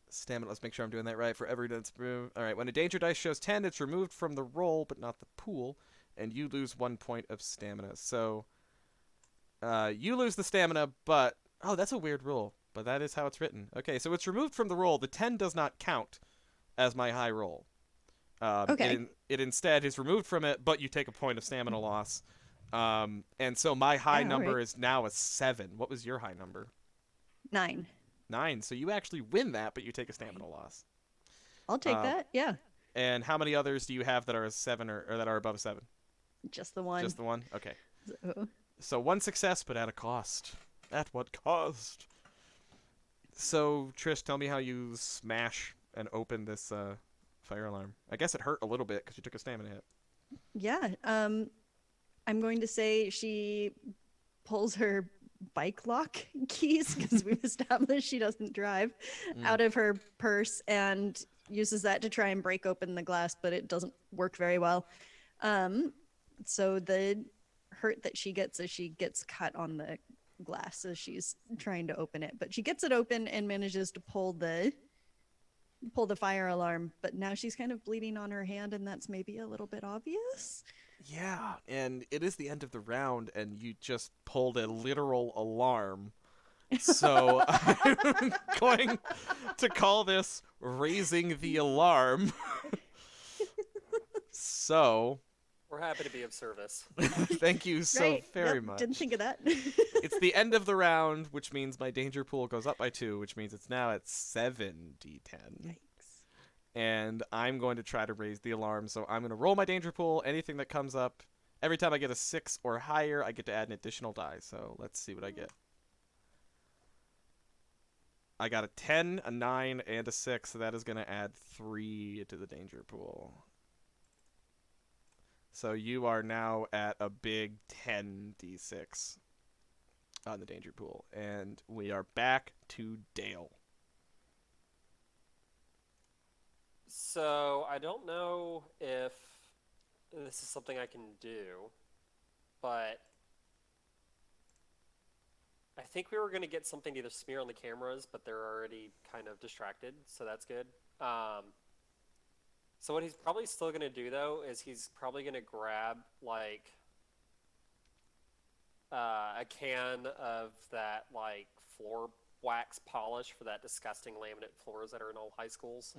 Stamina, let's make sure I'm doing that right. For every that's removed. All right, when a danger dice shows 10, it's removed from the roll, but not the pool, and you lose 1 point of stamina. So you lose the stamina, but... Oh, that's a weird rule, but that is how it's written. Okay, so it's removed from the roll. The 10 does not count as my high roll. Okay. It instead is removed from it, but you take a point of stamina loss. And so my high number is now a 7. What was your high number? 9. 9. So you actually win that, but you take a stamina loss. I'll take that. Yeah. And how many others do you have that are a 7 or that are above a 7? Just the one. Just the one? Okay. So, So 1 success, but at a cost. At what cost? So, Trish, tell me how you smash and open this fire alarm. I guess it hurt a little bit because you took a stamina hit. yeah. I'm going to say she pulls her bike lock keys, because we've established she doesn't drive, out of her purse and uses that to try and break open the glass, but it doesn't work very well. So the hurt that she gets is she gets cut on the glass as she's trying to open it, but she gets it open and manages to pull the fire alarm, but now she's kind of bleeding on her hand, and that's maybe a little bit obvious. Yeah, and it is the end of the round, and you just pulled a literal alarm. So I'm going to call this raising the alarm. So... We're happy to be of service. Thank you so very much. Didn't think of that. It's the end of the round, which means my danger pool goes up by 2, which means it's now at 7d10. Yikes. And I'm going to try to raise the alarm, so I'm going to roll my danger pool. Anything that comes up, every time I get a 6 or higher, I get to add an additional die. So let's see what I get. I got a 10, a 9, and a 6, so that is going to add 3 to the danger pool. So you are now at a big 10d6 on the danger pool. And we are back to Dale. So I don't know if this is something I can do, but I think we were going to get something to either smear on the cameras, but they're already kind of distracted, so that's good. So what he's probably still going to do, though, is he's probably going to grab, like, a can of that, like, floor wax polish for that disgusting laminate floors that are in all high schools.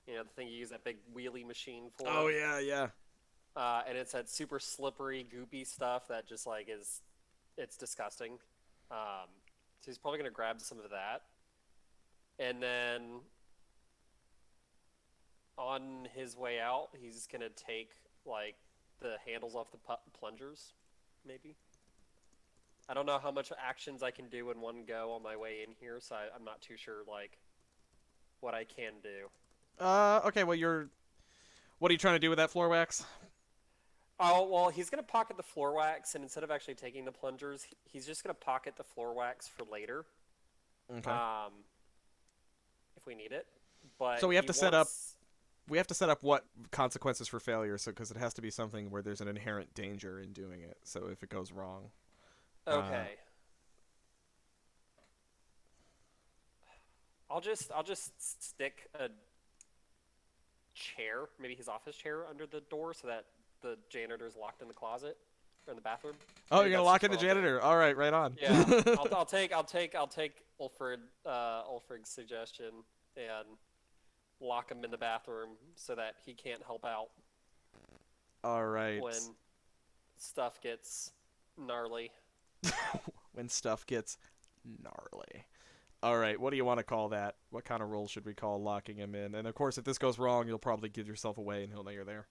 You know, the thing you use that big wheelie machine for. Oh, yeah, yeah. And it's that super slippery, goopy stuff that just, like, it's disgusting. So he's probably going to grab some of that. And then on his way out, he's going to take, like, the handles off the plungers, maybe. I don't know how much actions I can do in one go on my way in here, so I'm not too sure, like, what I can do. Okay, well, what are you trying to do with that floor wax? Oh, well, he's going to pocket the floor wax, and instead of actually taking the plungers, he's just going to pocket the floor wax for later. Okay. If we need it. But so we have to set up what consequences for failure, so because it has to be something where there's an inherent danger in doing it. So if it goes wrong. Okay. I'll just stick a chair, maybe his office chair, under the door so that the janitor's locked in the closet or in the bathroom. Oh, you're gonna lock in the janitor. All right, right on. Yeah, I'll take Ulfrigg's suggestion and lock him in the bathroom so that he can't help out. All right. When stuff gets gnarly. When stuff gets gnarly. All right, what do you want to call that? What kind of role should we call locking him in? And of course, if this goes wrong, you'll probably give yourself away and he'll know you're there.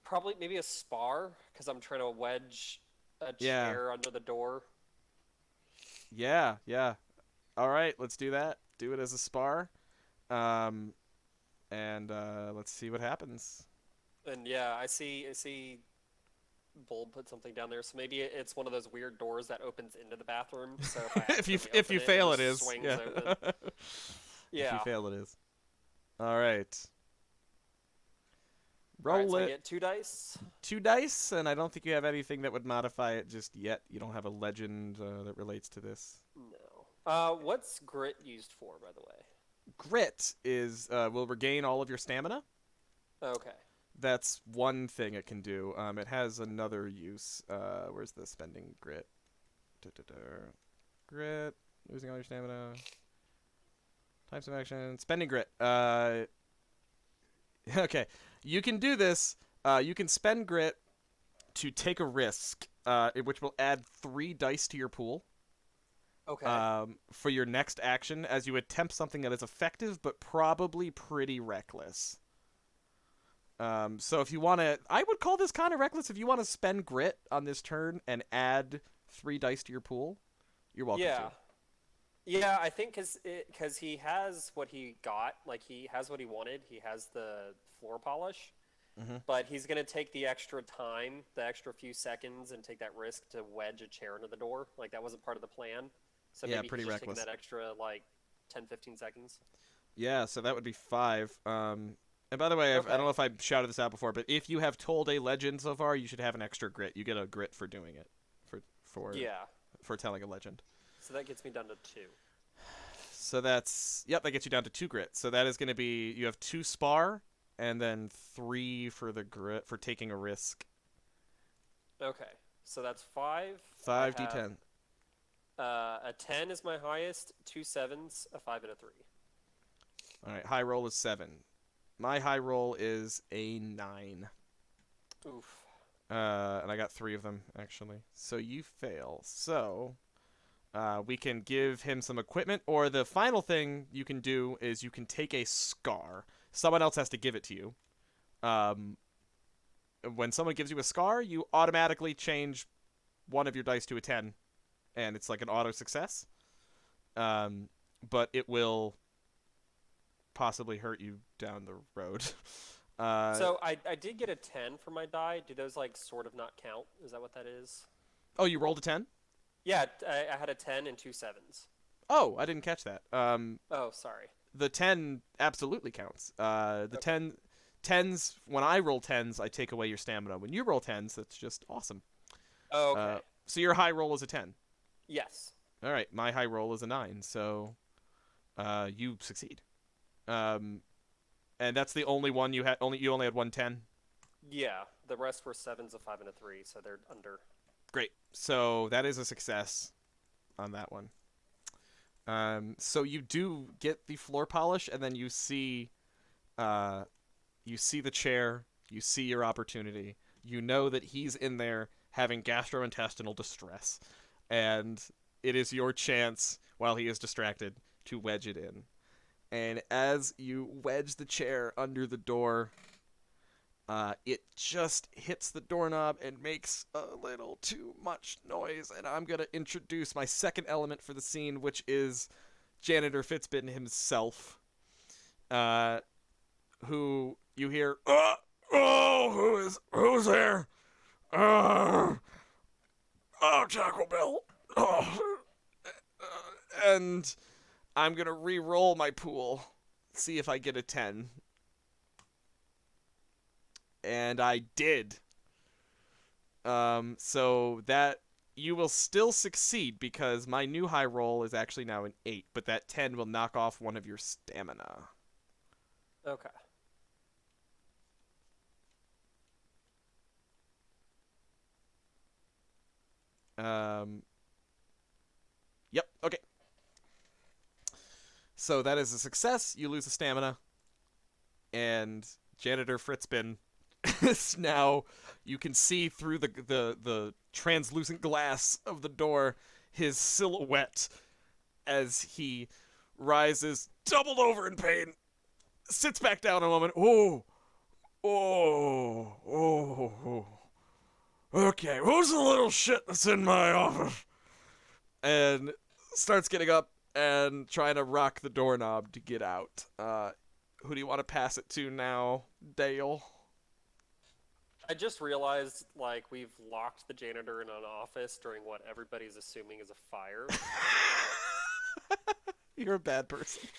Probably maybe a spar, because I'm trying to wedge a chair under the door. Yeah. All right, let's do that. Do it as a spar. And let's see what happens. And yeah, I see Bulb put something down there, so maybe it's one of those weird doors that opens into the bathroom. So if you fail, it is. Swings open. Yeah. If you fail, it is. All right. Roll right, so it. I get 2 dice. 2 dice, and I don't think you have anything that would modify it just yet. You don't have a legend that relates to this. No. What's grit used for, by the way? Grit is will regain all of your stamina. Okay. That's one thing it can do. It has another use. Where's the spending grit? Grit, losing all your stamina. Types of action, spending grit. Okay, you can do this. You can spend grit to take a risk, which will add 3 dice to your pool. Okay. For your next action, as you attempt something that is effective but probably pretty reckless. So if you want to, I would call this kind of reckless. If you want to spend grit on this turn and add 3 dice to your pool, you're welcome to. Yeah, I think because he has what he got, like he has what he wanted. He has the floor polish, but he's going to take the extra time, the extra few seconds, and take that risk to wedge a chair into the door. Like that wasn't part of the plan. So maybe pretty he's just reckless. taking that extra, like, 10, 15 seconds. Yeah, so that would be 5. And by the way, I don't know if I shouted this out before, but if you have told a legend so far, you should have an extra grit. You get a grit for doing it, for telling a legend. So that gets me down to 2. So that gets you down to 2 grit. So that is going to be, you have 2 spar, and then 3 for the grit, for taking a risk. Okay, so that's 5. 5d10. A 10 is my highest, 2 7s, a 5, and a 3. All right, high roll is 7. My high roll is a 9. Oof. And I got 3 of them, actually. So you fail. So we can give him some equipment, or the final thing you can do is you can take a scar. Someone else has to give it to you. When someone gives you a scar, you automatically change one of your dice to a 10. And it's like an auto success. but it will possibly hurt you down the road. So I did get a 10 for my die. Do those like sort of not count? Is that what that is? Oh, you rolled a 10? Yeah, I had a 10 and two sevens. Oh, I didn't catch that. Oh, sorry. The 10 absolutely counts. The 10s, when I roll 10s, I take away your stamina. When you roll 10s, that's just awesome. Oh, okay. So your high roll is a 10. Yes. All right, my high roll is a 9, so you succeed. And that's the only one you had. You only had one 10. Yeah, the rest were sevens, a 5, and a 3, so they're under. Great. So that is a success on that one. So you do get the floor polish, and then you see the chair. You see your opportunity. You know that he's in there having gastrointestinal distress, and it is your chance, while he is distracted, to wedge it in. And as you wedge the chair under the door, it just hits the doorknob and makes a little too much noise. And I'm going to introduce my second element for the scene, which is Janitor Fitzbin himself, who you hear, who's there? Oh, Taco Bell. And I'm going to re-roll my pool, see if I get a 10. And I did. So that you will still succeed because my new high roll is actually now an 8, but that 10 will knock off one of your stamina. Okay. Yep, okay. So that is a success. You lose a stamina. And Janitor Fritzbin is now, you can see through the translucent glass of the door his silhouette as he rises, doubled over in pain, sits back down a moment. Oh. Okay, who's the little shit that's in my office? And starts getting up and trying to rock the doorknob to get out. Who do you want to pass it to now, Dale? I just realized, like, we've locked the janitor in an office during what everybody's assuming is a fire. You're a bad person.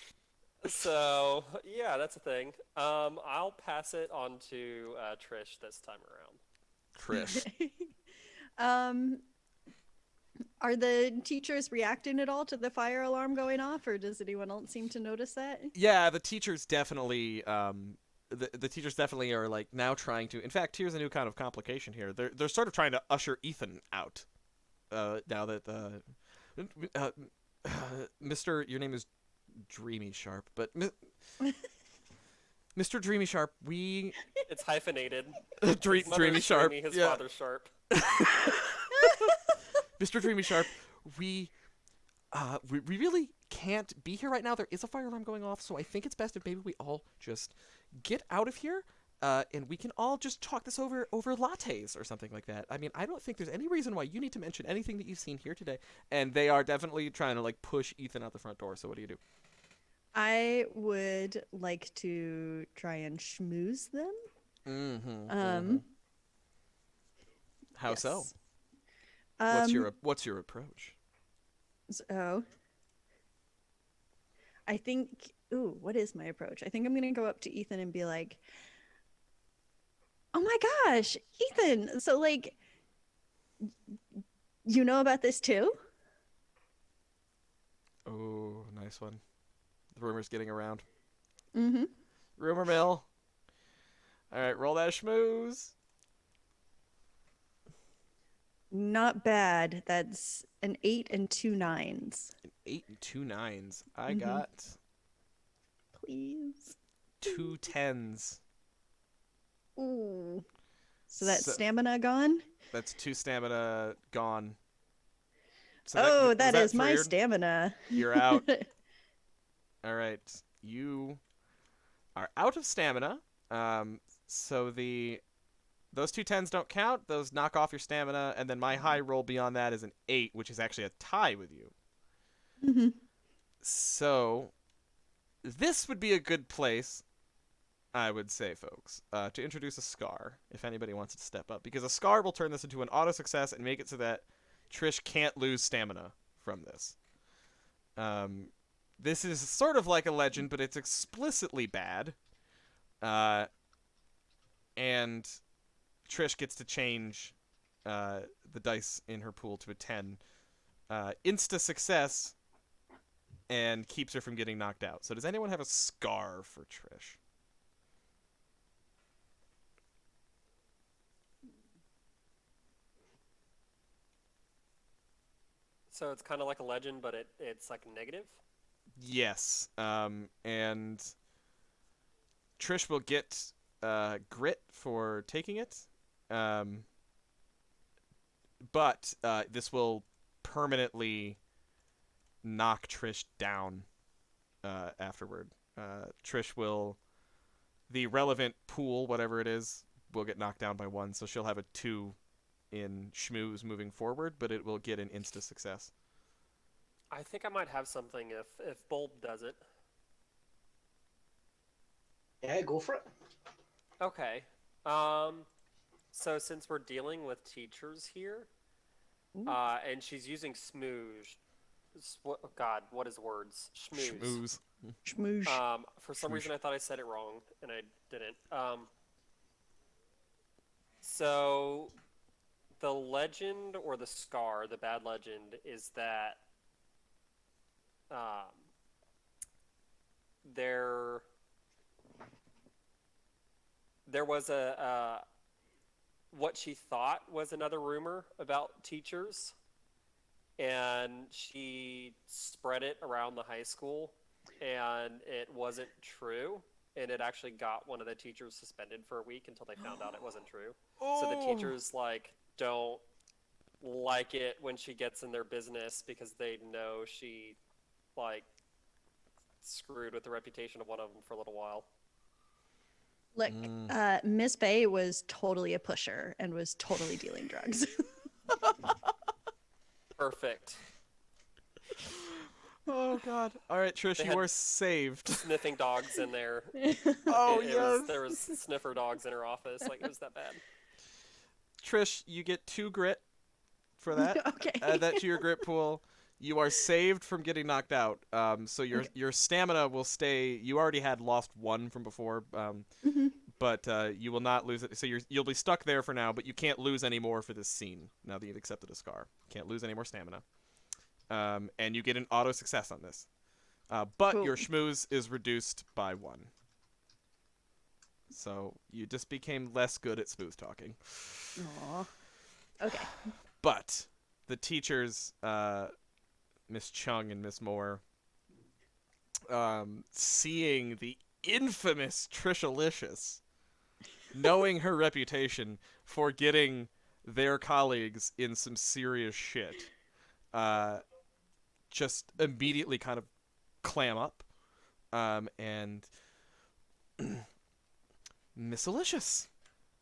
So, yeah, that's a thing. I'll pass it on to Trish this time around. Trish. Are the teachers reacting at all to the fire alarm going off, or does anyone else seem to notice that? Yeah, the teachers definitely the teachers definitely are like now trying to. In fact, here's a new kind of complication here. They're sort of trying to usher Ethan out. Now that Mr. Your name is Dreamy Sharp, but Mr. Dreamy Sharp, we It's hyphenated. Dreamy Sharp, Dreamy, his yeah. father's Sharp. Mr. Dreamy Sharp, we really can't be here right now. There is a fire alarm going off, so I think it's best if maybe we all just get out of here, and we can all just talk this over lattes or something like that. I mean, I don't think there's any reason why you need to mention anything that you've seen here today. And they are definitely trying to like push Ethan out the front door. So what do you do? I would like to try and schmooze them. How yes. so? What's your approach? So, I think. Ooh, what is my approach? I think I'm gonna go up to Ethan and be like, "Oh my gosh, Ethan! So like, you know about this too?" Oh, nice one. The rumor's getting around. Mm-hmm. Rumor mill. All right, roll that schmooze. Not bad. That's an 8 and 2 9s. An 8 and 2 9s. I got Please. 2 10s. Ooh. So that's stamina gone? That's 2 stamina gone. So that is my cleared? stamina. You're out. All right. You are out of stamina. So those 2 10s don't count. Those knock off your stamina, and then my high roll beyond that is an 8, which is actually a tie with you. Mm-hmm. So this would be a good place, I would say, folks, to introduce a scar, if anybody wants to step up. Because a scar will turn this into an auto success and make it so that Trish can't lose stamina from this. This is sort of like a legend, but it's explicitly bad. And Trish gets to change the dice in her pool to a 10. Insta success and keeps her from getting knocked out. So does anyone have a scar for Trish? So it's kind of like a legend, but it's like negative. Yes. And Trish will get grit for taking it. But this will permanently knock Trish down afterward. Trish will, the relevant pool, whatever it is, will get knocked down by 1, so she'll have a 2 in schmooze moving forward, but it will get an insta success. I think I might have something if Bulb does it. Yeah, go for it. Okay. So since we're dealing with teachers here, and she's using smooge. God, what is words? Schmooze. Schmooze. Schmoosh. For some reason, I thought I said it wrong, and I didn't. So the legend or the scar, the bad legend, is that there was a what she thought was another rumor about teachers, and she spread it around the high school, and it wasn't true, and it actually got one of the teachers suspended for a week until they found out it wasn't true. So the teachers don't like it when she gets in their business because they know she screwed with the reputation of one of them for a little while. Look, Miss Bay was totally a pusher and was totally dealing drugs. Perfect. Oh god! All right, Trish, They you had are saved. Sniffing dogs in there. Oh Yes. yes. There was sniffer dogs in her office. It was that bad. Trish, you get 2 grit for that. Okay. Add that to your grit pool. You are saved from getting knocked out. So your stamina will stay. You already had lost 1 from before. But you will not lose it. So you'll be stuck there for now, but you can't lose any more for this scene now that you've accepted a scar. Can't lose any more stamina. And you get an auto success on this. But Cool. your schmooze is reduced by 1. So you just became less good at smooth talking. Aw. Okay. But the teachers, Miss Chung and Miss Moore, seeing the infamous Trish Alicious, knowing her reputation for getting their colleagues in some serious shit, just immediately kind of clam up. And Miss Alicious,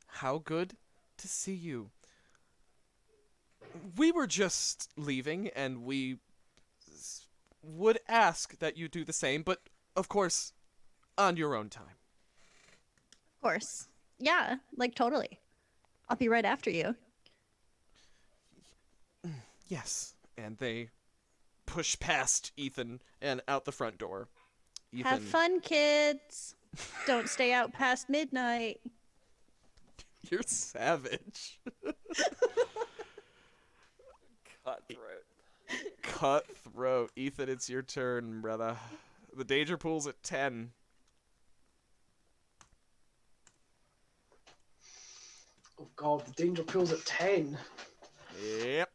how good to see you. We were just leaving, and we would ask that you do the same, but of course, on your own time. Of course. Yeah, totally. I'll be right after you. Yes. And they push past Ethan and out the front door. Ethan, Have fun, kids. Don't stay out past midnight. you're savage. Cutthroat. Cutthroat. Ethan, it's your turn, brother. The danger pool's at 10. Oh god, the danger pool's at 10. Yep.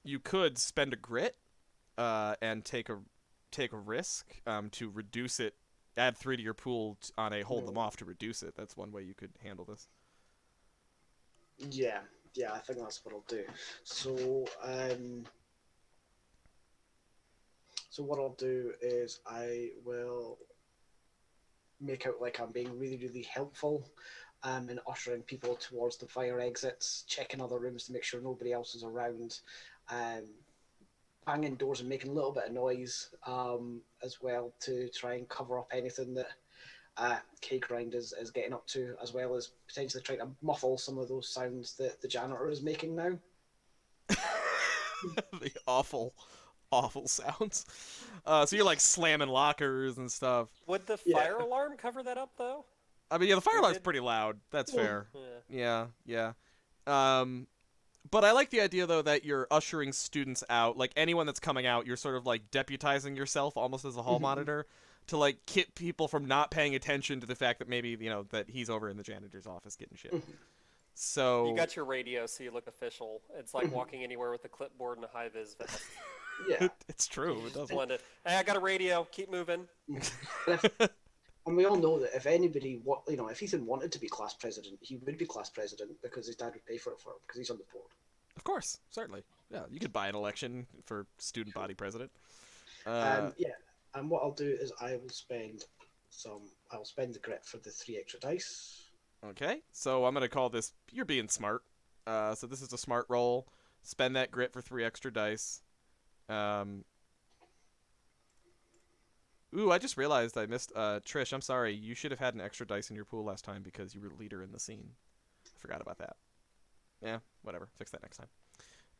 You could spend a grit and take a risk to reduce it. Add 3 to your pool on a hold them off to reduce it. That's one way you could handle this. Yeah, I think that's what I'll do. So, what I'll do is I will make out like I'm being really, really helpful, and ushering people towards the fire exits, checking other rooms to make sure nobody else is around, um, banging doors and making a little bit of noise as well to try and cover up anything that K-Grind is getting up to, as well as potentially trying to muffle some of those sounds that the janitor is making now. The awful, awful sounds. So you're like slamming lockers and stuff. Would the Yeah. fire alarm cover that up, though? I mean, yeah, the fire alarm's did- pretty loud. That's Well, fair. Yeah. Yeah. But I like the idea though that you're ushering students out. Like anyone that's coming out, you're sort of like deputizing yourself almost as a hall monitor to like keep people from not paying attention to the fact that maybe that he's over in the janitor's office getting shit. So You got your radio, so you look official. It's like walking anywhere with a clipboard and a high-vis vest. Yeah. it's true. It does. Splendid. Hey, I got a radio. Keep moving. And we all know that if anybody, if Ethan wanted to be class president, he would be class president because his dad would pay for it for him because he's on the board. Of course, certainly. Yeah, you could buy an election for student body president. And what I'll do is I will spend the grit for the 3 extra dice. Okay, so I'm gonna call this. You're being smart. So this is a smart roll. Spend that grit for 3 extra dice. Ooh, I just realized I missed. Trish, I'm sorry. You should have had an extra dice in your pool last time because you were leader in the scene. I forgot about that. Yeah, whatever. Fix that next time.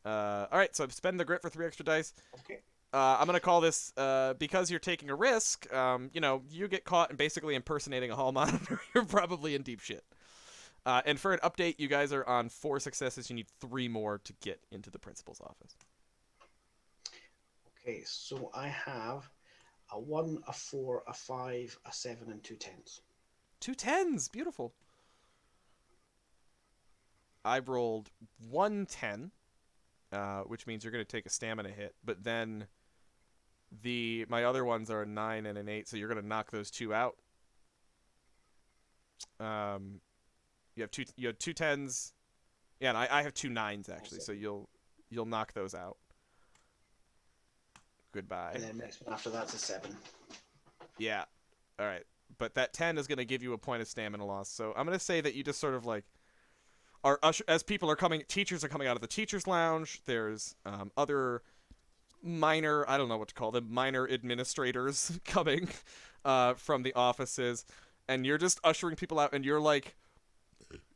All right, so spend the grit for 3 extra dice. Okay. I'm gonna call this because you're taking a risk. You get caught in basically impersonating a hall monitor. You're probably in deep shit. And for an update, you guys are on 4 successes. You need 3 more to get into the principal's office. Okay, so I have a 1, a 4, a 5, a 7, and 2 10s. 2 10s, beautiful. I rolled 1 10, which means you're going to take a stamina hit, but then my other ones are a 9 and an 8, so you're going to knock those 2 out. You have two 10s. Yeah, and I have 2 9s actually, so you'll knock those out. Goodbye. And then the next one after that's a 7. Yeah. All right. But that 10 is going to give you a point of stamina loss. So I'm going to say that you just sort of like as people are coming, teachers are coming out of the teachers' lounge. There's other minor, I don't know what to call them, minor administrators coming from the offices, and you're just ushering people out, and you're like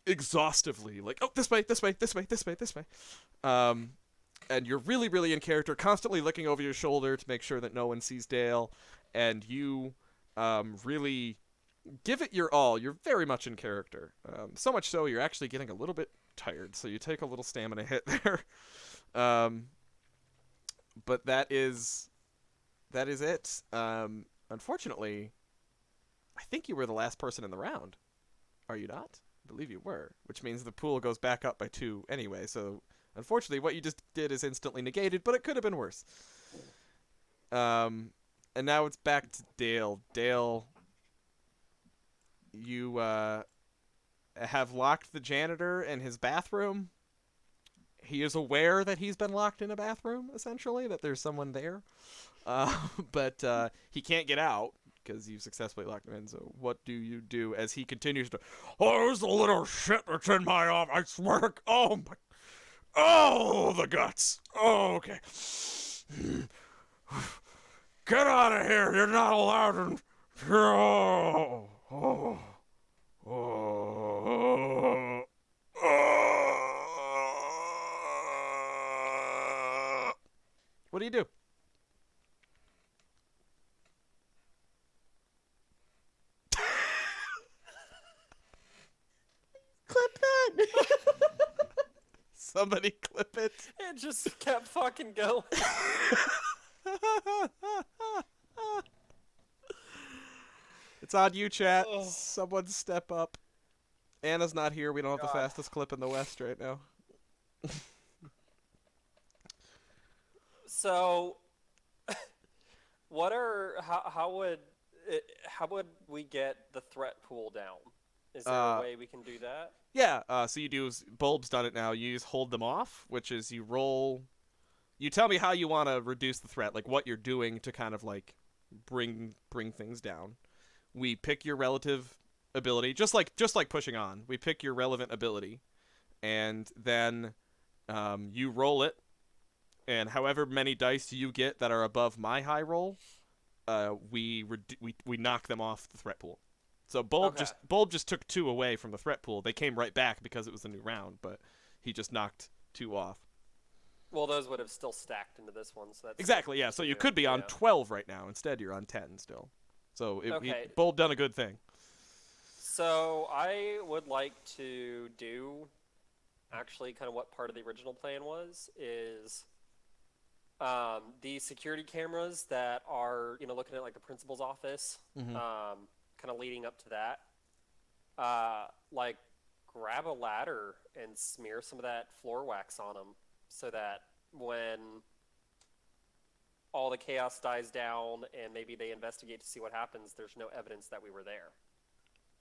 exhaustively like, oh, this way, this way, this way, this way, this way. And you're really, really in character, constantly looking over your shoulder to make sure that no one sees Dale, and you really give it your all. You're very much in character. So much so, you're actually getting a little bit tired, so you take a little stamina hit there. But that is it. Unfortunately, I think you were the last person in the round. Are you not? I believe you were, which means the pool goes back up by 2 anyway, so unfortunately, what you just did is instantly negated, but it could have been worse. And now it's back to Dale. Dale, you have locked the janitor in his bathroom. He is aware that he's been locked in a bathroom, essentially, that there's someone there. But he can't get out because you've successfully locked him in. So what do you do as he continues to, oh, there's the little shit that's in my office, I swear. Oh, my. Oh, the guts. Oh, okay. Get out of here. You're not allowed in. Oh, oh, oh, oh. What do you do? Clip that. Somebody clip it. It just kept fucking going. It's on you, chat. Someone step up. Anna's not here. We don't have the God. fastest clip in the West right now. So, how would we get the threat pool down? Is there a way we can do that? Yeah, so you do, Bulb's done it now. You just hold them off, which is you roll. You tell me how you want to reduce the threat, like what you're doing to kind of like bring things down. We pick your relative ability, just like pushing on. We pick your relevant ability, and then you roll it, and however many dice you get that are above my high roll, we knock them off the threat pool. So Bulb just took 2 away from the threat pool. They came right back because it was a new round, but he just knocked 2 off. Well, those would have still stacked into this one, so that's Exactly, yeah. So you could be on 12 right now. Instead, you're on 10 still. So Bulb done a good thing. So I would like to do, actually, kind of what part of the original plan was, is the security cameras that are, looking at like the principal's office, kind of leading up to that, like grab a ladder and smear some of that floor wax on them, so that when all the chaos dies down and maybe they investigate to see what happens, there's no evidence that we were there.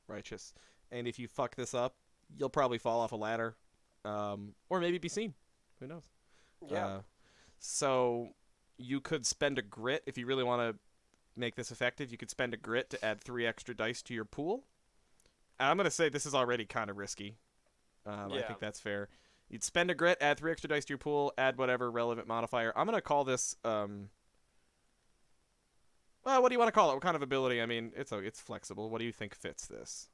Righteous. And if you fuck this up, you'll probably fall off a ladder, or maybe be seen. Who knows? Yeah. So you could spend a grit if you really want to make this effective. You could spend a grit to add 3 extra dice to your pool. And I'm going to say this is already kind of risky. I think that's fair. You'd spend a grit, add 3 extra dice to your pool, add whatever relevant modifier. I'm going to call this, well, what do you want to call it? What kind of ability? I mean, it's flexible. What do you think fits this?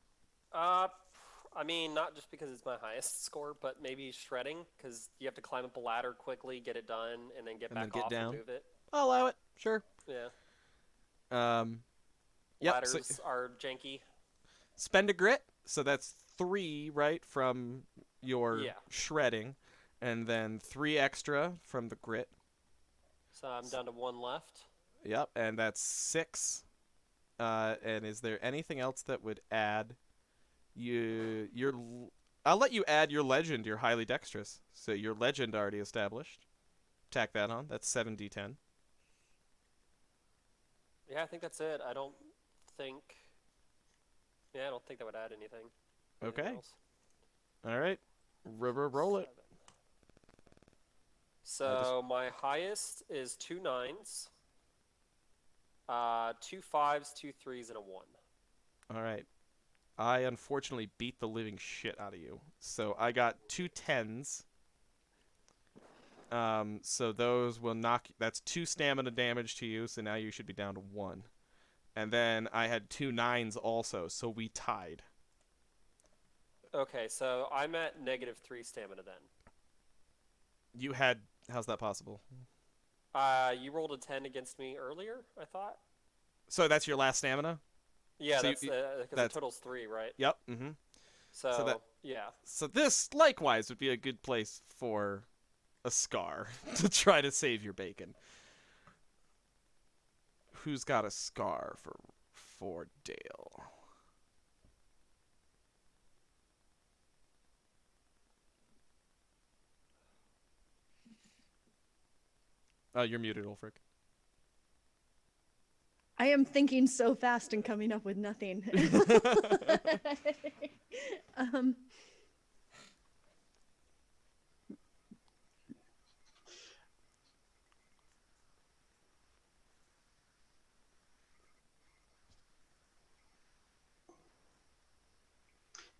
I mean, not just because it's my highest score, but maybe shredding, because you have to climb up a ladder quickly, get it done, and then get back off down. and move it. I'll allow it. Sure. Yeah. Ladders are janky. Spend a grit, so that's 3, right, from your shredding, and then 3 extra from the grit. So I'm down to 1 left. Yep, and that's 6. And is there anything else that would add I'll let you add your legend. You're highly dexterous, so your legend already established. Tack that on. That's 7d10. Yeah, I think that's it. I don't think that would add anything. Okay. All right. Roll it. So my highest is 2 9s, 2 5s, 2 3s, and a 1. All right. I unfortunately beat the living shit out of you. So I got 2 10s. So those will knock. That's 2 stamina damage to you. So now you should be down to 1. And then I had 2 9s also. So we tied. Okay, so I'm at -3 stamina then. You had. How's that possible? You rolled a 10 against me earlier, I thought. So that's your last stamina? Yeah, so that's because the total's 3, right? Yep. Mm-hmm. Yeah. So this likewise would be a good place for a scar to try to save your bacon. Who's got a scar for Dale? Oh, you're muted, Ulfrigg. I am thinking so fast and coming up with nothing.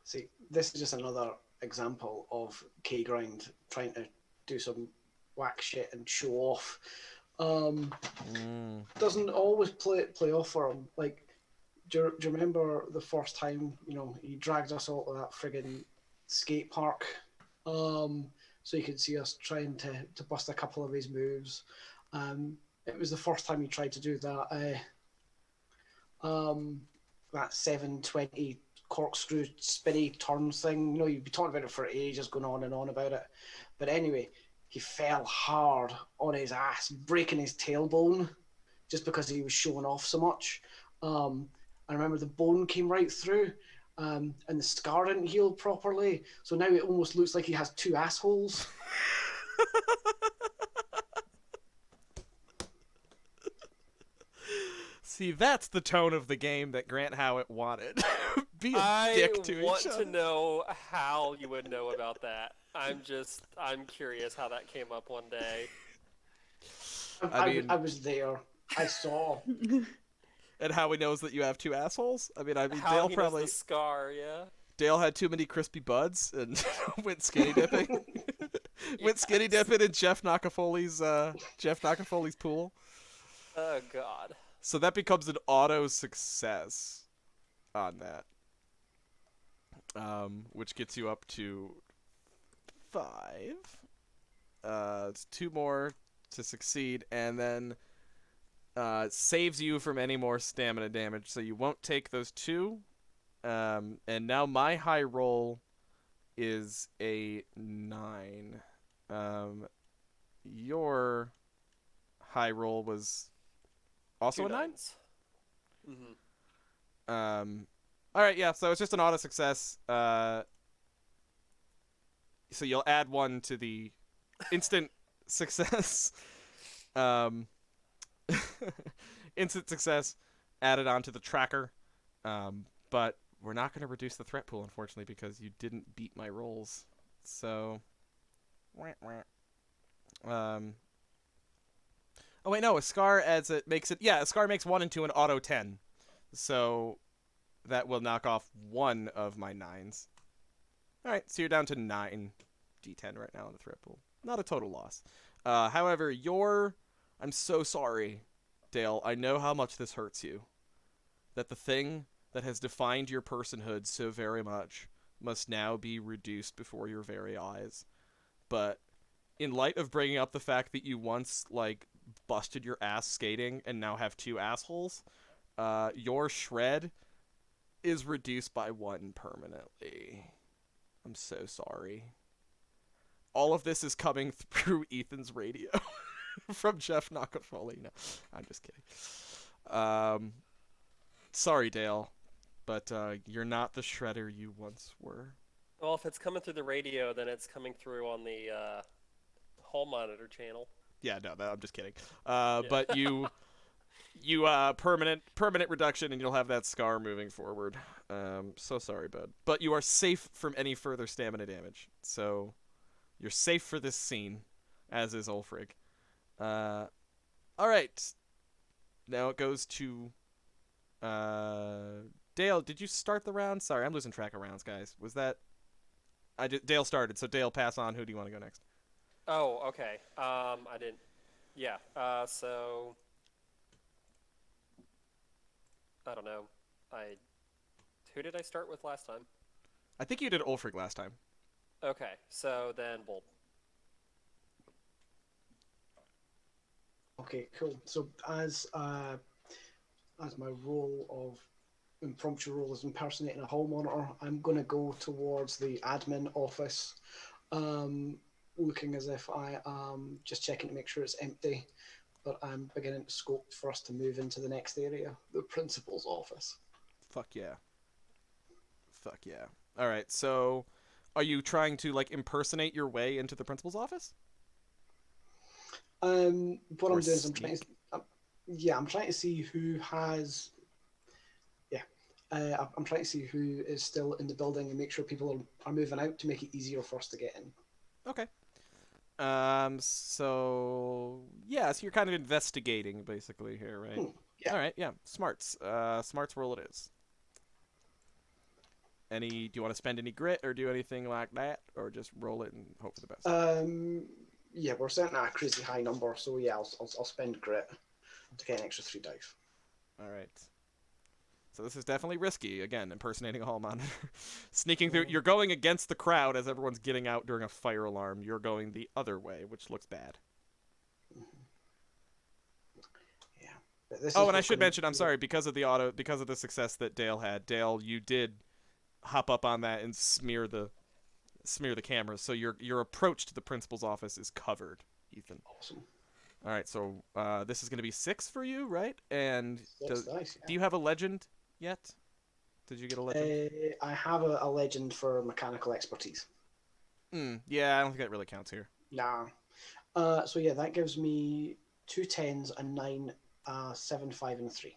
See, this is just another example of K-Grind trying to do some whack shit and show off. Doesn't always play off for him. Like, do you remember the first time, he dragged us all to that friggin' skate park? So you could see us trying to bust a couple of his moves. It was the first time he tried to do that that 720 corkscrew spinny turn thing. You'd be talking about it for ages, going on and on about it. But anyway, he fell hard on his ass, breaking his tailbone just because he was showing off so much. I remember the bone came right through, and the scar didn't heal properly. So now it almost looks like he has 2 assholes. See, that's the tone of the game that Grant Howitt wanted. Be a dick to each other. I want to know how you would know about that. I'm curious how that came up one day. I was there. I saw. And how he knows that you have two assholes? I mean, How Dale he knows probably the scar, yeah. Dale had too many crispy buds and went skinny dipping. Went skinny Yes. dipping in Jeff Knockofoli's pool. Oh God. So that becomes an auto success on that, which gets you up to 5. It's 2 more to succeed, and then saves you from any more stamina damage, so you won't take those 2. And now my high roll is a 9. Your high roll was also Two a 9? nines. Mm-hmm. All right, yeah. So it's just an auto success. So you'll add 1 to the instant success. Um, instant success added onto the tracker. But we're not going to reduce the threat pool, unfortunately, because you didn't beat my rolls. So, oh wait, no. A scar adds it makes it. Yeah, a scar makes 1 and 2 an auto 10. So that will knock off 1 of my 9s. All right, so you're down to 9 d10 right now in the threat pool. Not a total loss. However, I'm so sorry, Dale. I know how much this hurts you. That the thing that has defined your personhood so very much must now be reduced before your very eyes. But in light of bringing up the fact that you once, busted your ass skating and now have 2 assholes, your shred is reduced by 1 permanently. I'm so sorry. All of this is coming through Ethan's radio from Jeff Knockoffoli. No, I'm just kidding. Sorry, Dale, but you're not the shredder you once were. Well, if it's coming through the radio, then it's coming through on the hall monitor channel. Yeah, no, I'm just kidding. Yeah. But you permanent reduction, and you'll have that scar moving forward. So sorry, bud. But you are safe from any further stamina damage. So you're safe for this scene, as is Ulfrigg. All right. Now it goes to Dale. Did you start the round? Sorry, I'm losing track of rounds, guys. Was that Dale started? So Dale, pass on. Who do you want to go next? Oh, okay. I didn't. Yeah. So I don't know. Who did I start with last time? I think you did Ulfrigg last time. Okay. So then Bolt. Okay, cool. So as my role of impromptu role is impersonating a hall monitor, I'm going to go towards the admin office, looking as if I am just checking to make sure it's empty, but I'm beginning to scope for us to move into the next area, the principal's office. Fuck yeah. Fuck yeah. All right, so are you trying to impersonate your way into the principal's office? What Or I'm doing is sneak? I'm trying to see who has. Yeah, I'm trying to see who is still in the building and make sure people are moving out to make it easier for us to get in. Okay. So yeah, so you're kind of investigating basically here, right? Yeah. All right, yeah. Smarts. Smarts roll it is. Do you want to spend any grit or do anything like that, or just roll it and hope for the best? Yeah, we're setting at a crazy high number, so yeah, I'll spend grit to get an extra 3 dice. All right. So this is definitely risky. Again, impersonating a hall monitor. Sneaking through. You're going against the crowd as everyone's getting out during a fire alarm. You're going the other way, which looks bad. Yeah. But this Oh, is and I what's should gonna- mention, I'm sorry, because of the success that Dale had. Dale, you did hop up on that and smear the cameras, so your approach to the principal's office is covered, Ethan. Awesome. All right, so this is going to be 6 for you, right? And 6 dice, yeah. do you have a legend yet? Did you get a legend? I have a legend for mechanical expertise. Yeah, I don't think that really counts here. Nah. So yeah, that gives me 2 10s, a 9, 7, 5, and a 3.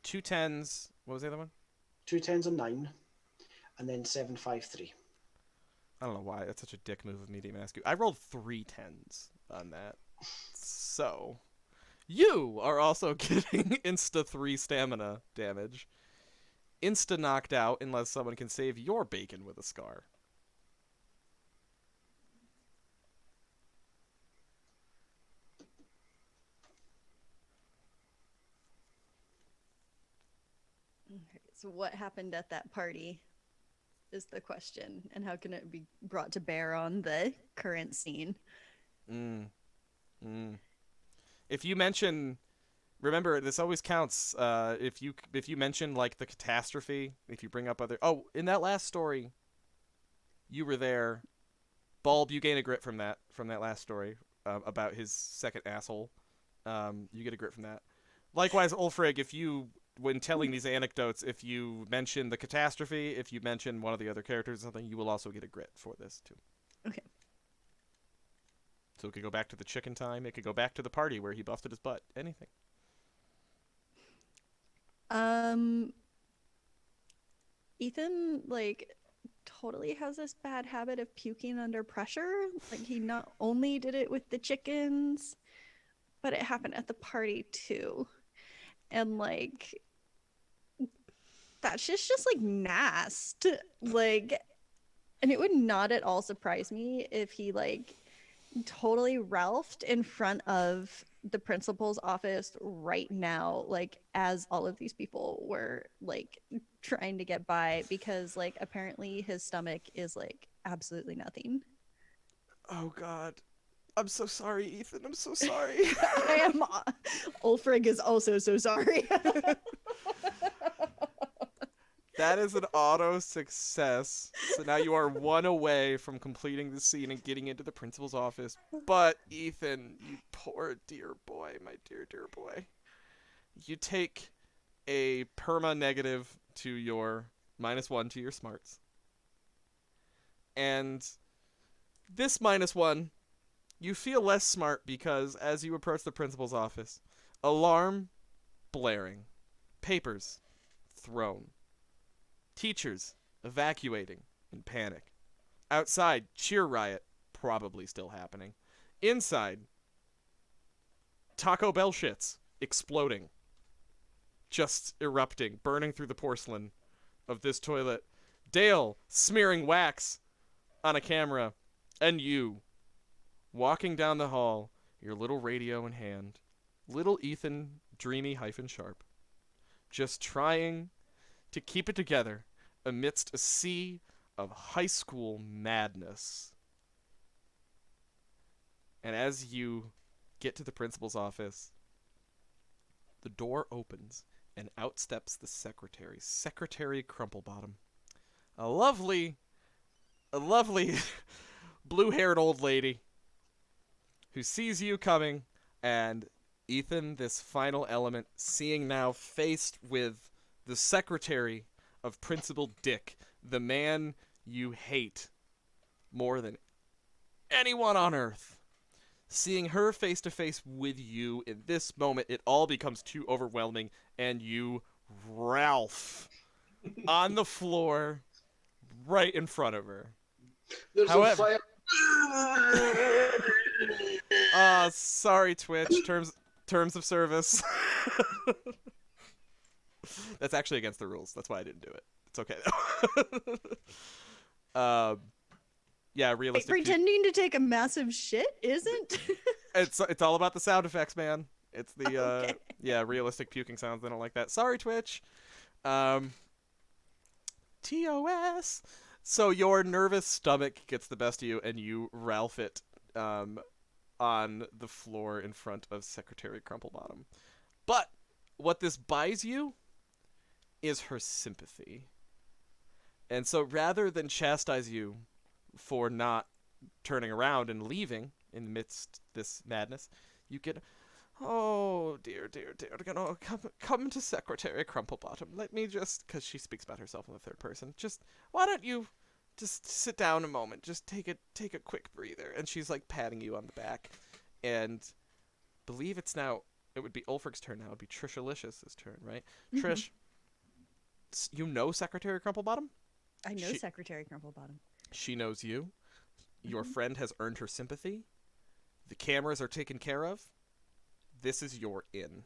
2 10s. What was the other one? 2 10s, a 9, and then 7, 5, 3. I don't know why. That's such a dick move of me to even ask you. I rolled 3 10s on that. So You are also getting insta 3 stamina damage. Insta knocked out unless someone can save your bacon with a scar. Okay, so what happened at that party is the question, and how can it be brought to bear on the current scene? Mm. Mm. If you mention, remember this always counts. If you mention like the catastrophe, if you bring up other. Oh, in that last story, you were there. Bulb, you gain a grit from that last story about his second asshole. You get a grit from that. Likewise, Ulfrigg, if you, when telling these anecdotes, if you mention the catastrophe, if you mention one of the other characters or something, you will also get a grit for this too. Okay. So it could go back to the chicken time. It could go back to the party where he busted his butt. Anything. Ethan, like, totally has this bad habit of puking under pressure. Like, he not only did it with the chickens, but it happened at the party too. And, like, that's just like, nasty. Like, and it would not at all surprise me if he, like, totally Ralphed in front of the principal's office right now, like as all of these people were like trying to get by, because like apparently his stomach is like absolutely nothing. Oh God, I'm so sorry, Ethan. I'm so sorry. I am. Ulfrigg is also so sorry. That is an auto success. So now you are one away from completing the scene and getting into the principal's office. But Ethan, you poor dear boy, my dear dear boy, you take a perma negative to your -1 to your smarts. And this -1, you feel less smart because as you approach the principal's office, alarm blaring, papers thrown, teachers evacuating in panic. Outside, cheer riot probably still happening. Inside, Taco Bell shits exploding, just erupting, burning through the porcelain of this toilet. Dale smearing wax on a camera, and you walking down the hall, your little radio in hand, little Ethan dreamy-sharp, just trying to keep it together amidst a sea of high school madness. And as you get to the principal's office, the door opens and out steps the secretary, Secretary Crumplebottom. A lovely blue-haired old lady who sees you coming, and Ethan, this final element, seeing now faced with the secretary of Principal Dick, the man you hate more than anyone on earth. Seeing her face to face with you in this moment, it all becomes too overwhelming, and you Ralph on the floor right in front of her. There's However, a fire. Sorry, Twitch. Terms of service. That's actually against the rules. That's why I didn't do it. It's okay though. Yeah, realistic. Wait, pretending to take a massive shit isn't? It's all about the sound effects, man. It's the Okay. yeah, realistic puking sounds. They don't like that. Sorry, Twitch. TOS. So your nervous stomach gets the best of you, and you Ralph it on the floor in front of Secretary Crumplebottom. But what this buys you is her sympathy. And so rather than chastise you for not turning around and leaving in the midst this madness, you get, oh, dear, come to Secretary Crumplebottom. Let me just, because she speaks about herself in the third person, just, why don't you just sit down a moment, just take a quick breather. And she's like patting you on the back, and believe it would be Ulfrig's turn now. It would be Trish Alicious' turn, right? Mm-hmm. Trish, you know Secretary Crumplebottom? I know Secretary Crumplebottom. She knows you. Your Mm-hmm. friend has earned her sympathy. The cameras are taken care of. this is your in.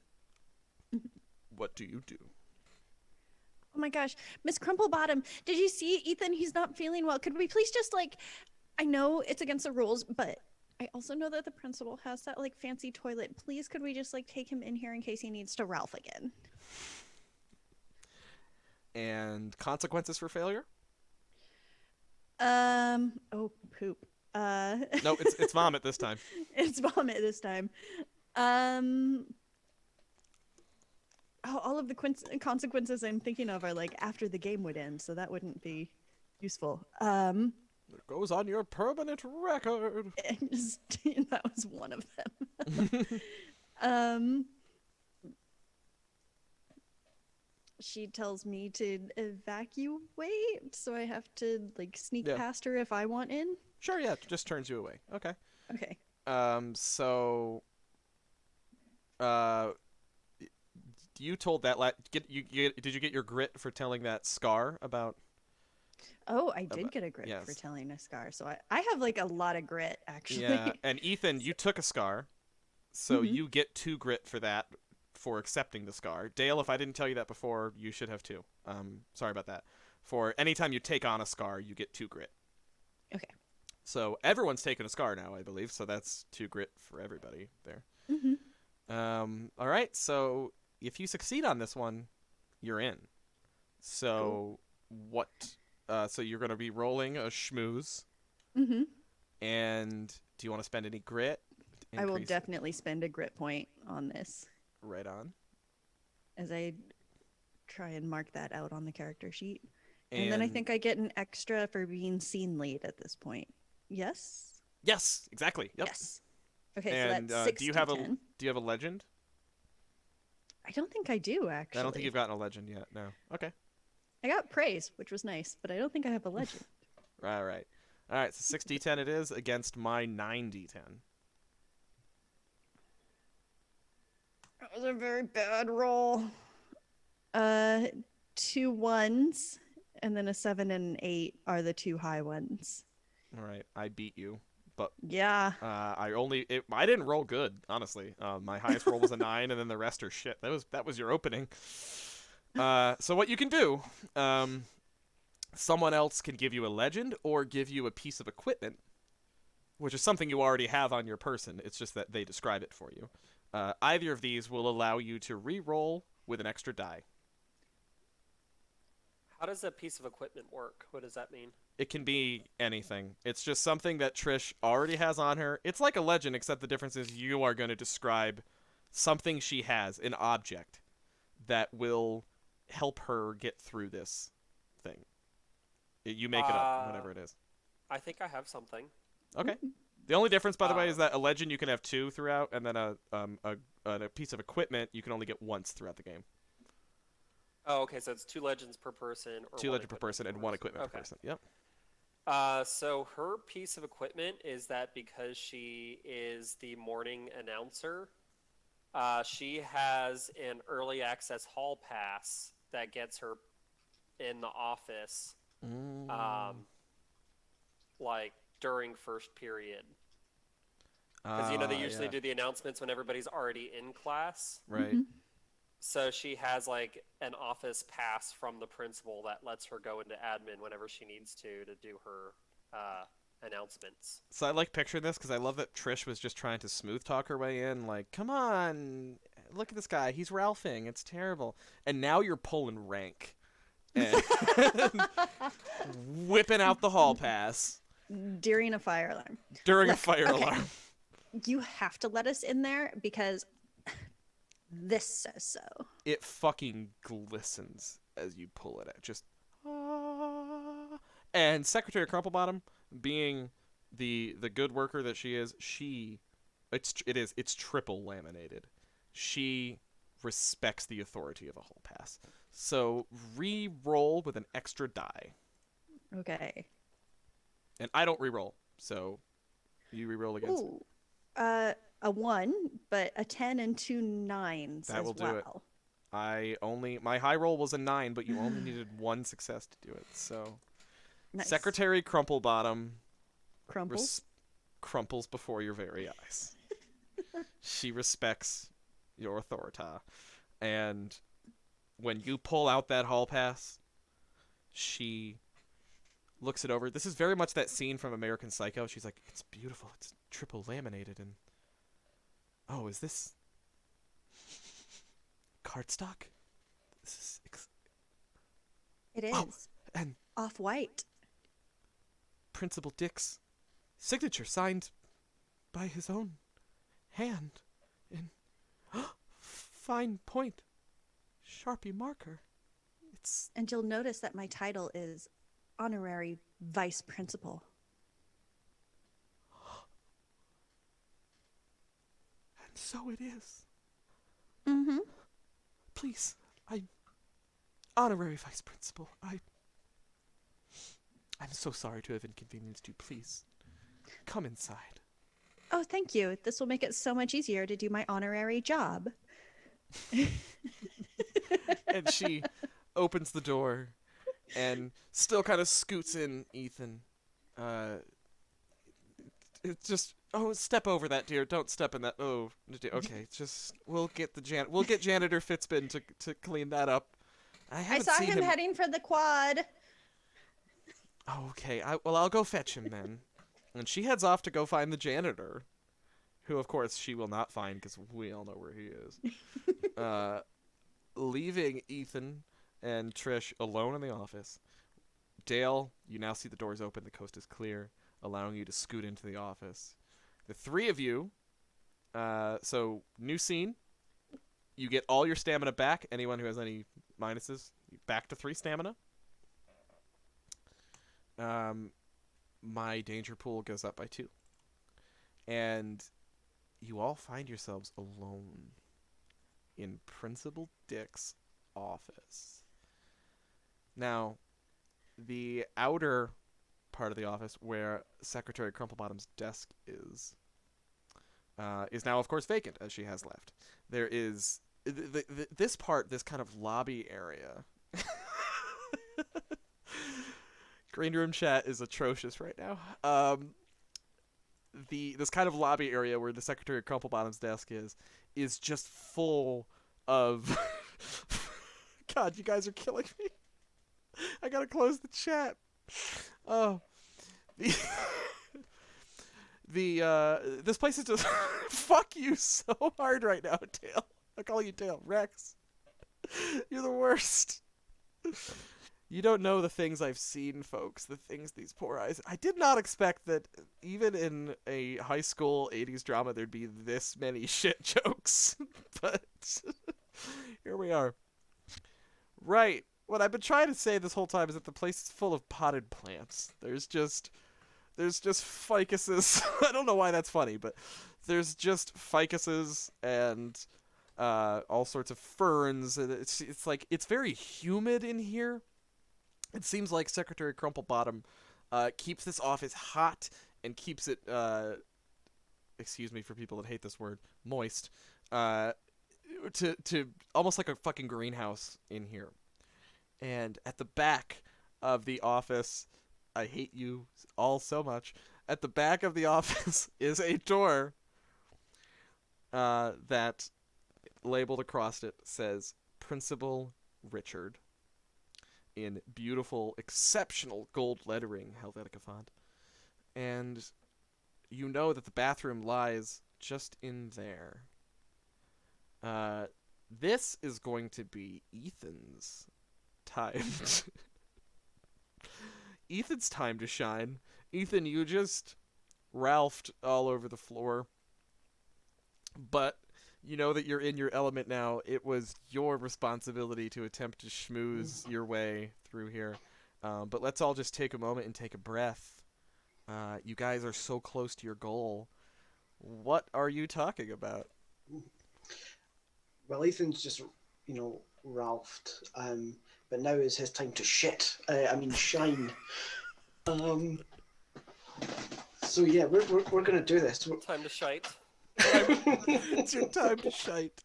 What do you do? Oh my gosh, Miss Crumplebottom, did you see Ethan? He's not feeling well. Could we please just like, I know it's against the rules, but I also know that the principal has that like fancy toilet. Please, could we just like take him in here in case he needs to Ralph again? And consequences for failure? Oh, poop. No, it's vomit this time. It's vomit this time. All of the consequences I'm thinking of are like after the game would end, so that wouldn't be useful. It goes on your permanent record. That was one of them. She tells me to evacuate, so I have to like sneak past her if I want in. Sure, yeah, it just turns you away. Okay. Okay. You told that did you get your grit for telling that Scar about? Oh, I did get a grit for telling a Scar, so I have like a lot of grit actually. Yeah, and Ethan, you took a Scar, so you get 2 grit for that, for accepting the Scar. Dale, if I didn't tell you that before, you should have 2. Sorry about that. For anytime you take on a Scar, you get 2 grit. Okay. So everyone's taken a Scar now, I believe. So that's 2 grit for everybody there. All right. So if you succeed on this one, you're in. So what? So you're going to be rolling a schmooze. And do you want to spend any grit? I will definitely spend a grit point on this. Right on. As I try and mark that out on the character sheet. And then I think I get an extra for being scene lead at this point. Yes? Yes, exactly. Yep. Yes. Okay, and, so that's 6 do you to have 10. do you have a legend? I don't think I do, actually. I don't think you've gotten a legend yet. No. Okay. I got praise, which was nice, but I don't think I have a legend. All right. All right, so 6d10 it is against my 9d10. That was a very bad roll. 2 1s, and then a 7 and an 8 are the 2 high ones. All right, I beat you, but yeah, I didn't roll good, honestly. My highest roll was a 9, and then the rest are shit. That was your opening. So what you can do, someone else can give you a legend or give you a piece of equipment, which is something you already have on your person. It's just that they describe it for you. Either of these will allow you to re-roll with an extra die. How does that piece of equipment work? What does that mean? It can be anything. It's just something that Trish already has on her. It's like a legend, except the difference is you are going to describe something she has, an object, that will help her get through this thing. You make it up, whatever it is. I think I have something. Okay. The only difference, by the way, is that a legend you can have 2 throughout, and then a piece of equipment you can only get once throughout the game. Oh, okay, so it's 2 legends per person. Or 2 legends per person and 1 equipment per person. Yep. So her piece of equipment is that because she is the morning announcer, she has an early access hall pass that gets her in the office, like during first period. Because they usually do the announcements when everybody's already in class. Right. So she has like an office pass from the principal that lets her go into admin whenever she needs to do her announcements. So I like picturing this because I love that Trish was just trying to smooth talk her way in. Like, come on, look at this guy. He's Ralphing. It's terrible. And now you're pulling rank. And whipping out the hall pass. During a fire alarm. Alarm. You have to let us in there because this says so. It fucking glistens as you pull it out. Just and Secretary Crumplebottom, being the good worker that she is, it's triple laminated. She respects the authority of a hall pass. So re-roll with an extra die. Okay. And I don't re-roll, so you re-roll against. Ooh. A 1, but a 10 and 2 9s that will as well. Do it. My high roll was a 9, but you only needed 1 success to do it. So, nice. Secretary Crumplebottom crumples before your very eyes. She respects your authorita. And when you pull out that hall pass, she looks it over. This is very much that scene from American Psycho. She's like, it's beautiful. It's triple laminated. And oh, is this cardstock? This is It is. Oh, and Off-white. Principal Dick's signature signed by his own hand in fine point Sharpie marker. It's And you'll notice that my title is honorary vice principal. and so it is. Mm-hmm. Please, I'm honorary vice principal. I'm so sorry to have inconvenienced you. Please, come inside. Oh, thank you. This will make it so much easier to do my honorary job. And she opens the door and still kind of scoots in Ethan. It's just, oh, step over that, dear. Don't step in that. Oh, okay. Just we'll get janitor Fitzbin to clean that up. I I haven't saw seen him heading for the quad. Oh, okay. I'll go fetch him then. And she heads off to go find the janitor, who of course she will not find because we all know where he is. Leaving Ethan and Trish alone in the office. Dale, you now see the doors open. The coast is clear, allowing you to scoot into the office. The three of you. So new scene. You get all your stamina back. Anyone who has any minuses, back to 3 stamina. My danger pool goes up by 2. And you all find yourselves alone in Principal Dick's office. Now, the outer part of the office where Secretary Crumplebottom's desk is now, of course, vacant, as she has left. There is this part, this kind of lobby area. Green Room chat is atrocious right now. This kind of lobby area where the Secretary of Crumplebottom's desk is just full of... God, you guys are killing me. I gotta close the chat. Oh. This place is just... Fuck you so hard right now, Dale. I'm calling you Dale. Rex. You're the worst. You don't know the things I've seen, folks. The things these poor eyes... I did not expect that even in a high school 80s drama there'd be this many shit jokes. But here we are. Right. What I've been trying to say this whole time is that the place is full of potted plants. There's just ficuses. I don't know why that's funny, but there's just ficuses and all sorts of ferns. It's like, it's very humid in here. It seems like Secretary Crumplebottom keeps this office hot and keeps it, excuse me for people that hate this word, moist, to almost like a fucking greenhouse in here. And at the back of the office, I hate you all so much. At the back of the office is a door that, labeled across it, says Principal Richard in beautiful, exceptional gold lettering, Helvetica font. And you know that the bathroom lies just in there. This is going to be Ethan's time. Ethan's time to shine. Ethan, you just Ralphed all over the floor. But you know that you're in your element now. It was your responsibility to attempt to schmooze your way through here. But let's all just take a moment and take a breath. You guys are so close to your goal. What are you talking about? Well, Ethan's just, Ralphed. But now is his time to shit. Shine. So yeah, we're gonna do this. Time to shite. It's your time to shite.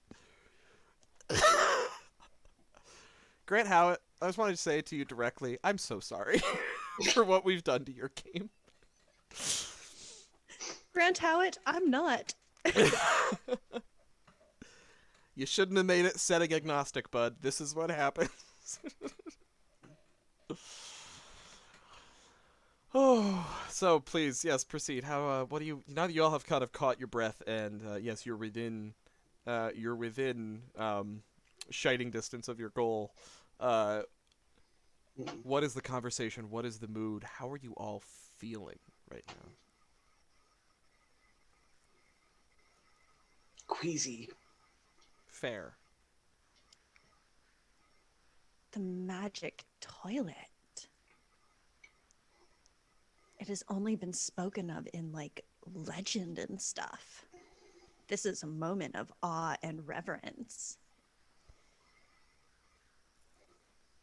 Grant Howitt, I just wanted to say to you directly, I'm so sorry for what we've done to your game. Grant Howitt, I'm not. You shouldn't have made it setting agnostic, bud. This is what happens. Oh, so please, yes, proceed. How? What do you? Now that you all have kind of caught your breath, and yes, you're within shiting distance of your goal. Uh, what is the conversation? What is the mood? How are you all feeling right now? Queasy. Fair. The magic toilet. It has only been spoken of in like legend and stuff. This is a moment of awe and reverence.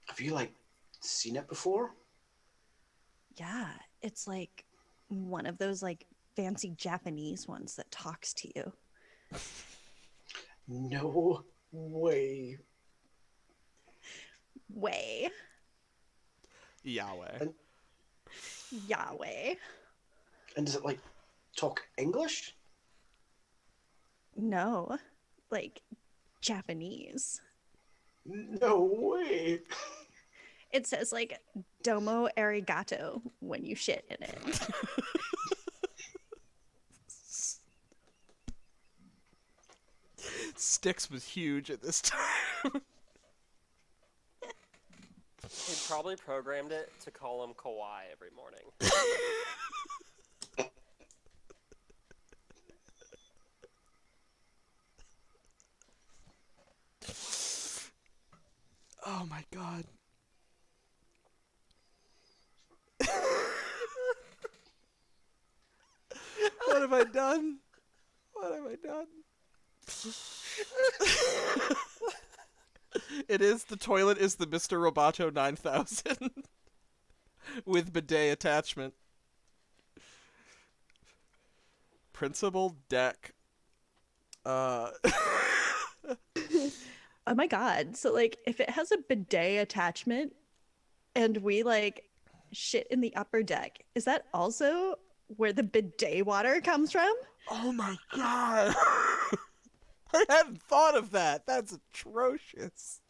Have you like seen it before? Yeah, it's like one of those like fancy Japanese ones that talks to you. No way. Way. Yahweh. Yahweh. And does it like talk English? No, like Japanese. No way. It says like domo arigato when you shit in it. Styx was huge at this time. He probably programmed it to call him Kawaii every morning. Oh my god. What have I done? What have I done? The toilet is the Mr. Roboto 9000 with bidet attachment. Principal deck. Oh my god. So like if it has a bidet attachment and we like shit in the upper deck, is that also where the bidet water comes from? Oh my god. I hadn't thought of that. That's atrocious.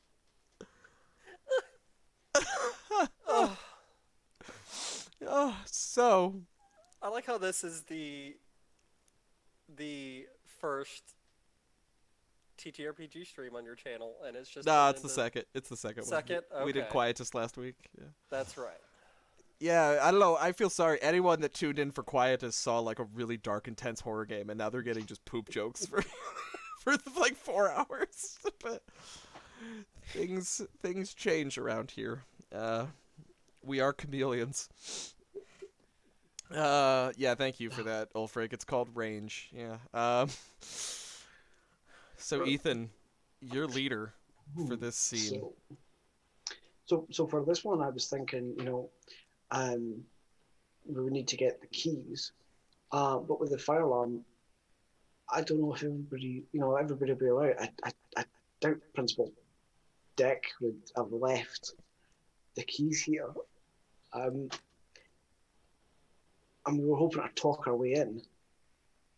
So I like how this is the first TTRPG stream on your channel, and it's just nah, it's the second. It's the second one. Second? We did Okay. Quietus last week. Yeah. That's right. Yeah, I don't know. I feel sorry. Anyone that tuned in for Quietus saw like a really dark, intense horror game, and now they're getting just poop jokes for for like 4 hours. But things change around here. We are chameleons. Yeah, thank you for that, Ulfrigg. It's called range. Yeah. So Ethan, you're leader for this scene. So for this one, I was thinking, we would need to get the keys, but with the fire alarm, I don't know if everybody will be allowed. I doubt Principal Deck would have left the keys here. And we were hoping to talk our way in.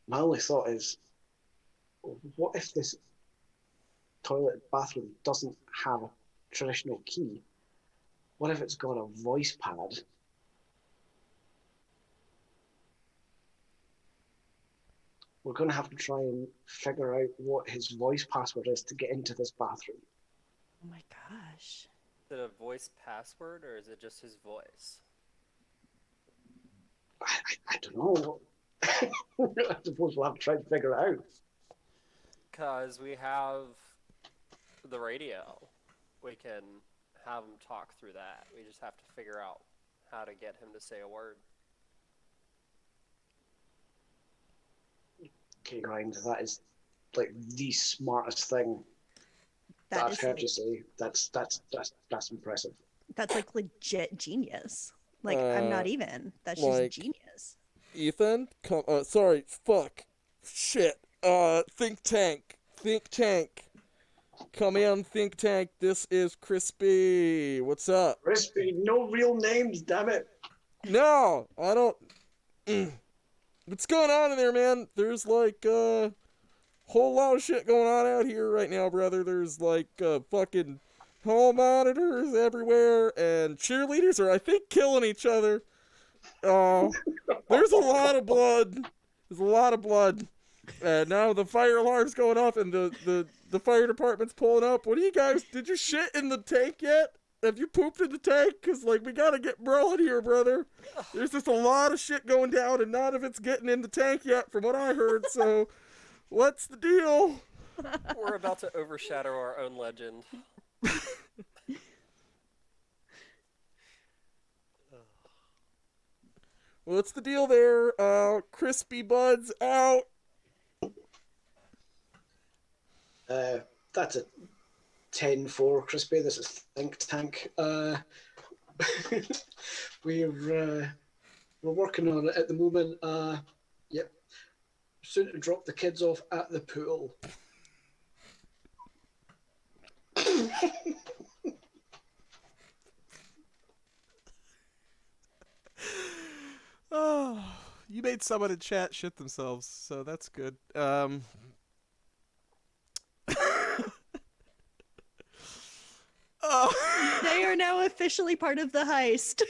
My only thought is, what if this toilet bathroom doesn't have a traditional key? What if it's got a voice pad? We're going to have to try and figure out what his voice password is to get into this bathroom. Oh my gosh. Is it a voice password, or is it just his voice? I don't know. I suppose we'll have to try to figure it out. Because we have the radio. We can have him talk through that. We just have to figure out how to get him to say a word. Okay, Grind, that is like the smartest thing that I've heard you say. That's impressive. That's like legit genius. Like I'm not even. That's like- just genius. Ethan, come. Sorry, fuck, shit. Think tank. Come in, think tank. This is Crispy. What's up? Crispy, no real names, damn it. No, I don't. What's going on in there, man? There's like whole lot of shit going on out here right now, brother. There's like fucking hall monitors everywhere, and cheerleaders are, I think, killing each other. There's a lot of blood. There's a lot of blood. And now the fire alarm's going off, and the fire department's pulling up. What do you guys? Did you shit in the tank yet? Have you pooped in the tank? Because, like, we gotta get rolling here, brother. There's just a lot of shit going down, and none of it's getting in the tank yet, from what I heard. So, what's the deal? We're about to overshadow our own legend. What's the deal there? Crispy Buds out. That's a 10-4, Crispy. This is Think Tank. We're working on it at the moment. Yep. Soon to drop the kids off at the pool. Oh, you made someone in chat shit themselves, so that's good. Oh. They are now officially part of the heist.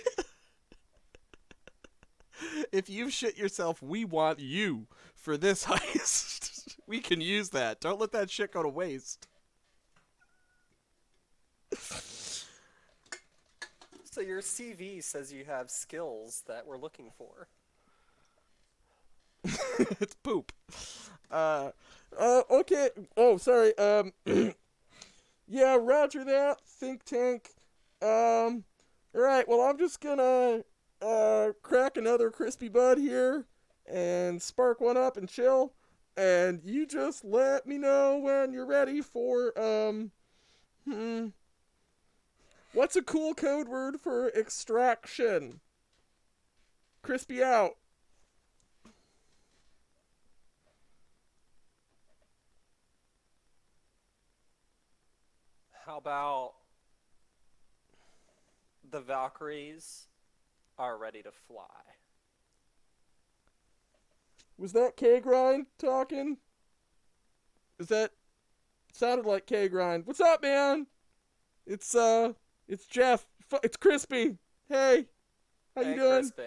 If you've shit yourself, we want you for this heist. We can use that. Don't let that shit go to waste. So your CV says you have skills that we're looking for. It's poop. Okay. Oh, sorry. Yeah, roger that. Think tank. Alright, well, I'm just gonna, crack another crispy bud here and spark one up and chill. And you just let me know when you're ready for, what's a cool code word for extraction? Crispy out. How about the Valkyries are ready to fly? Was that K-Grind talking? Is that... Sounded like K-Grind. What's up, man? It's Jeff. It's Crispy. Hey. How you doing? Crispy.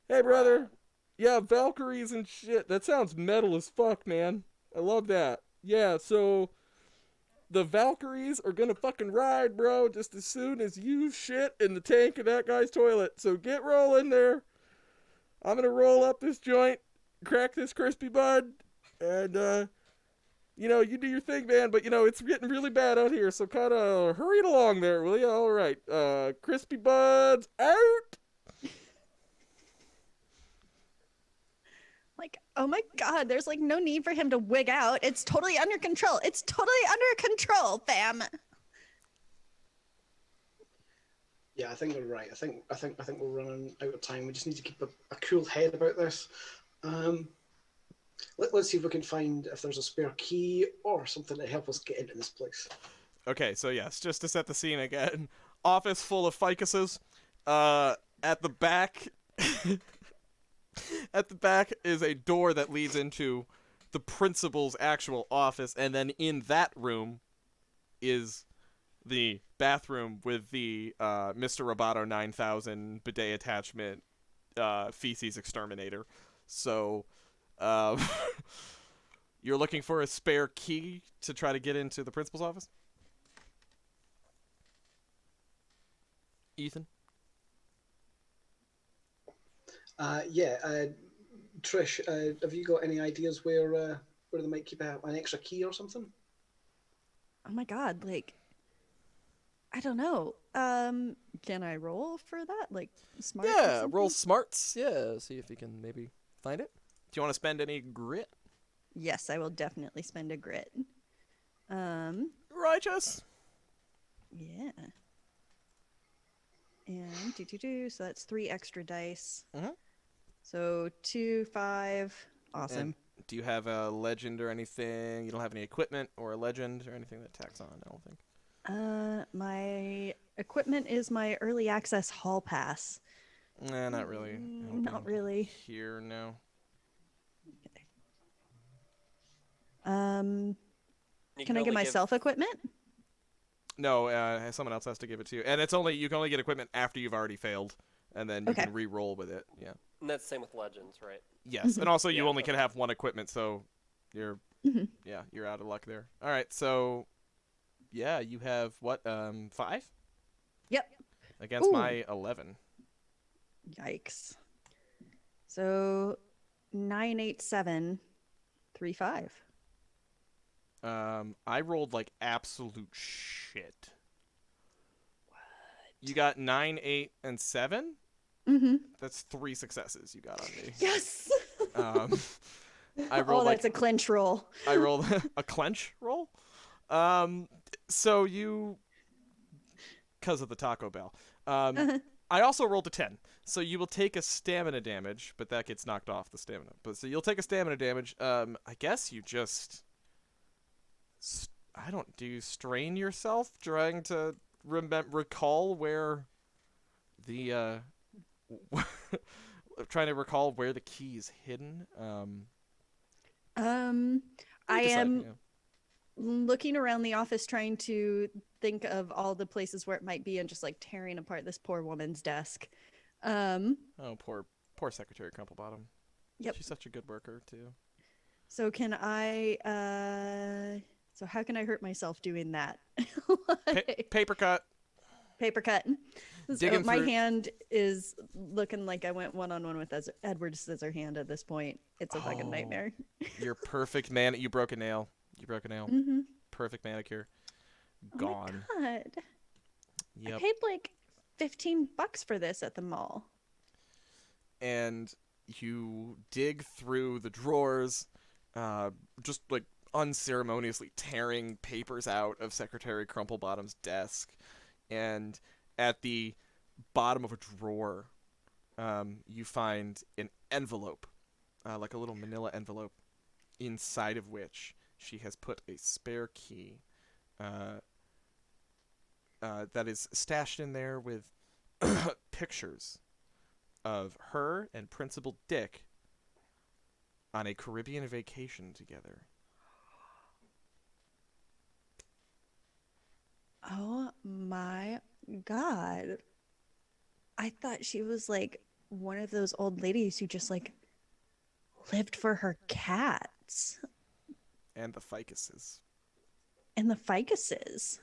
Hey, brother. Rad. Yeah, Valkyries and shit. That sounds metal as fuck, man. I love that. Yeah, so... The Valkyries are gonna fucking ride, bro, just as soon as you shit in the tank of that guy's toilet. So get rolling there. I'm gonna roll up this joint, crack this crispy bud, and, you do your thing, man, but, it's getting really bad out here, so kind of hurry it along there, will you? All right. Crispy buds out! Like, oh my god, there's like no need for him to wig out. It's totally under control. It's totally under control, fam. Yeah, I think you're right. I think we're running out of time. We just need to keep a cool head about this. Let's see if we can find if there's a spare key or something to help us get into this place. Okay, so yes, just to set the scene again. Office full of ficuses. At the back... At the back is a door that leads into the principal's actual office, and then in that room is the bathroom with the Mr. Roboto 9000 bidet attachment feces exterminator. So, you're looking for a spare key to try to get into the principal's office? Ethan? Trish, have you got any ideas where they might keep an extra key or something? Oh my god, like, I don't know. Can I roll for that? Like, smart? Yeah, roll smarts. Yeah, see if you can maybe find it. Do you want to spend any grit? Yes, I will definitely spend a grit. Righteous. Yeah. And 2, so that's 3 extra dice. Mm-hmm. So 2, 5. Awesome. And do you have a legend or anything? You don't have any equipment or a legend or anything that tacks on, I don't think. My equipment is my early access hall pass. Nah, not really. Not really. Here, no. Okay. Um, You can I get only give myself equipment? No, someone else has to give it to you, and you can only get equipment after you've already failed, and then you Okay. can re-roll with it. Yeah. and that's the same with legends, right? Yes, and also you Yeah, only can okay. have one equipment, so you're Mhm. you're out of luck there. All right, so yeah, you have what 5 Yep. against Ooh, my 11. yikes. So 98735. I rolled like absolute shit. You got 9, 8, and 7. Mm-hmm. That's 3 successes you got on me. Yes. Um, I Oh, rolled that's like a clinch roll. I rolled a clench roll. Um, so you, because of the Taco Bell. I also rolled a 10. So you will take a stamina damage, but that gets knocked off the stamina. But so you'll take a stamina damage. I guess you just, I don't, do you strain yourself trying to recall where the, trying to recall where the key is hidden? Um, You I decide, am yeah. looking around the office trying to think of all the places where it might be and just like tearing apart this poor woman's desk. Um, Oh, poor Secretary Crumplebottom. yep. She's such a good worker too. So can I so how can I hurt myself doing that? Paper cut. Paper cut. So Digging my through. hand is looking like I went one-on-one with Edward Scissorhand at this point. It's a fucking Oh, nightmare. you're perfect, man. You broke a nail. You broke a nail. Mm-hmm. Perfect manicure. Oh my Gone. god. I Yep. paid like $15 for this at the mall. And you dig through the drawers, uh, just like unceremoniously tearing papers out of Secretary Crumplebottom's desk. And at the bottom of a drawer, you find an envelope, like a little manila envelope, inside of which she has put a spare key uh, that is stashed in there with pictures of her and Principal Dick on a Caribbean vacation together. Oh my god. I thought she was like one of those old ladies who just like lived for her cats And the ficuses. and the ficuses.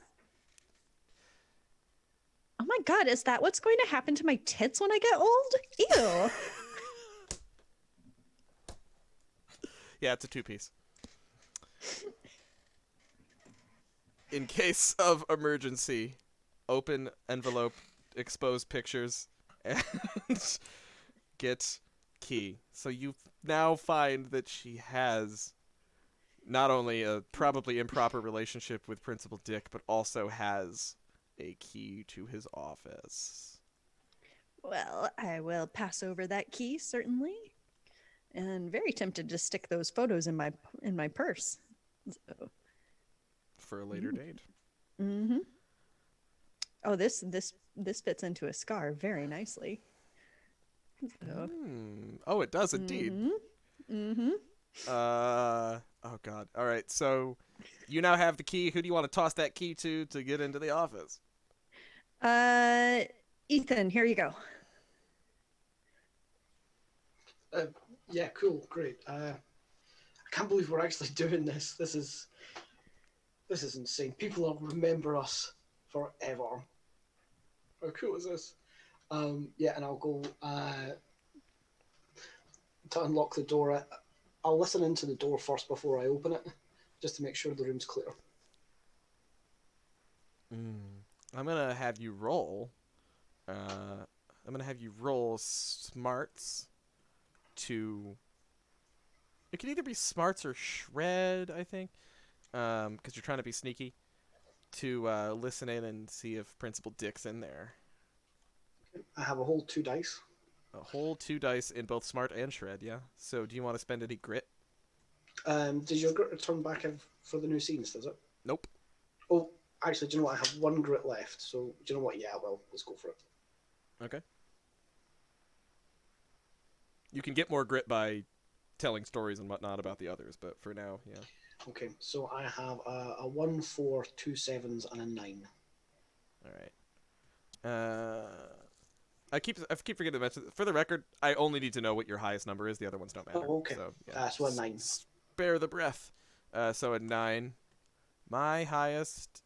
Oh my god, is that what's going to happen to my tits when I get old? Ew. Yeah, it's a 2-piece. In case of emergency, open envelope, expose pictures, and get key. So you now find that she has not only a probably improper relationship with Principal Dick, but also has a key to his office. Well, I will pass over that key certainly. And very tempted to stick those photos in my purse. So, For a later date. mm-hmm. Oh, this fits into a scar very nicely. So, Oh, it does indeed. mm-hmm. Mm-hmm. Oh god. All right. So you now have the key. Who do you want to toss that key to get into the office? Uh, Ethan, here you go. Yeah, cool, great. I can't believe we're actually doing this. This is insane. People will remember us forever. How cool is this? Yeah, and I'll go to unlock the door. I'll listen into the door first before I open it, just to make sure the room's clear. I'm gonna have you roll. I'm gonna have you roll smarts to. It can either be smarts or shred, I think, because you're trying to be sneaky. To listen in and see if Principal Dick's in there. I have a whole 2 dice. A whole 2 dice in both smart and shred, yeah. So do you want to spend any grit? Does your grit return back for the new scenes, does it? Nope. Oh, actually, do you know what? I have 1 grit left, so do you know what? Yeah, well, let's go for it. Okay. You can get more grit by telling stories and whatnot about the others, but for now, yeah. Okay, so I have a 1, 4, 2 sevens, and a 9. All right. I keep forgetting to mention. For the record, I only need to know what your highest number is. The other ones don't matter. Oh, okay. So yeah, So a 9. spare the breath. So a 9. My highest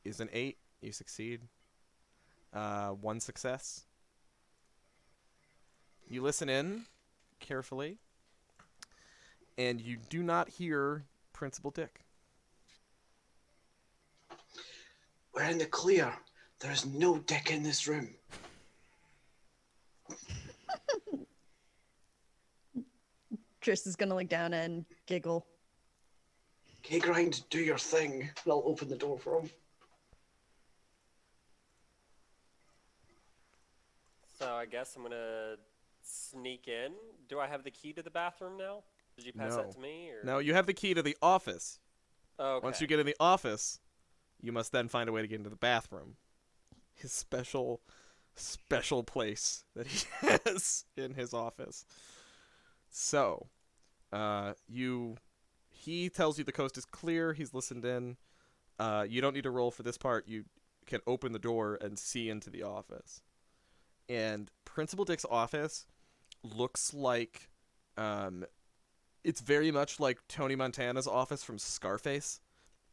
is an 8. You succeed. 1 success. You listen in carefully, and you do not hear Principal Dick. We're in the clear. There is no dick in this room. Trish is gonna look down and giggle. K-Grind, do your thing. And I'll open the door for him. So I guess I'm gonna sneak in. Do I have the key to the bathroom now? Did you pass that No. to me? Or? No, you have the key to the office. Okay. Once you get in the office, you must then find a way to get into the bathroom. His special place that he has in his office. So, he tells you the coast is clear. He's listened in. You don't need to roll for this part. You can open the door and see into the office. And Principal Dick's office looks like, it's very much like Tony Montana's office from Scarface.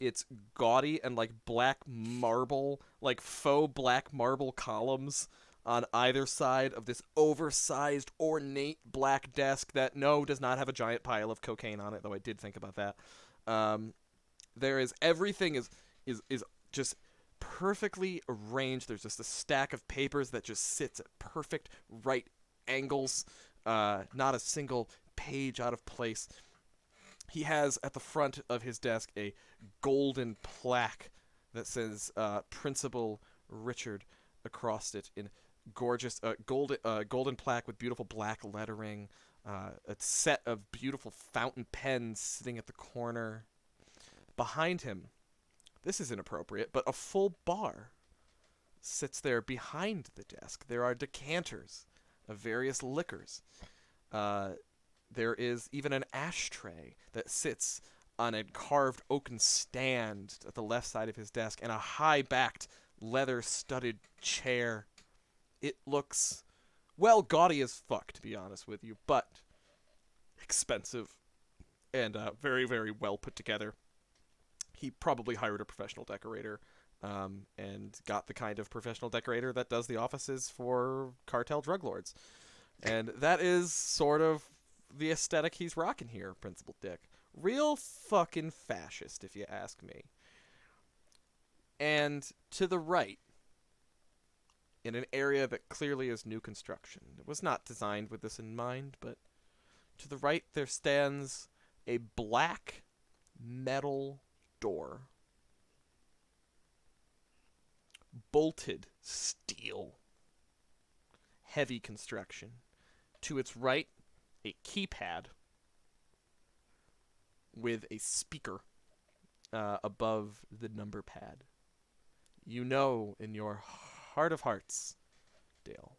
It's gaudy and like black marble, like faux black marble columns on either side of this oversized, ornate black desk that, no, does not have a giant pile of cocaine on it, though I did think about that. There is, everything is just perfectly arranged. There's just a stack of papers that just sits at perfect right angles. Not a single page out of place. He has at the front of his desk a golden plaque that says Principal Richard across it in gorgeous golden plaque with beautiful black lettering. A set of beautiful fountain pens sitting at the corner. Behind him, this is inappropriate, but a full bar sits there behind the desk. There are decanters of various liquors. There is even an ashtray that sits on a carved oaken stand at the left side of his desk, and a high-backed, leather-studded chair. It looks, well, gaudy as fuck, to be honest with you, but expensive and very, very well put together. He probably hired a professional decorator, and got the kind of professional decorator that does the offices for cartel drug lords. And that is sort of the aesthetic he's rocking here, Principal Dick. Real fucking fascist, if you ask me. And to the right, in an area that clearly is new construction, it was not designed with this in mind, but to the right there stands a black metal door. Bolted steel. Heavy construction. To its right, a keypad with a speaker above the number pad. You know in your heart of hearts, Dale,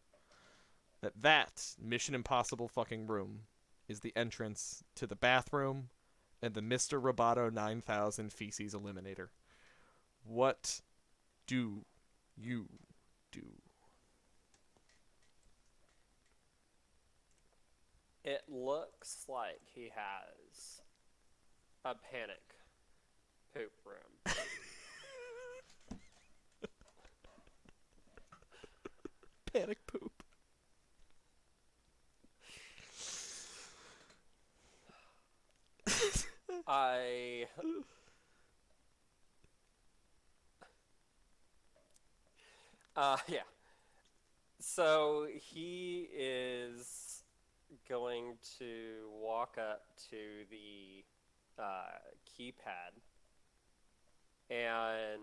that Mission Impossible fucking room is the entrance to the bathroom and the Mr. Roboto 9000 feces eliminator. What do you do? It looks like he has a panic poop room. Panic poop. I yeah. So he is going to walk up to the keypad and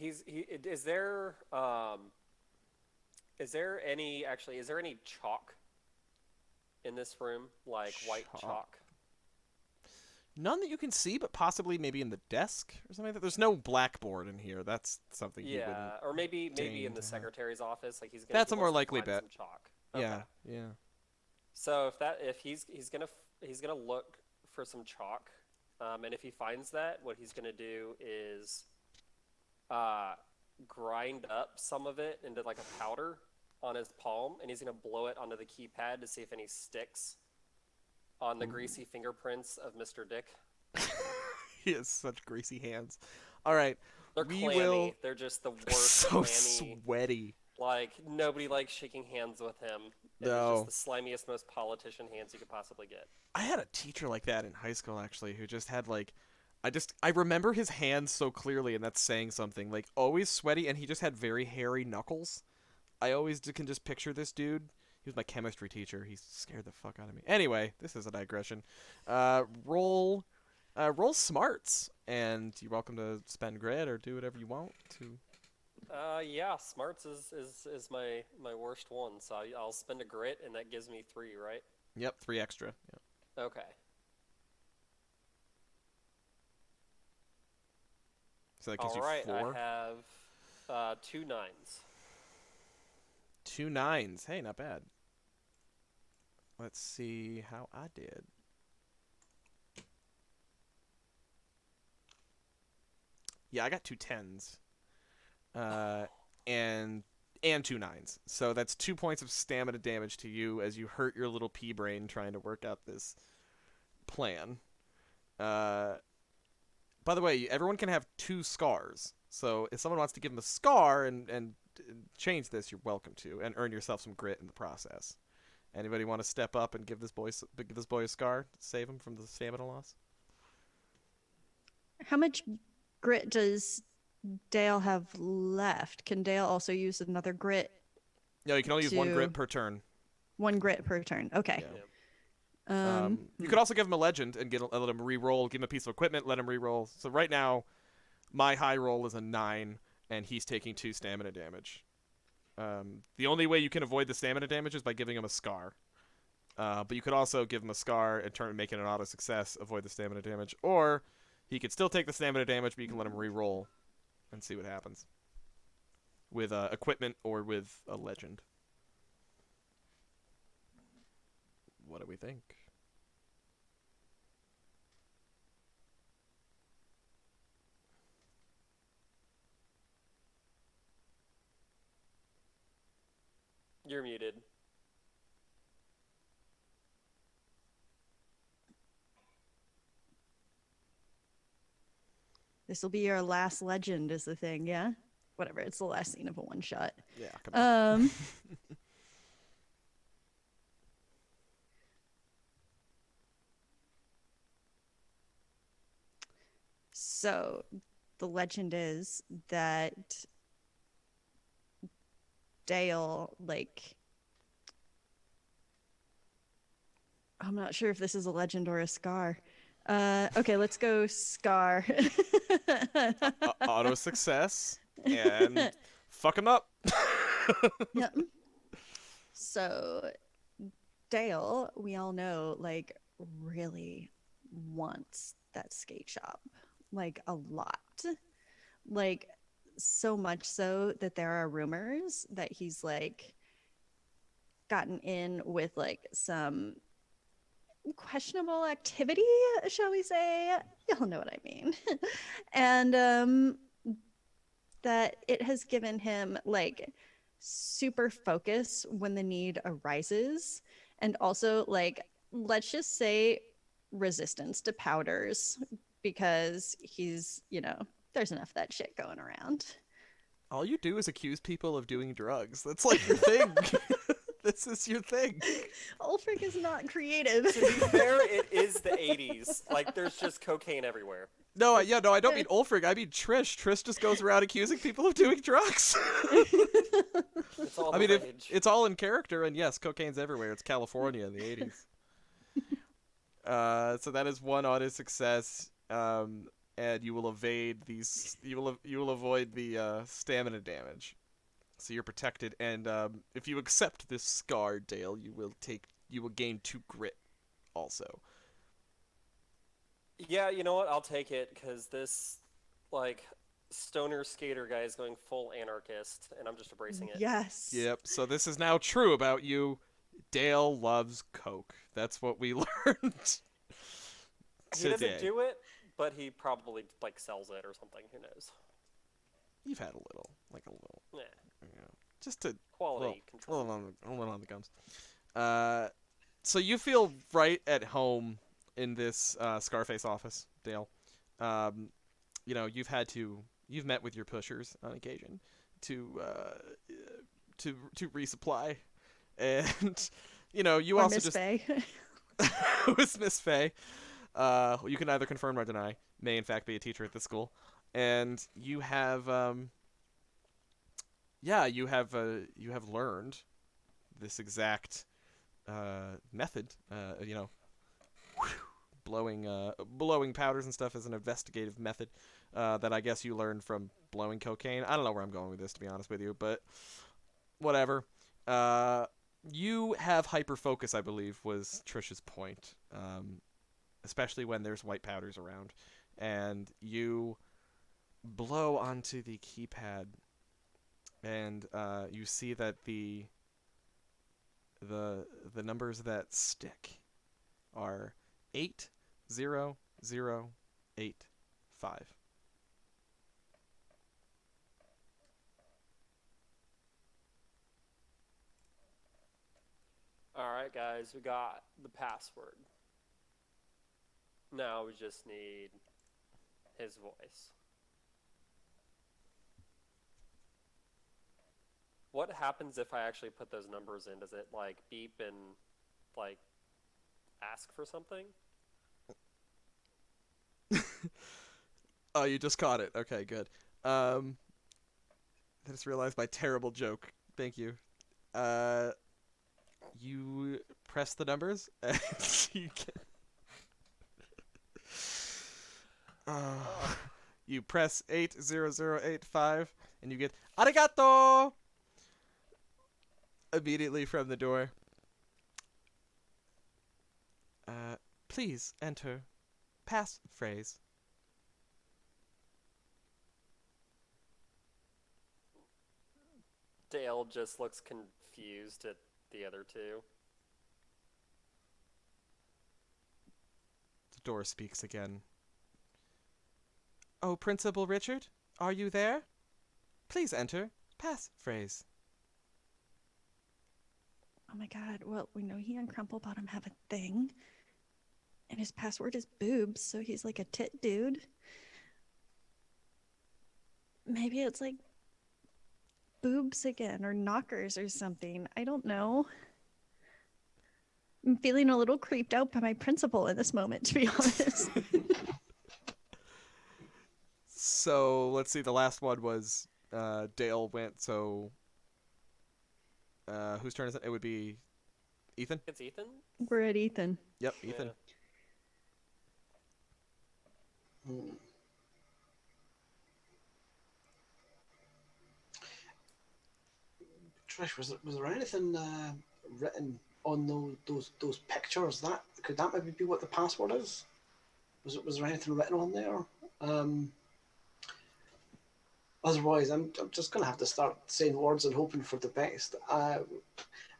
is there any chalk in this room, like white chalk? None that you can see, but possibly maybe in the desk or something like that. There's no blackboard in here. That's something he wouldn't Yeah, or maybe in deign the to have. secretary's office. Like That's he a more wants to likely find bet. some chalk. Okay. Yeah, yeah. So if he's gonna look for some chalk, and if he finds that, what he's gonna do is grind up some of it into like a powder on his palm, and he's gonna blow it onto the keypad to see if any sticks on the greasy fingerprints of Mr. Dick. He has such greasy hands. All right. They're We clammy. will... They're just the worst. So clammy. sweaty. Like, nobody likes shaking hands with him. No. It's just the slimiest, most politician hands you could possibly get. I had a teacher like that in high school, actually, who just had, like... I remember his hands so clearly, and that's saying something. Like, always sweaty, and he just had very hairy knuckles. I always can just picture this dude. He was my chemistry teacher. He scared the fuck out of me. Anyway, this is a digression. Roll smarts, and you're welcome to spend grit or do whatever you want to. Yeah, smarts is my worst one, so I'll spend a grit, and that gives me 3, right? Yep, 3 extra. Yep. Okay. So that gives All right, you 4. I have 2 9s. 2 9s. Hey, not bad. Let's see how I did. Yeah, I got 2 10s. And 2 9s. So that's 2 points of stamina damage to you as you hurt your little pea brain trying to work out this plan. By the way, everyone can have 2 scars. So if someone wants to give them a scar and change this, you're welcome to, and earn yourself some grit in the process. Anybody want to step up and give this boy a scar to save him from the stamina loss? How much grit does Dale have left? Can Dale also use another grit? No, you can only use 1 grit per turn. 1 grit per turn. Okay. Yeah. You could also give him a legend and let him re-roll. Give him a piece of equipment, let him re-roll. So right now, my high roll is a 9, and he's taking 2 stamina damage. The only way you can avoid the stamina damage is by giving him a scar. But you could also give him a scar and make it an auto success, avoid the stamina damage. Or he could still take the stamina damage, but you can let him re-roll and see what happens. With equipment or with a legend. What do we think? You're muted. This will be your last legend is the thing, yeah? Whatever, it's the last scene of a one-shot. Yeah, come on. So, the legend is that Dale, I'm not sure if this is a legend or a scar. Okay, let's go scar. Auto success and fuck him up. Yep. So Dale, we all know, really wants that skate shop, a lot. So much so that there are rumors that he's gotten in with some questionable activity, shall we say. Y'all know what I mean. And that it has given him super focus when the need arises, and also let's just say resistance to powders, because he's there's enough of that shit going around. All you do is accuse people of doing drugs. That's your thing. This is your thing. Ulfrigg is not creative. To be fair, it is the 80s. There's just cocaine everywhere. No, I don't mean Ulfrigg. I mean Trish. Trish just goes around accusing people of doing drugs. It's all it's all in character, and yes, cocaine's everywhere. It's California in the 80s. So that is 1 auto success, and you will evade these. You will avoid the stamina damage. So you're protected, and if you accept this scar, Dale, you will gain 2 grit, also. Yeah, you know what? I'll take it because this, like, stoner skater guy is going full anarchist, and I'm just embracing it. Yes. Yep. So this is now true about you. Dale loves Coke. That's what we learned He doesn't today. do it, but he probably like sells it or something. Who knows? You've had a little, like a little, Yeah, you know, just a little, quality control. a little on the gums. Uh, so you feel right at home in this Scarface office, Dale. Um, you know, you've met with your pushers on occasion to to resupply, and you know, you Or also Miss just Faye. with Miss Faye. You can either confirm or deny. May in fact be a teacher at this school, and you have yeah, you have learned this exact method. You know, blowing powders and stuff is an investigative method that I guess you learned from blowing cocaine. I don't know where I'm going with this, to be honest with you, but whatever. Uh, you have hyper focus, I believe, was Trish's point, especially when there's white powders around, and you blow onto the keypad, and you see that the numbers that stick are 80085. All right, guys, we got the password. Now we just need his voice. What happens if I actually put those numbers in? Does it like beep and like ask for something? Oh, you just caught it. Okay, good. Um, I just realized my terrible joke. Thank you. Uh, you press the numbers, and you get. You press 80085, and you get arigato immediately from the door. Uh, please enter passphrase. Dale just looks confused at the other two. The door speaks again. Oh, Principal Richard, are you there? Please enter passphrase. Oh my god. Well, we know he and Crumplebottom have a thing. And his password is boobs, so he's like a tit dude. Maybe it's like boobs again or knockers or something. I don't know. I'm feeling a little creeped out by my principal in this moment, to be honest. So let's see. The last one was Dale went. So whose turn is it? It would be Ethan. It's Ethan? We're at Ethan. Yep, Yeah. Ethan. Hmm. Trish, was there anything written on those pictures? That could that maybe be what the password is? Was there anything written on there? Otherwise, I'm just gonna have to start saying words and hoping for the best. I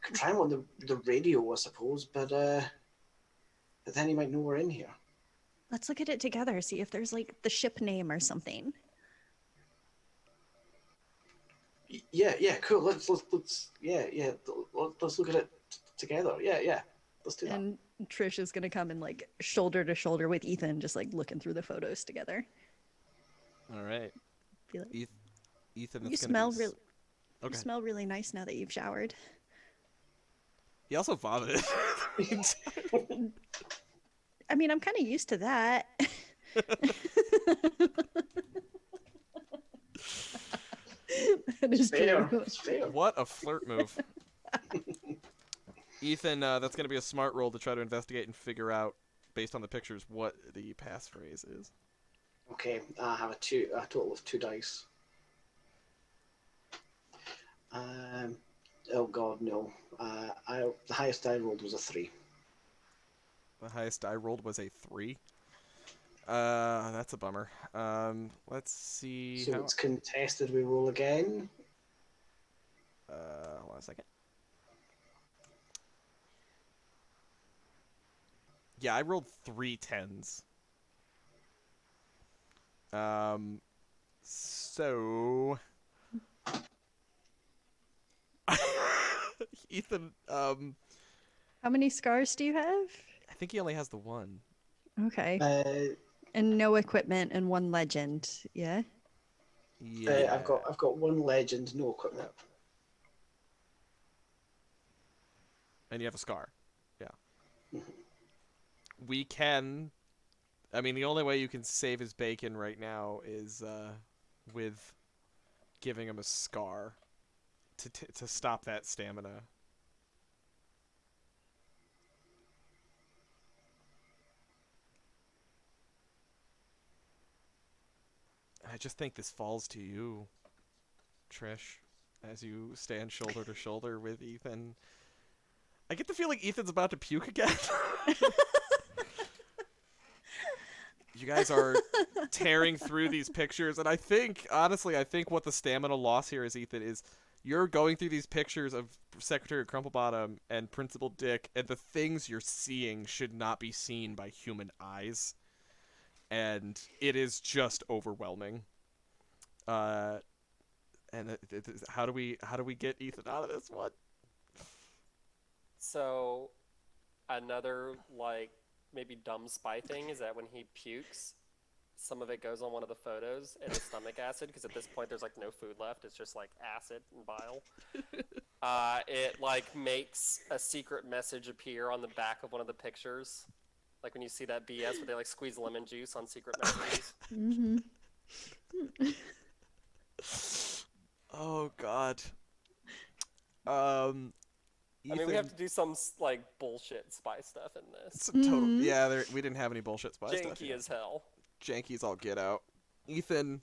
could try him on the radio, I suppose, but then he might know we're in here. Let's look at it together, see if there's like the ship name or something. Yeah, cool. Let's yeah. Let's look at it together. Yeah. Let's do that. And Trish is gonna come and like shoulder to shoulder with Ethan, just like looking through the photos together. All right. Be like, Ethan, you that's gonna smell be. really, you Okay. smell really nice now that you've showered. He also vomited. I mean, I'm kind of used to that. That is Fair. true. It's fair. What a flirt move. Ethan, that's going to be a smart roll to try to investigate and figure out, based on the pictures, what the passphrase is. Okay, I have a total of 2 dice. Oh God, no. The highest I rolled was a 3. The highest I rolled was a 3. That's a bummer. Let's see So how. it's contested. We roll again. Hold on a second. Yeah, I rolled 3 10s. So Ethan, How many scars do you have? I think he only has the one. Okay. Uh, And no equipment and one legend. Yeah. Yeah. I've got one legend, no equipment. And you have a scar. Yeah. We can. I mean, the only way you can save his bacon right now is with giving him a scar to stop that stamina. I just think this falls to you, Trish, as you stand shoulder to shoulder with Ethan. I get the feeling Ethan's about to puke again. You guys are tearing through these pictures, and I think, honestly, what the stamina loss here is, Ethan, is you're going through these pictures of Secretary Crumplebottom and Principal Dick, and the things you're seeing should not be seen by human eyes, and it is just overwhelming. And how do we get Ethan out of this one? So, another like maybe dumb spy thing is that when he pukes, some of it goes on one of the photos and his stomach acid, because at this point there's like no food left. It's just like acid and bile. It like makes a secret message appear on the back of one of the pictures. Like when you see that BS where they like squeeze lemon juice on secret messages. Mm-hmm. Oh God. I mean, we have to do some like bullshit spy stuff in this. Some total, yeah. We didn't have any bullshit spy stuff. Janky as hell. Janky's all get out. Ethan,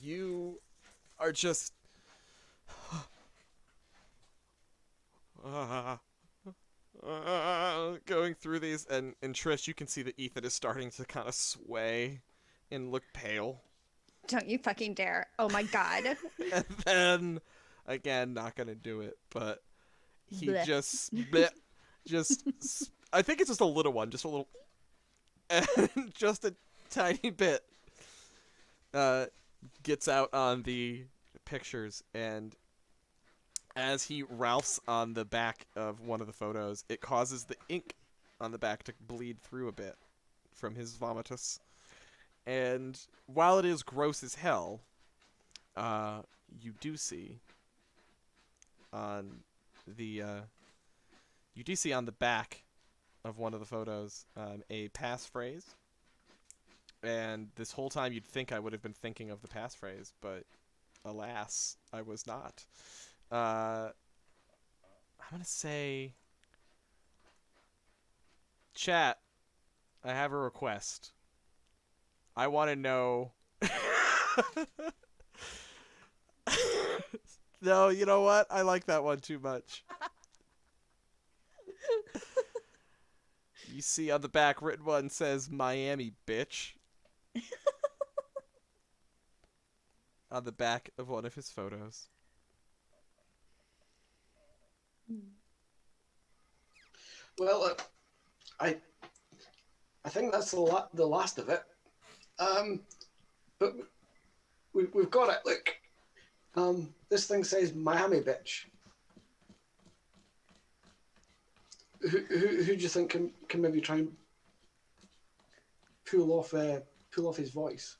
you are just going through these, and Trish, you can see that Ethan is starting to kind of sway and look pale. Don't you fucking dare. Oh my god. And then, again, not gonna do it, but he Blech. I think it's just a little one, just a little, and just a tiny bit, gets out on the pictures, and as he Ralphs on the back of one of the photos, it causes the ink on the back to bleed through a bit from his vomitus. And while it is gross as hell, you do see on the back of one of the photos a passphrase. And this whole time you'd think I would have been thinking of the passphrase, but alas, I was not. I'm gonna say, chat, I have a request. I want to know. No, you know what? I like that one too much. You see on the back, written one says Miami, bitch. On the back of one of his photos. Well, I think that's the last of it. But we've got it. Look, this thing says Miami, bitch. Who do you think can maybe try and pull off his voice?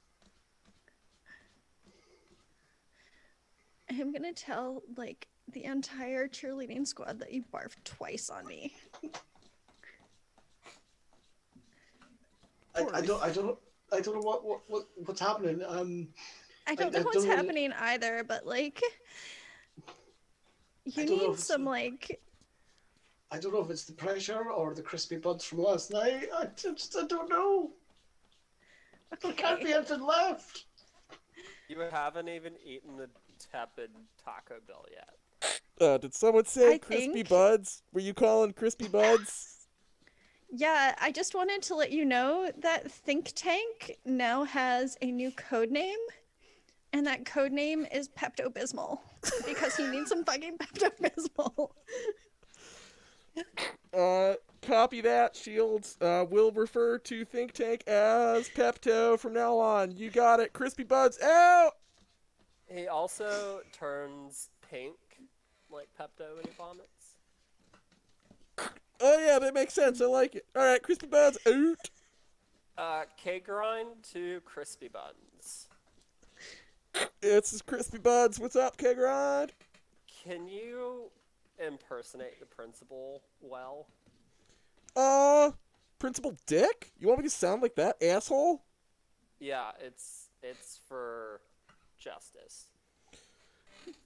I'm gonna tell like the entire cheerleading squad that you barfed twice on me. I don't know what's happening. I don't know what's happening either, but like you need some like. I don't know if it's the pressure or the crispy buds from last night. I don't know. Okay. There can't be anything left. You haven't even eaten the tepid Taco Bell yet. Did someone say I crispy think- buds? Were you calling crispy buds? Yeah, I just wanted to let you know that Think Tank now has a new code name, and that code name is Pepto Bismol because he needs some fucking Pepto Bismol. Copy that, Shields. We'll refer to Think Tank as Pepto from now on. You got it. Crispy Buds out! He also turns pink, like Pepto when he vomits. Oh, yeah, that makes sense. I like it. All right, Crispy Buds out. K-Grind to Crispy Buns. It's Crispy Buds. What's up, Kegron? Can you impersonate the principal well? Principal Dick? You want me to sound like that, asshole? Yeah, it's for justice.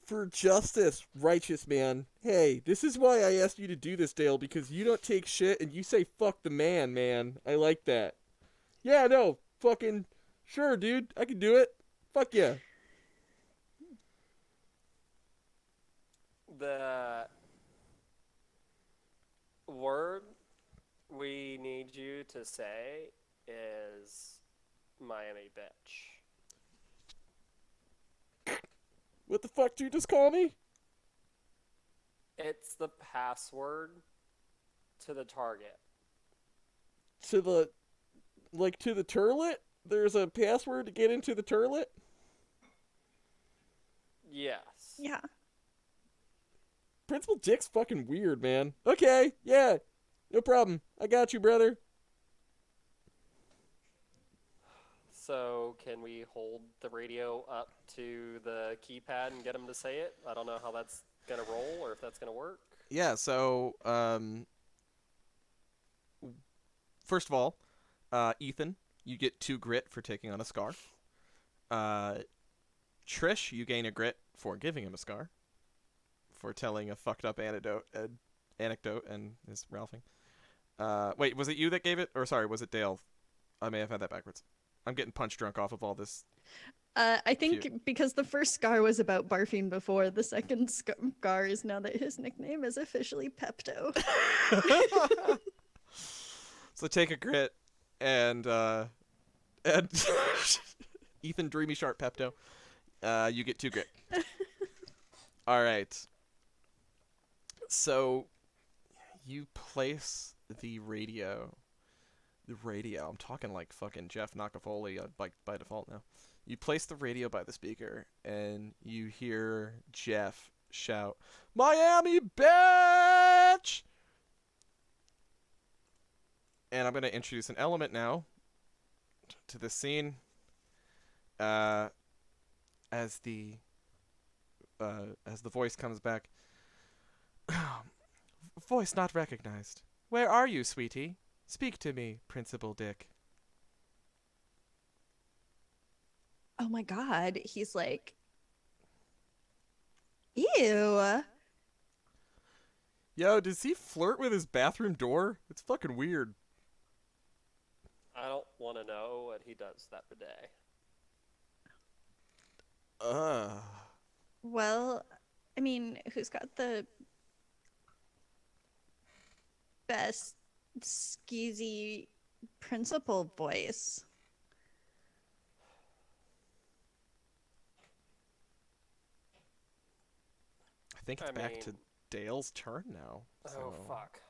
For justice, righteous man. Hey, this is why I asked you to do this, Dale, because you don't take shit and you say fuck the man. I like that. Yeah, no, fucking, sure, dude, I can do it. Fuck yeah. The word we need you to say is Miami bitch. What the fuck did you just call me? It's the password to the target. To the turlet? There's a password to get into the turlet? Yes. Yeah. Principal Dick's fucking weird, man. Okay, yeah, no problem. I got you, brother. So can we hold the radio up to the keypad and get him to say it? I don't know how that's gonna roll or if that's gonna work. Yeah, so, first of all, Ethan, you get 2 grit for taking on a scar. Trish, you gain a grit for giving him a scar. For telling a fucked up anecdote and his Ralphing. Wait, was it you that gave it? Or sorry, was it Dale? I may have had that backwards. I'm getting punch drunk off of all this. I think Cute. because the first scar was about barfing before, the second scar is now that his nickname is officially Pepto. So take a grit and Ethan Dreamy Sharp Pepto. You get 2 grit. All right. So you place the radio. I'm talking like fucking Jeff Knockoffoli by default now. You place the radio by the speaker, and you hear Jeff shout, "Miami bitch!" And I'm going to introduce an element now to this scene. As the voice comes back. Voice not recognized. Where are you, sweetie? Speak to me, Principal Dick. Oh my god, he's like, ew. Yo, does he flirt with his bathroom door? It's fucking weird. I don't want to know what he does that bidet. Well, I mean, who's got the best skeezy principal voice? I think it's back to Dale's turn now. Oh fuck.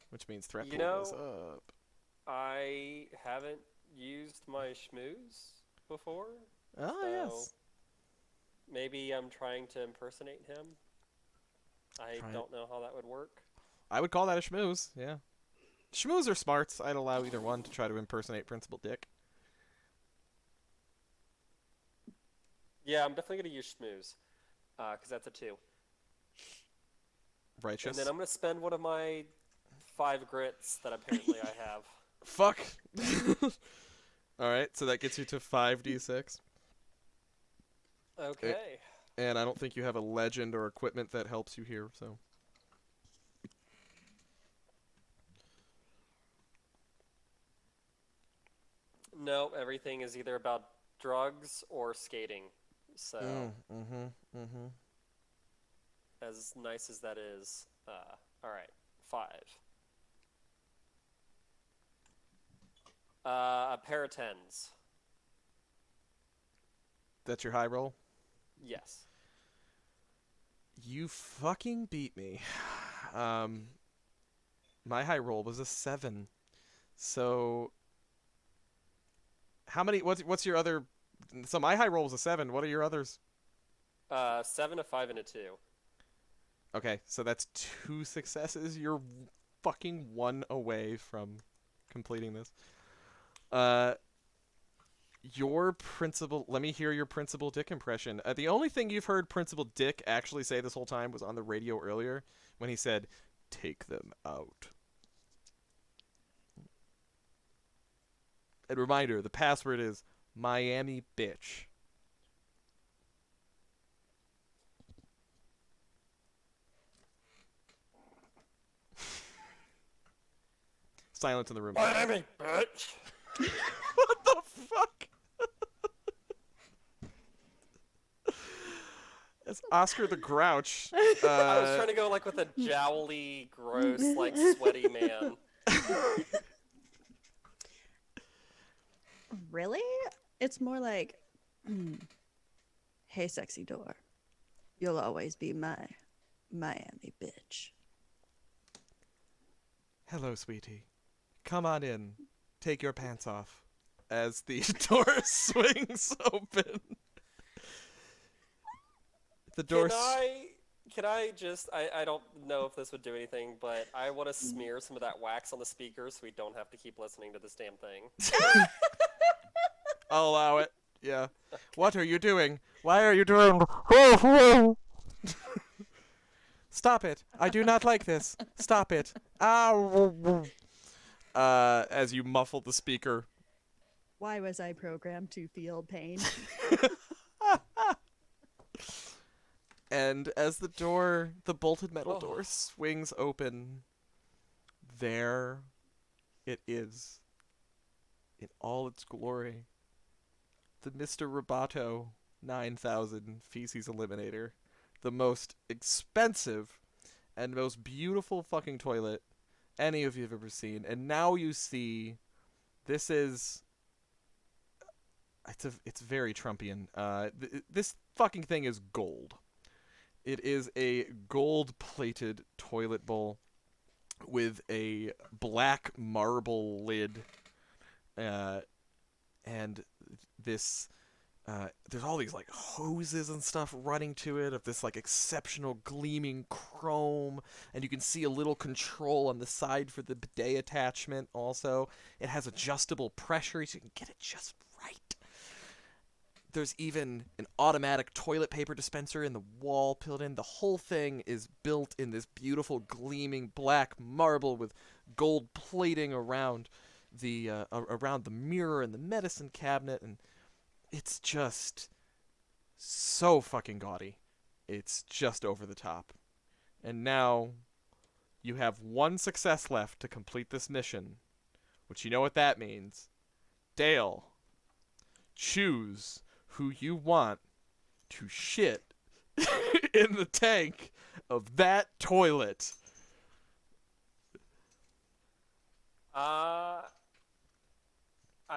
Which means threat You pool know, goes up. I haven't used my schmooze before. Oh, so yes. maybe I'm trying to impersonate him. I don't know how that would work. I would call that a schmooze, yeah. Schmooze or smarts, I'd allow either one to try to impersonate Principal Dick. Yeah, I'm definitely going to use schmooze, because that's a 2. Righteous. And then I'm going to spend one of my 5 grits that apparently I have. Fuck. Alright, so that gets you to 5d6. Okay. And I don't think you have a legend or equipment that helps you here, so. No, everything is either about drugs or skating. So, as nice as that is, all right. 5. A pair of 10s. That's your high roll? Yes. You fucking beat me. My high roll was a 7. So how many? What's your other? So my high roll was a 7. What are your others? 7, a 5, and a 2. Okay, so that's 2 successes. You're fucking 1 away from completing this. Your principal. Let me hear your Principal Dick impression. The only thing you've heard Principal Dick actually say this whole time was on the radio earlier when he said, "Take them out." And reminder, the password is Miami bitch. Silence in the room. Miami, bitch! What the fuck? As Oscar the Grouch. I was trying to go like with a jowly, gross, like sweaty man. Really? It's more like, hey, sexy door. You'll always be my Miami bitch. Hello, sweetie. Come on in. Take your pants off. As the door swings open. The door. Can I just? I don't know if this would do anything, but I want to smear some of that wax on the speaker so we don't have to keep listening to this damn thing. I'll allow it. Yeah. What are you doing? Why are you doing? Stop it! I do not like this. Stop it! Ow! As you muffle the speaker. Why was I programmed to feel pain? And as the bolted metal door swings open, there it is, in all its glory. The Mr. Roboto 9000 Feces Eliminator. The most expensive and most beautiful fucking toilet any of you have ever seen. And now you see, this is... It's very Trumpian. This fucking thing is gold. It is a gold-plated toilet bowl with a black marble lid, and this. There's all these like hoses and stuff running to it of this like exceptional gleaming chrome, and you can see a little control on the side for the bidet attachment. Also, it has adjustable pressure, so you can get it just right. There's even an automatic toilet paper dispenser in the wall built in. The whole thing is built in this beautiful gleaming black marble with gold plating around the mirror and the medicine cabinet, and it's just so fucking gaudy. It's just over the top. And now you have 1 success left to complete this mission, which you know what that means. Dale, choose who you want to shit in the tank of that toilet. I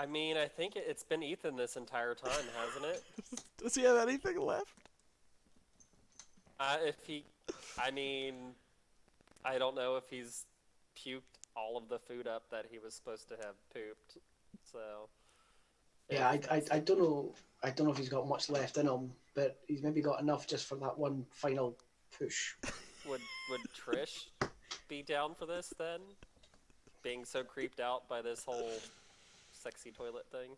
mean, I think it's been Ethan this entire time, hasn't it? Does he have anything left? I don't know if he's puked all of the food up that he was supposed to have pooped. So. Yeah, I don't know. I don't know if he's got much left in him, but he's maybe got enough just for that one final push. Would Trish be down for this then? Being so creeped out by this whole sexy toilet thing.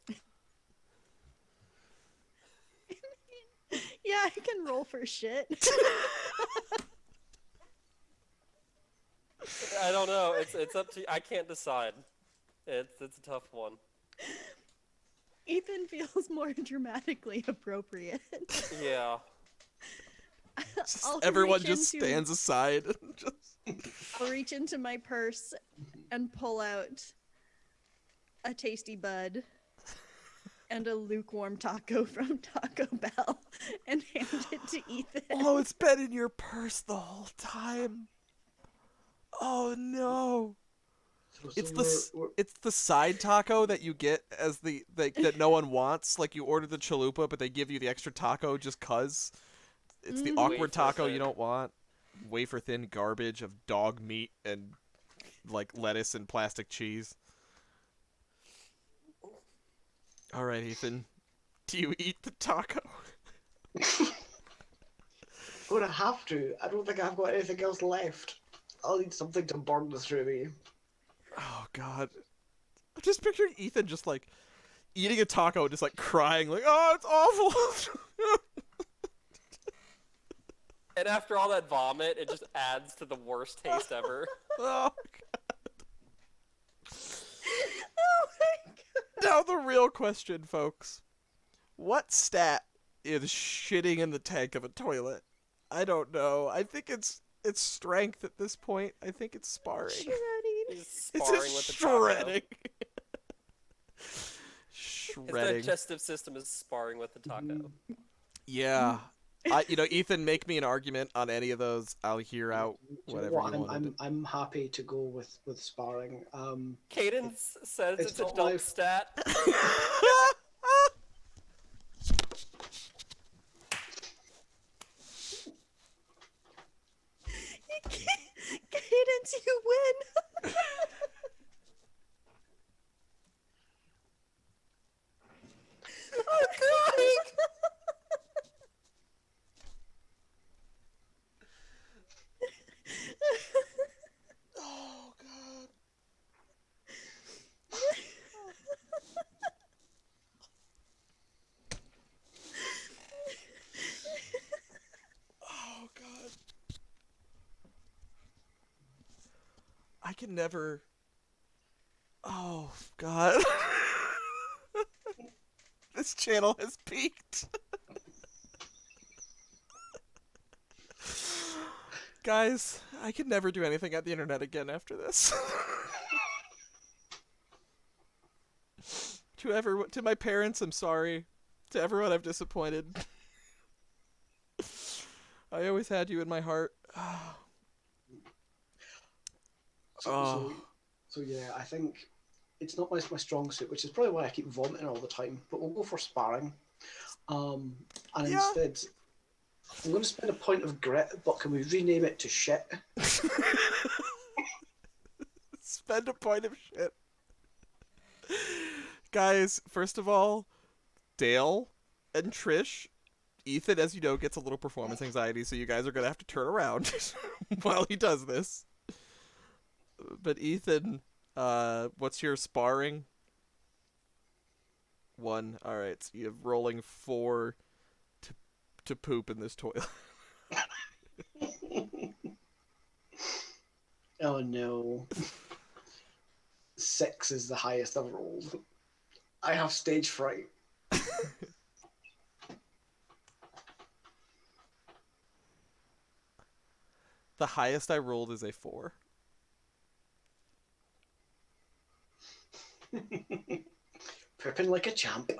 Yeah, I can roll for shit. I don't know. It's up to you. I can't decide. It's a tough one. Ethan feels more dramatically appropriate. Yeah. Everyone just stands aside. I'll reach into my purse and pull out a tasty bud and a lukewarm taco from Taco Bell and hand it to Ethan. Oh, it's been in your purse the whole time. Oh no. So It's the side taco that you get as that no one wants. Like you order the chalupa, but they give you the extra taco just cause. It's the awkward Wafer taco you thin. don't want. Wafer thin garbage of dog meat and like lettuce and plastic cheese. All right, Ethan. Do you eat the taco? I'm gonna have to. I don't think I've got anything else left. I'll need something to burn through me. Oh God. I'm just picturing Ethan just like eating a taco, just like crying, like, "Oh, it's awful." And after all that vomit, it just adds to the worst taste ever. Oh, Oh my god. now the real question, folks. What stat is shitting in the tank of a toilet? I don't know. I think it's strength at this point. I think it's sparring. Shredding. He's It's sparring with the taco. shredding. His Shredding. digestive system is sparring with the taco. Yeah. Ethan, make me an argument on any of those. I'll hear out Do you know whatever what? you want to do. I'm happy to go with sparring. Cadence says it's it's a not dump my- stat. Cadence, you win. Oh god. Oh God. Oh God. I can never. Oh God. This channel has peaked. Guys, I can never do anything on the internet again after this. To my parents, I'm sorry. To everyone I've disappointed. I always had you in my heart. So, Oh. so yeah, I think it's not my strong suit, which is probably why I keep vomiting all the time. But we'll go for sparring. And Yeah. instead, I'm going to spend a point of grit, but can we rename it to shit? Spend a point of shit. Guys, first of all, Dale and Trish, Ethan, as you know, gets a little performance anxiety, so you guys are going to have to turn around while he does this. But Ethan, what's your sparring? 1. All right, so you have rolling 4 to poop in this toilet. Oh no. 6 is the highest I've rolled. I have stage fright. The highest I rolled is a 4. Pooping like a champ.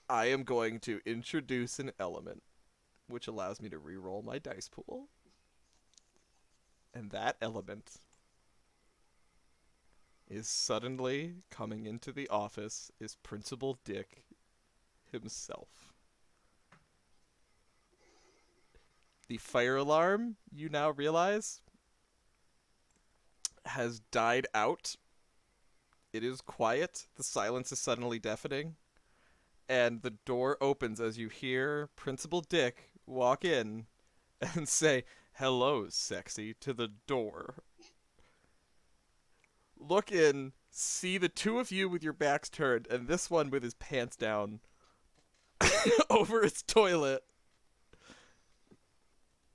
I am going to introduce an element which allows me to re-roll my dice pool. And that element is suddenly coming into the office is Principal Dick himself. The fire alarm, you now realize, has died out. It is quiet. The silence is suddenly deafening. And the door opens as you hear Principal Dick walk in and say, "Hello, sexy," to the door. Look in, see the two of you with your backs turned, and this one with his pants down over his toilet.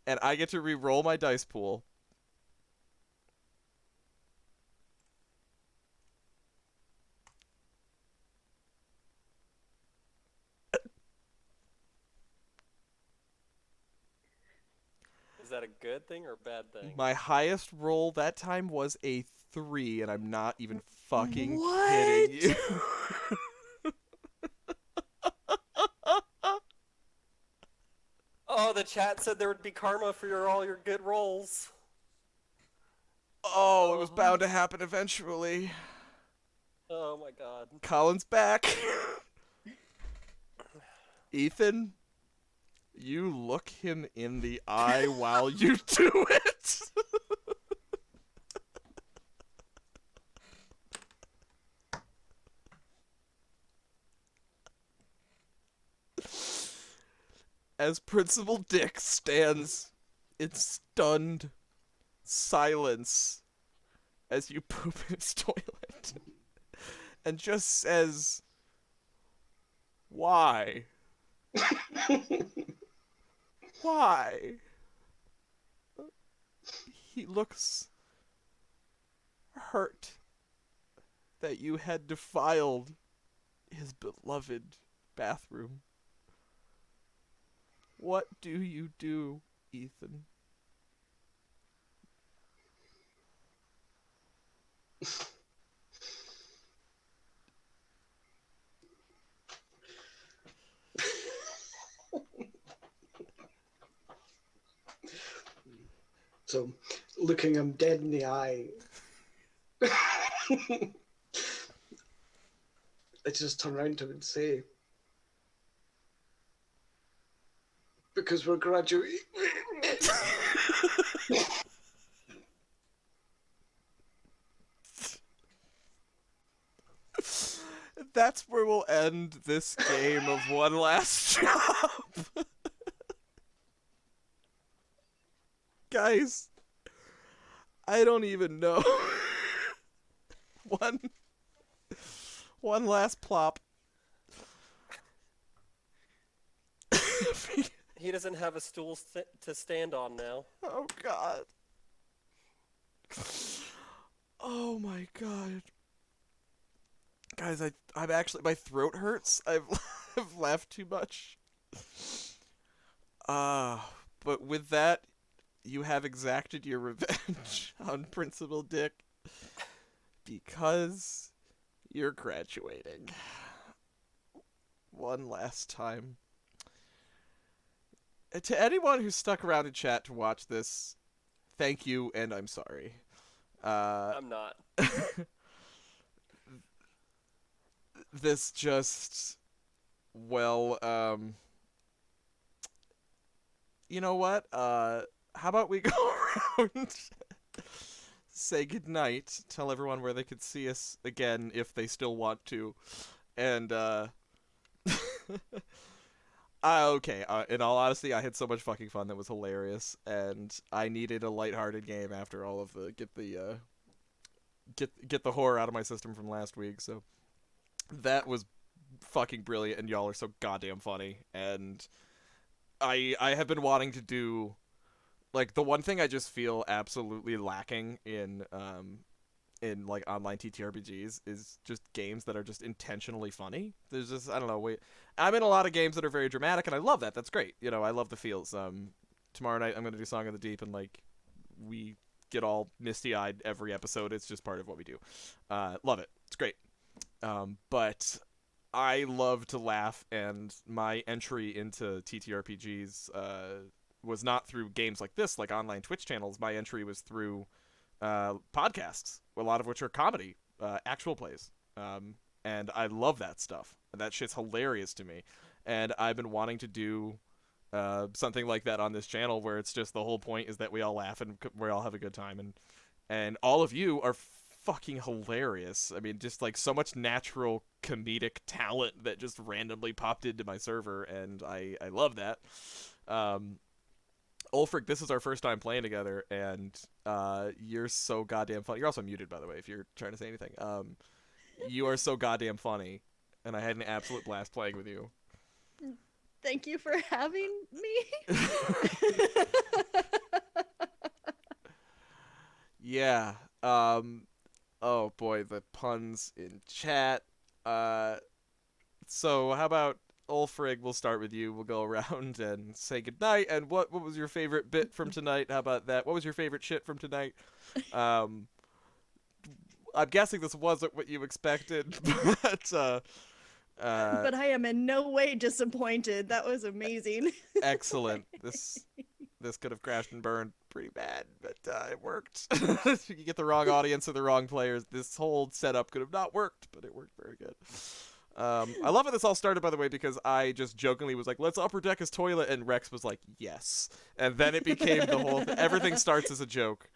And I get to re-roll my dice pool. Is that a good thing or a bad thing? My highest roll that time was a 3, and I'm not even fucking What? kidding you. Oh, the chat said there would be karma for all your good rolls. Oh, it was bound to happen eventually. Oh my god. Colin's back. Ethan, you look him in the eye while you do it. As Principal Dick stands in stunned silence as you poop in his toilet and just says, "Why? Why?" He looks hurt that you had defiled his beloved bathroom. What do you do, Ethan? So, looking him dead in the eye, I just turn around to him and say, "Because we're graduating." That's where we'll end this game of One Last Job. Guys, I don't even know. One last plop. He doesn't have a stool to stand on now. Oh god. Oh my god. Guys, I'm actually, my throat hurts. I've laughed too much. But with that, you have exacted your revenge on Principal Dick because you're graduating. One last time. To anyone who stuck around in chat to watch this, thank you, and I'm sorry. I'm not. This just, well, you know what? How about we go around, say goodnight, tell everyone where they could see us again if they still want to, and, okay, in all honesty, I had so much fucking fun that was hilarious, and I needed a lighthearted game after all of the, get the horror out of my system from last week, so that was fucking brilliant, and y'all are so goddamn funny, and I have been wanting to do, like, the one thing I just feel absolutely lacking in like online TTRPGs is just games that are just intentionally funny. There's just, I don't know, I'm in a lot of games that are very dramatic, and I love that. That's great. You know, I love the feels. Tomorrow night I'm gonna do Song of the Deep, and like we get all misty-eyed every episode. It's just part of what we do. Love it. It's great. But I love to laugh, and my entry into TTRPGs was not through games like this, like online Twitch channels. My entry was through podcasts, a lot of which are comedy, actual plays. And I love that stuff. That shit's hilarious to me. And I've been wanting to do something like that on this channel where it's just the whole point is that we all laugh and we all have a good time. And all of you are fucking hilarious. I mean, just like so much natural comedic talent that just randomly popped into my server, and I love that. Ulfrigg, this is our first time playing together, and you're so goddamn funny. You're also muted, by the way, if you're trying to say anything. You are so goddamn funny, and I had an absolute blast playing with you. Thank you for having me. Yeah. Oh boy, the puns in chat. So how about Ulfrigg? We'll start with you. We'll go around and say goodnight. And what was your favorite bit from tonight? How about that? What was your favorite shit from tonight? I'm guessing this wasn't what you expected, but but I am in no way disappointed. That was amazing. excellent. This could have crashed and burned. pretty bad, but it worked. You get the wrong audience or the wrong players. This whole setup could have not worked, but it worked very good. I love how this all started, by the way, because I just jokingly was like, let's upper deck his toilet, and Rex was like, yes. And then it became the whole thing. Everything starts as a joke.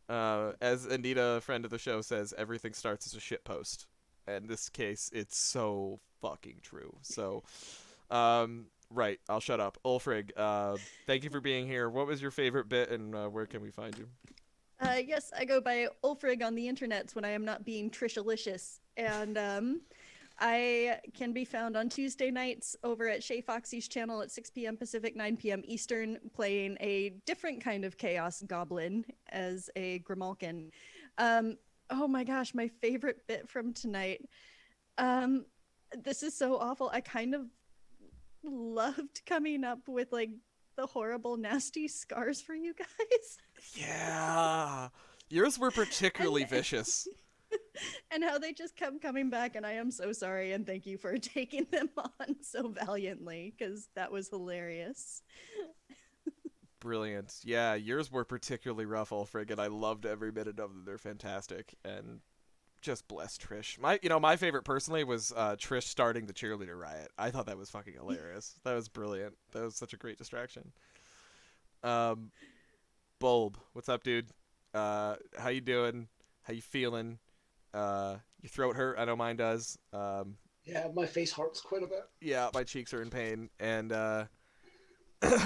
As Anita, a friend of the show, says, everything starts as a shit post. In this case, it's so fucking true. So, right, I'll shut up. Ulfrigg, thank you for being here. What was your favorite bit, and where can we find you? Yes, I go by Ulfrigg on the internets when I am not being Trish Alicious. And I can be found on Tuesday nights over at Shay Foxy's channel at 6 p.m. Pacific, 9 p.m. Eastern, playing a different kind of Chaos Goblin as a Grimalkin. Oh my gosh, my favorite bit from tonight. This is so awful. I kind of loved coming up with like the horrible, nasty scars for you guys. Yeah. Yours were particularly And- vicious. and how they just kept coming back, and I am so sorry, and thank you for taking them on so valiantly, because that was hilarious. Brilliant. Yeah, yours were particularly rough, Ulfrigg, and I loved every minute of them. They're fantastic, and just bless Trish. My favorite personally was Trish starting the cheerleader riot. I thought that was fucking hilarious. That was brilliant. That was such a great distraction. Bulb, what's up, dude? How you doing? How you feeling? Your throat hurt? I know mine does. Yeah, my face hurts quite a bit. Yeah, my cheeks are in pain. And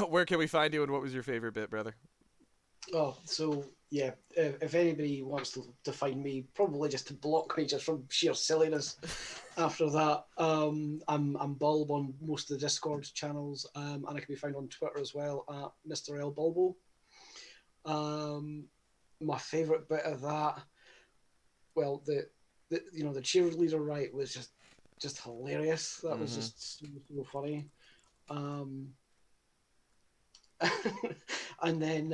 where can we find you? And what was your favorite bit, brother? Oh, so yeah, if anybody wants to find me, probably just to block me just from sheer silliness. After that, I'm Bulb on most of the Discord channels, and I can be found on Twitter as well at Mr. L Bulbo. My favourite bit of that, well, the the cheerleader right was just hilarious. That was just so funny. And then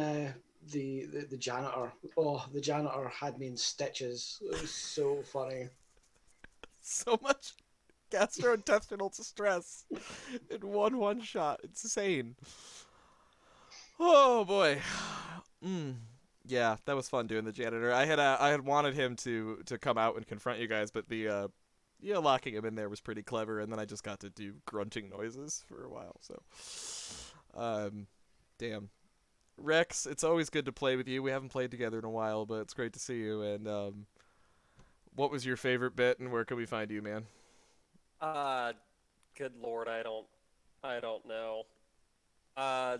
the janitor. Oh, the janitor had me in stitches. It was so funny. So much gastrointestinal distress in one shot. It's insane. Oh boy. Yeah, that was fun doing the janitor. I had wanted him to come out and confront you guys, but the locking him in there was pretty clever, and then I just got to do grunting noises for a while. So, damn. Rex, it's always good to play with you. We haven't played together in a while, but it's great to see you. And what was your favorite bit, and where can we find you, man? Good lord, I don't know. I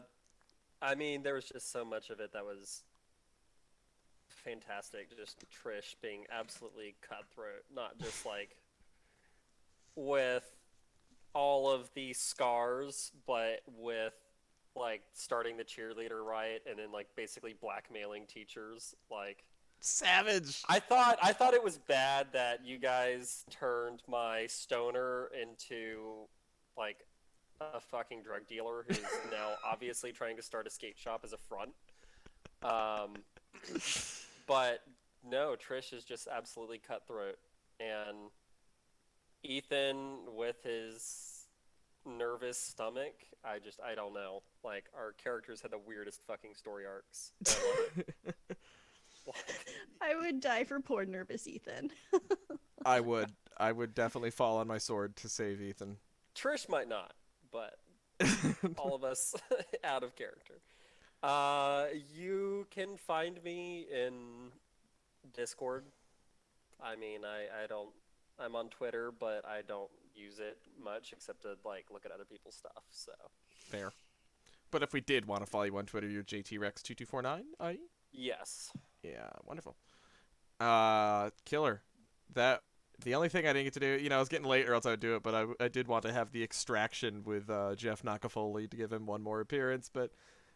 mean, there was just so much of it that was fantastic. Just Trish being absolutely cutthroat, not just like with all of the scars, but with like starting the cheerleader riot and then like basically blackmailing teachers. Like, Savage. I thought it was bad that you guys turned my stoner into like a fucking drug dealer who's now obviously trying to start a skate shop as a front. But no, Trish is just absolutely cutthroat, and Ethan with his nervous stomach. I don't know. Like, our characters had the weirdest fucking story arcs. I love it. I would die for poor nervous Ethan. I would definitely fall on my sword to save Ethan. Trish might not, but all of us out of character. You can find me in Discord. I mean, I don't. I'm on Twitter, but I don't use it much except to like look at other people's stuff. So Fair. But if we did want to follow you on Twitter, you're JTRex2249, are you? yes, Yeah, wonderful. Killer. The only thing I didn't get to do, I was getting late or else I would do it, but I did want to have the extraction with Jeff Knockoffoli to give him one more appearance, but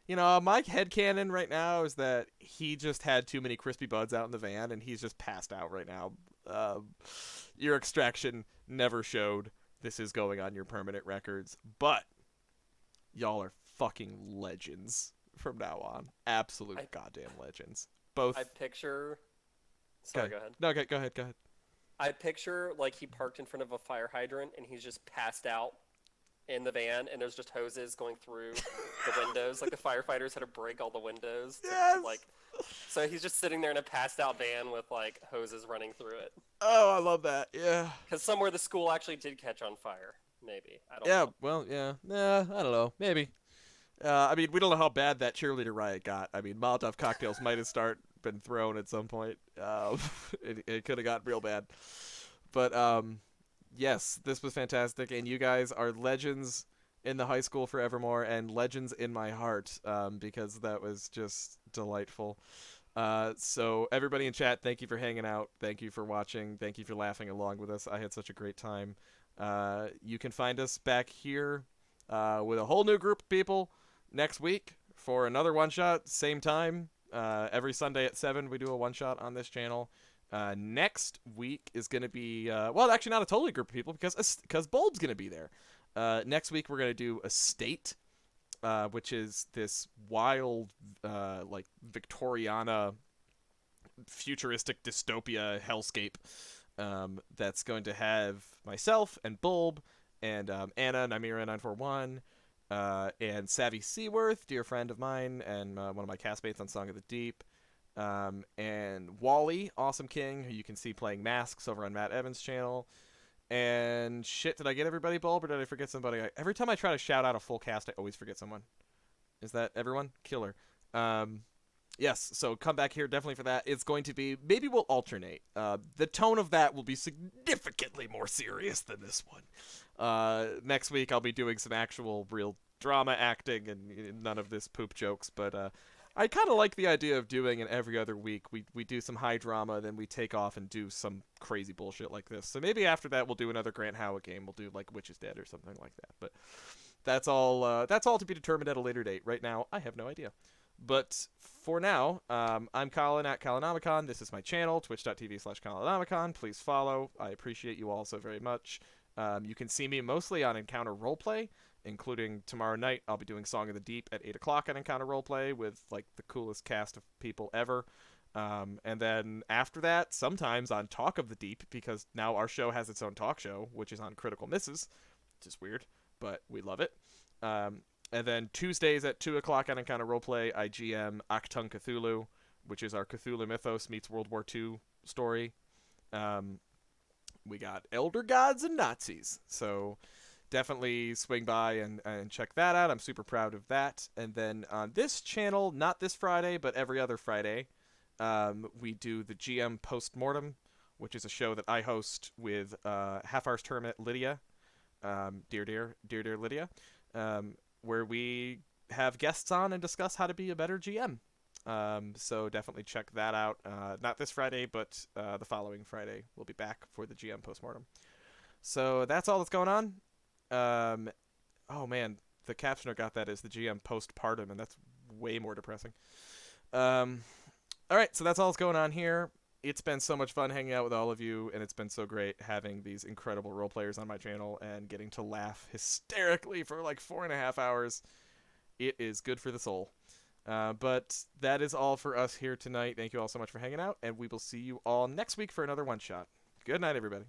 my headcanon right now is that he just had too many crispy buds out in the van and he's just passed out right now. Your extraction never showed. This is going on your permanent records, but y'all are fucking legends from now on. Absolute goddamn legends. Both. I picture. Sorry, go ahead. No, okay, go ahead. I picture like he parked in front of a fire hydrant and he's just passed out, in the van, and there's just hoses going through the windows. Like the firefighters had to break all the windows to like. So he's just sitting there in a passed out van with like hoses running through it. Oh, I love that. Yeah. Because somewhere the school actually did catch on fire. Maybe, I don't Yeah. know. Well, yeah. Nah, I don't know. Maybe. I mean, we don't know how bad that cheerleader riot got. I mean, Molotov cocktails might have been thrown at some point. It could have gotten real bad. But yes, this was fantastic, and you guys are legends in the high school forevermore, and legends in my heart, because that was just delightful. So everybody in chat, thank you for hanging out. Thank you for watching. Thank you for laughing along with us. I had such a great time. You can find us back here with a whole new group of people next week for another one-shot, same time. Every Sunday at 7, we do a one-shot on this channel. Next week is going to be, well, actually not a totally group of people because Bulb's going to be there. Next week, we're going to do Estate, which is this wild, like, Victoriana futuristic dystopia hellscape that's going to have myself and Bulb and Anna, Nymira941, and Savvy Seaworth, dear friend of mine, and one of my castmates on Song of the Deep, and Wally, Awesome King, who you can see playing Masks over on Matt Evans' channel. And shit, did I get everybody, Bulb, or did I forget somebody? Every time I try to shout out a full cast, I always forget someone. Is that everyone? Killer. Yes, so come back here definitely for that. It's going to be, maybe we'll alternate. The tone of that will be significantly more serious than this one. Next week I'll be doing some actual real drama acting and none of this poop jokes, but I kind of like the idea of doing it every other week. We do some high drama, then we take off and do some crazy bullshit like this. So maybe after that we'll do another Grant Howitt game. We'll do like Witch is Dead or something like that. But that's all to be determined at a later date. Right now, I have no idea. But for now, I'm Colin at Colonomicon. This is my channel, twitch.tv/Colonomicon. Please follow. I appreciate you all so very much. You can see me mostly on Encounter Roleplay, including tomorrow night. I'll be doing Song of the Deep at 8 o'clock on Encounter Roleplay with like the coolest cast of people ever. And then after that, sometimes on Talk of the Deep, because now our show has its own talk show, which is on Critical Misses, which is weird, but we love it. And then Tuesdays at 2 o'clock on Encounter Roleplay, I GM Achtung Cthulhu, which is our Cthulhu Mythos meets World War II story. We got Elder Gods and Nazis, so definitely swing by and check that out. I'm super proud of that. And then on this channel, not this Friday, but every other Friday, we do the GM Postmortem, which is a show that I host with Half-Hour's Tournament Lydia, dear Lydia, where we have guests on and discuss how to be a better GM. So definitely check that out. Not this Friday, but the following Friday we'll be back for the GM Postmortem. So that's all that's going on. Oh man, the captioner got that as the GM Postpartum, and that's way more depressing. All right, so that's all that's going on here. It's been so much fun hanging out with all of you, and it's been so great having these incredible role players on my channel and getting to laugh hysterically for like 4.5 hours. It is good for the soul. But that is all for us here tonight. Thank you all so much for hanging out, and we will see you all next week for another one-shot. Good night, everybody.